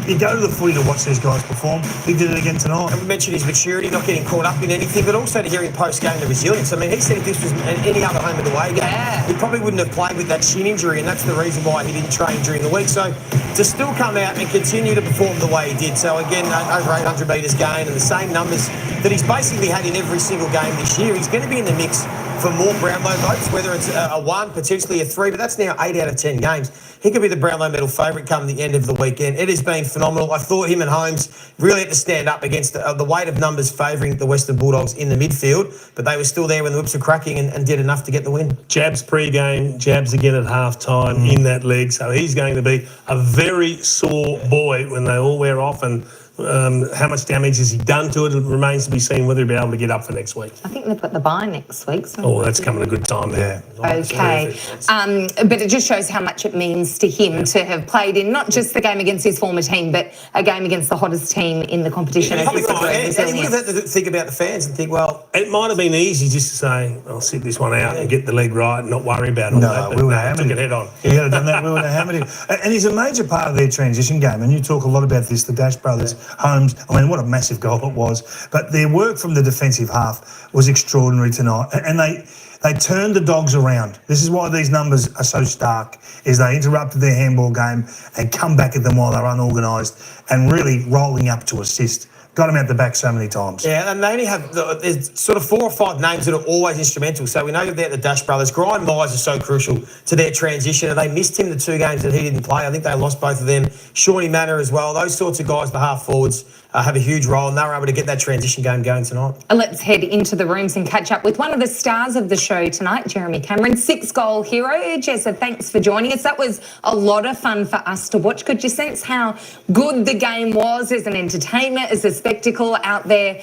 You go to the footy to watch these guys perform. He did it again tonight. And we mentioned his maturity, not getting caught up in anything, but also to hear him post-game the resilience. I mean, he said if this was any other home and away game, he probably wouldn't have played with that shin injury, and that's the reason why he didn't train during the week. So to still come out and continue to perform the way he did. So again, over 800 metres gained and the same numbers that he's basically had in every single game this year. He's going to be in the mix for more Brownlow votes, whether it's a 1, potentially a 3, but that's now 8 out of 10 games. He could be the Brownlow medal favourite come the end of the weekend. It has been phenomenal. I thought him and Holmes really had to stand up against the weight of numbers favouring the Western Bulldogs in the midfield, but they were still there when the whips were cracking and did enough to get the win. Jabs pre-game, jabs again at half-time in that leg, so he's going to be a very sore boy when they all wear off, and how much damage has he done to it? It remains to be seen whether he'll be able to get up for next week. I think they've got the bye next week. So that's coming a good time there. Okay. But it just shows how much it means to him to have played in not just the game against his former team, but a game against the hottest team in the competition. And you have to think about the fans and think, well... It might have been easy just to say, I'll sit this one out and get the leg right and not worry about all that. We would have took it head on. He had done that, we would have hammered him. And he's a major part of their transition game. And you talk a lot about this, the Dash brothers, Holmes. I mean, what a massive goal it was. But their work from the defensive half was extraordinary tonight. And they turned the Dogs around. This is why these numbers are so stark, is they interrupted their handball game and come back at them while they're unorganised and really rolling up to assist. Got him out the back so many times. Yeah, and they only have there's sort of 4 or 5 names that are always instrumental. So we know that they're the Dash brothers. Brian Myers is so crucial to their transition, and they missed him the 2 games that he didn't play. I think they lost both of them. Shawnee Manor as well. Those sorts of guys, the half forwards, have a huge role, and they were able to get that transition game going tonight. Let's head into the rooms and catch up with one of the stars of the show tonight, Jeremy Cameron, 6-goal hero. Jezza, thanks for joining us. That was a lot of fun for us to watch. Could you sense how good the game was as an entertainment, as a spectacle out there,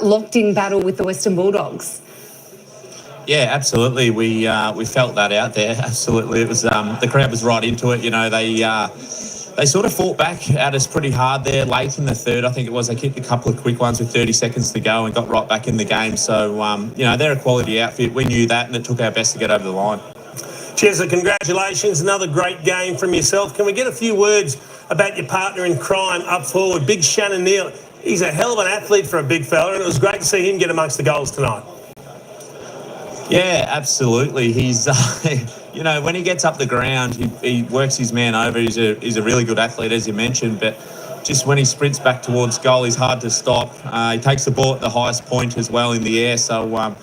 locked in battle with the Western Bulldogs? Yeah, absolutely. We felt that out there. Absolutely, it was the crowd was right into it. You know, they sort of fought back at us pretty hard there late in the third. I think it was. They kicked a couple of quick ones with 30 seconds to go and got right back in the game. So you know, they're a quality outfit. We knew that, and it took our best to get over the line. Chezza, congratulations. Another great game from yourself. Can we get a few words about your partner in crime up forward, Big Shannon Neal? He's a hell of an athlete for a big fella, and it was great to see him get amongst the goals tonight. Yeah, absolutely. He's, you know, when he gets up the ground, he works his man over. He's a really good athlete, as you mentioned, but just when he sprints back towards goal, he's hard to stop. He takes the ball at the highest point as well in the air, so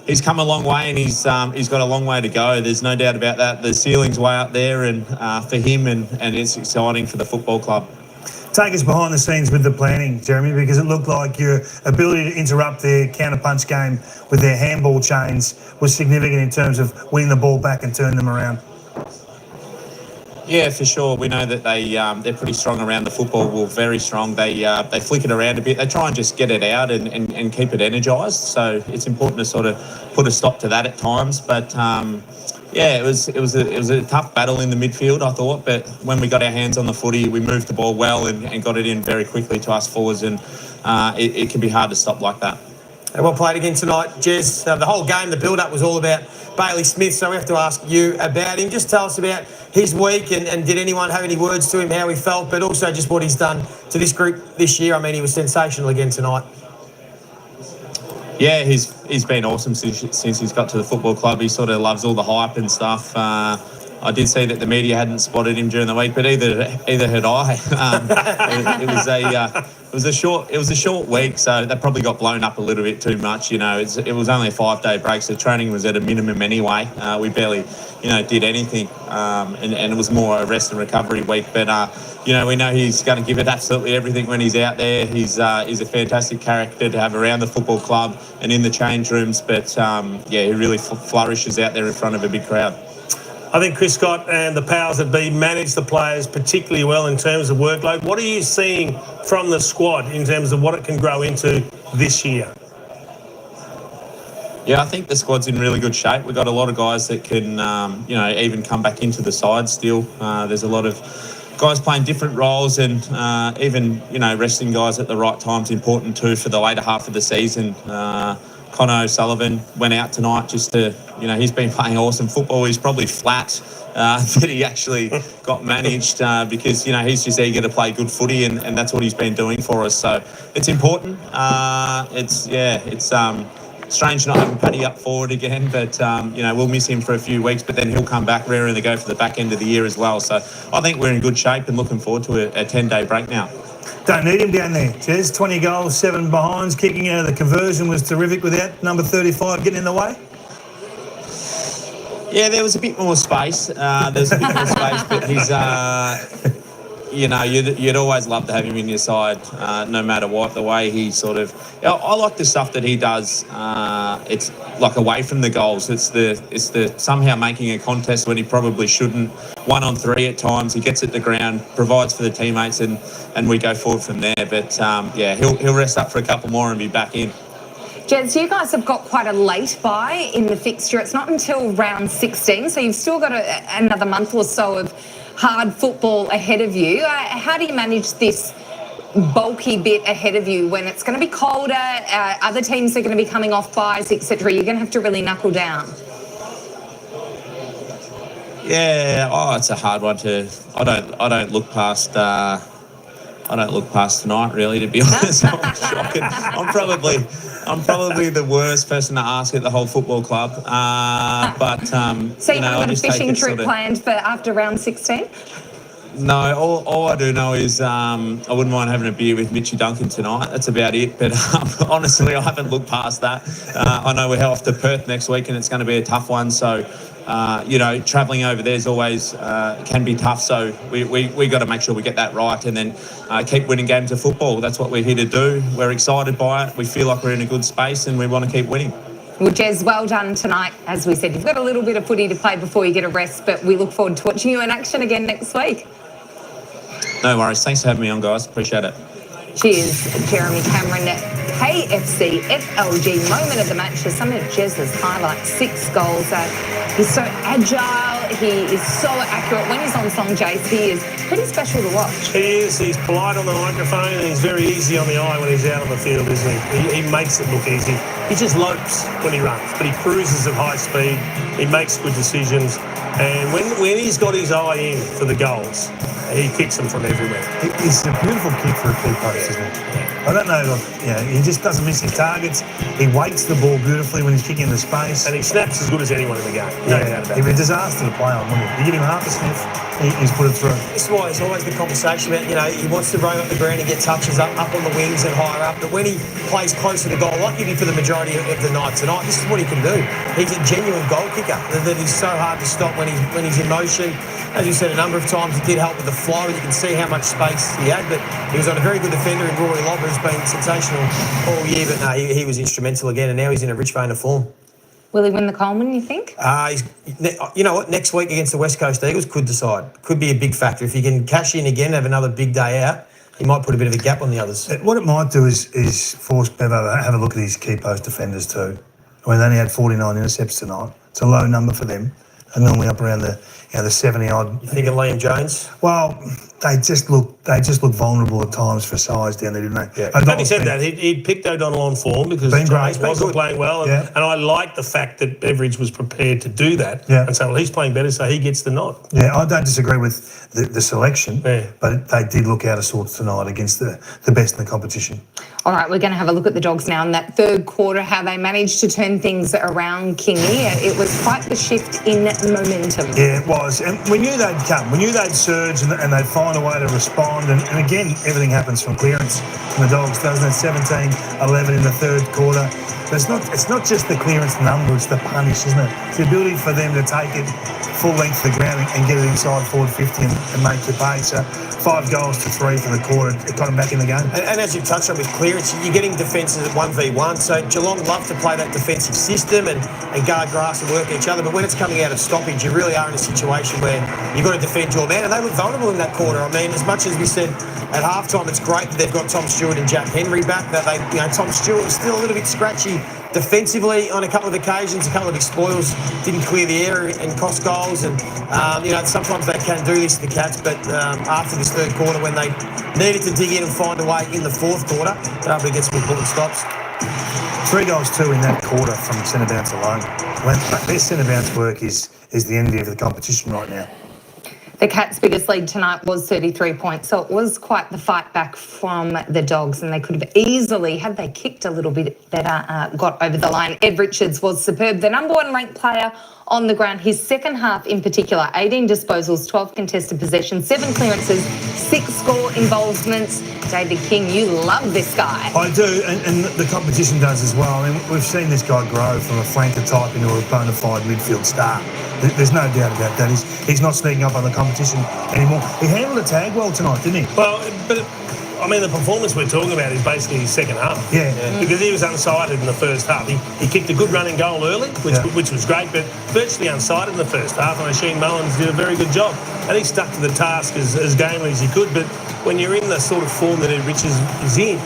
he's come a long way, and he's got a long way to go. There's no doubt about that. The ceiling's way up there, and for him, and it's exciting for the football club. Take us behind the scenes with the planning, Jeremy, because it looked like your ability to interrupt their counter-punch game with their handball chains was significant in terms of winning the ball back and turning them around. Yeah, for sure. We know that they're pretty strong around the football. Well, very strong. They flick it around a bit. They try and just get it out and keep it energised. So it's important to sort of put a stop to that at times. But yeah, it was a tough battle in the midfield, I thought. But when we got our hands on the footy, we moved the ball well and got it in very quickly to us forwards. And it can be hard to stop like that. And well played again tonight, Jez. The whole game, the build-up was all about Bailey Smith, so we have to ask you about him. Just tell us about his week and did anyone have any words to him, how he felt, but also just what he's done to this group this year. I mean, he was sensational again tonight. Yeah, he's been awesome since he's got to the football club. He sort of loves all the hype and stuff. I did see that the media hadn't spotted him during the week, but either had I. It was was a short week, so that probably got blown up a little bit too much. You know, it was only a 5-day break, so training was at a minimum anyway. We barely, did anything, and it was more a rest and recovery week. But we know he's going to give it absolutely everything when he's out there. He's a fantastic character to have around the football club and in the change rooms. But he really flourishes out there in front of a big crowd. I think Chris Scott and the powers that be manage the players particularly well in terms of workload. What are you seeing from the squad in terms of what it can grow into this year? Yeah, I think the squad's in really good shape. We've got a lot of guys that can, even come back into the side still. There's a lot of guys playing different roles, and even, resting guys at the right time's important too for the later half of the season. Connor O'Sullivan went out tonight just to, he's been playing awesome football. He's probably flat that he actually got managed because, he's just eager to play good footy, and that's what he's been doing for us. So it's important. It's strange not having Paddy up forward again, but, we'll miss him for a few weeks, but then he'll come back raring to go for the back end of the year as well. So I think we're in good shape and looking forward to a 10-day break now. Don't need him down there. Jez, 20 goals, 7 behinds, kicking out of the conversion was terrific without number 35 getting in the way. Yeah, there was a bit more space. But he's, you'd always love to have him in your side, no matter what. The way he sort of, I like the stuff that he does. It's like away from the goals. It's the somehow making a contest when he probably shouldn't. 1-on-3 at times. He gets at the ground, provides for the teammates, and we go forward from there. But he'll rest up for a couple more and be back in. Jez, you guys have got quite a late bye in the fixture. It's not until round 16, so you've still got another month or so of hard football ahead of you. How do you manage this bulky bit ahead of you when it's going to be colder, other teams are going to be coming off byes, etc.? You're going to have to really knuckle down. Yeah, it's a hard one to. I don't look past. I don't look past tonight, really, to be honest. I'm shocking. I'm probably the worst person to ask at the whole football club. So you haven't got a fishing trip planned for after round 16? No, all I do know is I wouldn't mind having a beer with Mitchie Duncan tonight. That's about it. But honestly, I haven't looked past that. I know we're off to Perth next week, and it's going to be a tough one. So, travelling over there is always can be tough. So we got to make sure we get that right, and then keep winning games of football. That's what we're here to do. We're excited by it. We feel like we're in a good space, and we want to keep winning. Well, Jez, well done tonight. As we said, you've got a little bit of footy to play before you get a rest, but we look forward to watching you in action again next week. No worries. Thanks for having me on, guys. Appreciate it. Cheers, Jeremy Cameron. KFC FLG moment of the match is some of Jez's highlights. 6 goals. He's so agile. He is so accurate. When he's on song, Jace, he is pretty special to watch. He is. He's polite on the microphone, and he's very easy on the eye when he's out on the field, isn't he? He makes it look easy. He just lopes when he runs, but he cruises at high speed. He makes good decisions. And when he's got his eye in for the goals, he kicks them from everywhere. It's a beautiful kick for a key post, isn't it? I don't know, he just doesn't miss his targets. He weights the ball beautifully when he's kicking into space. And he snaps as good as anyone in the game. No doubt about He'd be a disaster to play on, wouldn't he? You give him half a sniff, he's put it through. This is why it's always the conversation about, he wants to roam up the ground and get touches up on the wings and higher up. But when he plays close to the goal, like he did for the majority of the night tonight, this is what he can do. He's a genuine goal kicker that is so hard to stop when he's in motion. As you said a number of times, it did help with the flow. You can see how much space he had, but he was on a very good defender in Rory Lobb, who's been sensational all year. But no, he was instrumental again, and now he's in a rich vein of form. Will he win the Coleman, you think? You know what? Next week against the West Coast Eagles could decide. Could be a big factor. If he can cash in again, have another big day out, he might put a bit of a gap on the others. What it might do is force Bevo to have a look at his key post defenders too. I mean, they only had 49 intercepts tonight. It's a low number for them. And normally up around the 70-odd. You think of Liam Jones? Well, they just look vulnerable at times for size down there, didn't they? Yeah. Having said that, he'd picked O'Donnell on form because James wasn't playing well, and I like the fact that Beveridge was prepared to do that and say, well, he's playing better, so he gets the nod. Yeah, I don't disagree with the selection, but they did look out of sorts tonight against the best in the competition. All right, we're going to have a look at the Dogs now in that third quarter, how they managed to turn things around, Kingy. It was quite the shift in momentum. Yeah, well, guys, and we knew they'd come. We knew they'd surge and they'd find a way to respond. And again, everything happens from clearance from the Dogs, doesn't it? 17-11 in the third quarter. But it's not just the clearance number, it's the punish, isn't it? It's the ability for them to take it full length of the ground and get it inside forward 50 and make you pay. So 5 goals to 3 for the quarter. It got them back in the game. And as you touched on with clearance, you're getting defences at 1v1. So Geelong love to play that defensive system and guard grass and work each other. But when it's coming out of stoppage, you really are in a situation where you've got to defend your man. And they were vulnerable in that quarter. I mean, as much as we said at halftime, it's great that they've got Tom Stewart and Jack Henry back. That Tom Stewart was still a little bit scratchy defensively on a couple of occasions. A couple of big spoils, didn't clear the area and cost goals. And sometimes they can do this to the Cats. But after this third quarter, when they needed to dig in and find a way in the fourth quarter, they're able to get some important stops. 3 goals, 2 in that quarter from centre bounce alone. Their centre bounce work is the envy of the competition right now. The Cats' biggest lead tonight was 33 points, so it was quite the fight back from the Dogs, and they could have easily, had they kicked a little bit better, got over the line. Ed Richards was superb, the number 1 ranked player on the ground. His second half in particular, 18 disposals, 12 contested possessions, 7 clearances, 6 score involvements. David King, you love this guy. I do, and the competition does as well. I mean, we've seen this guy grow from a flanker type into a bona fide midfield star. There's no doubt about that. He's not sneaking up on the competition anymore. He handled the tag well tonight, didn't he? Well, but I mean, the performance we're talking about is basically his second half. Yeah. Because he was unsighted in the first half. He kicked a good running goal early, which was great, but virtually unsighted in the first half, and Shane Mullins did a very good job. And he stuck to the task as gamely as he could, but when you're in the sort of form that Ed Richards is in,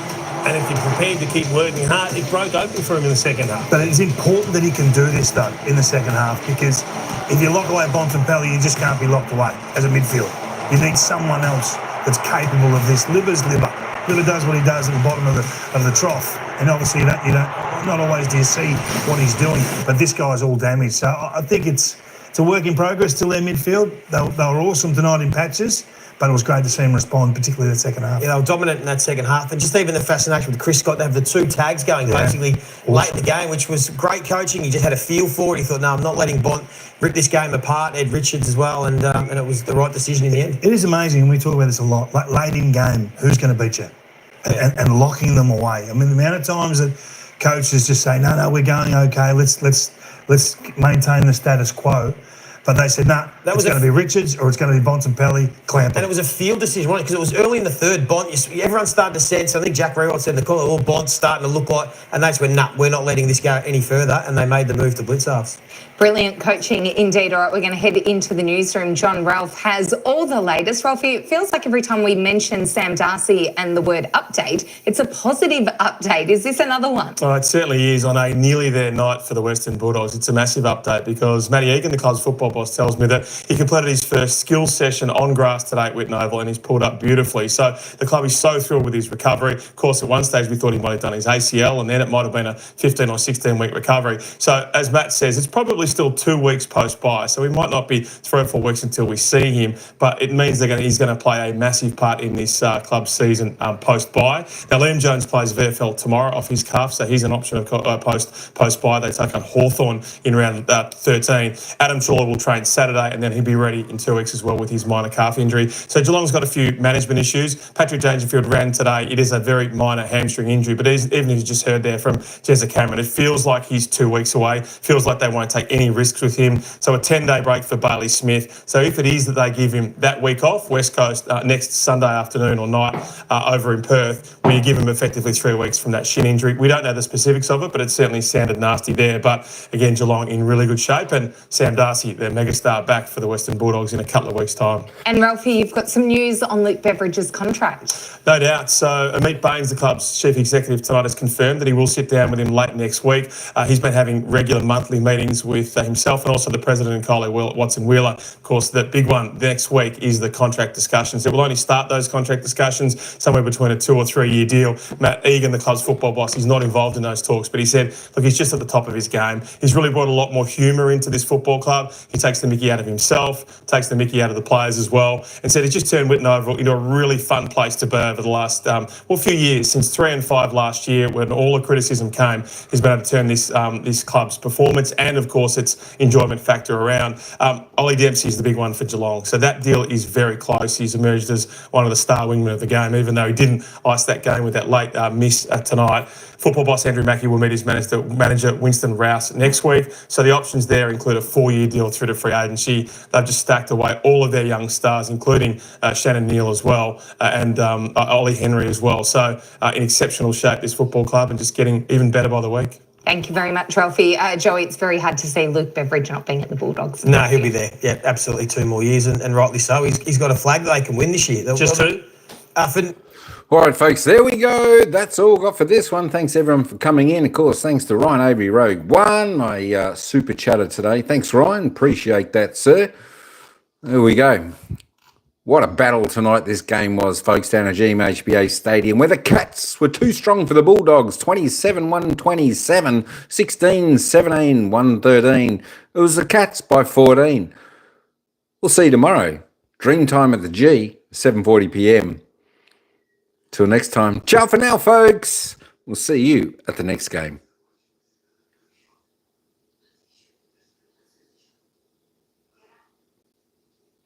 and if you're prepared to keep working hard, it broke open for him in the second half. But it's important that he can do this, though, in the second half, because if you lock away Bontempelli, you just can't be locked away as a midfielder. You need someone else that's capable of this. Liver's liver. Liver does what he does at the bottom of the trough, and obviously not always do you see what he's doing, but this guy's all damaged. So I think it's a work in progress till their midfield. They were awesome tonight in patches, but it was great to see him respond, particularly the second half. Yeah, they were dominant in that second half. And just even the fascination with Chris Scott, they have the 2 tags going basically late in the game, which was great coaching. He just had a feel for it. He thought, no, I'm not letting Bont rip this game apart. Ed Richards as well, and it was the right decision in the end. It is amazing, and we talk about this a lot, like late in game, who's going to beat you? And locking them away. I mean, the amount of times that coaches just say, no, we're going okay, let's maintain the status quo. But they said, no, it's going to be Richards or it's going to be Bontempelli, clamp it. And it was a field decision, wasn't it? Because it was early in the third. Everyone started to sense, I think Jack Rewalt said in the call, Bont's starting to look like, and they just went, we're not letting this go any further, and they made the move to blitz halves. Brilliant coaching indeed. All right, we're going to head into the newsroom. John Ralph has all the latest. Ralphie, it feels like every time we mention Sam Darcy and the word update, it's a positive update. Is this another one? Oh, it certainly is. On a nearly there night for the Western Bulldogs, it's a massive update because Matty Egan, the club's football boss, tells me that he completed his first skills session on grass today at Whitten Oval and he's pulled up beautifully. So the club is so thrilled with his recovery. Of course, at one stage we thought he might have done his ACL and then it might have been a 15 or 16 week recovery. So as Matt says, it's probably still 2 weeks post-bye, so we might not be 3 or 4 weeks until we see him, but it means he's going to play a massive part in this club season post-bye. Now, Liam Jones plays VFL tomorrow off his calf, so he's an option of post-bye. They take on Hawthorn in round 13. Adam Trawler will train Saturday, and then he'll be ready in 2 weeks as well with his minor calf injury. So Geelong's got a few management issues. Patrick Dangerfield ran today. It is a very minor hamstring injury, but even as you just heard there from Jezza Cameron, it feels like he's 2 weeks away. Feels like they won't take any risks with him. So a 10-day break for Bailey Smith. So if it is that they give him that week off, West Coast, next Sunday afternoon or night over in Perth, where you give him effectively 3 weeks from that shin injury. We don't know the specifics of it, but it certainly sounded nasty there. But again, Geelong in really good shape, and Sam Darcy, their megastar, back for the Western Bulldogs in a couple of weeks' time. And Ralphie, you've got some news on Luke Beveridge's contract. No doubt. So Amit Baines, the club's chief executive tonight, has confirmed that he will sit down with him late next week. He's been having regular monthly meetings with himself and also the president and Kylie Watson-Wheeler. Of course, the big one next week is the contract discussions. It will only start those contract discussions somewhere between a 2 or 3 year deal. Matt Egan, the club's football boss, he's not involved in those talks, but he said, look, he's just at the top of his game. He's really brought a lot more humour into this football club. He takes the mickey out of himself, takes the mickey out of the players as well, and said he's just turned Whitten Oval into a really fun place to be over the last few years, since 3 and 5 last year, when all the criticism came. He's been able to turn this club's performance and, of course, its enjoyment factor around. Ollie Dempsey is the big one for Geelong, so that deal is very close. He's emerged as one of the star wingmen of the game, even though he didn't ice that game with that late miss tonight. Football boss Andrew Mackey will meet his manager Winston Rouse next week. So the options there include a 4-year deal through to free agency. They've just stacked away all of their young stars, including Shannon Neal as well, and Ollie Henry as well. So in exceptional shape, this football club, and just getting even better by the week. Thank you very much, Ralphie. Joey, it's very hard to see Luke Beveridge not being at the Bulldogs. No, he'll be there. Yeah, absolutely 2 more years, and rightly so. He's got a flag that they can win this year. Just 2? All right, folks, there we go. That's all got for this one. Thanks, everyone, for coming in. Of course, thanks to Ryan Avery Rogue 1, my super chatter today. Thanks, Ryan. Appreciate that, sir. There we go. What a battle tonight this game was, folks, down at GMHBA Stadium, where the Cats were too strong for the Bulldogs. 27-127, 16-17, 113. It was the Cats by 14. We'll see you tomorrow. Dreamtime at the G, 7:40 p.m. Till next time. Ciao for now, folks. We'll see you at the next game.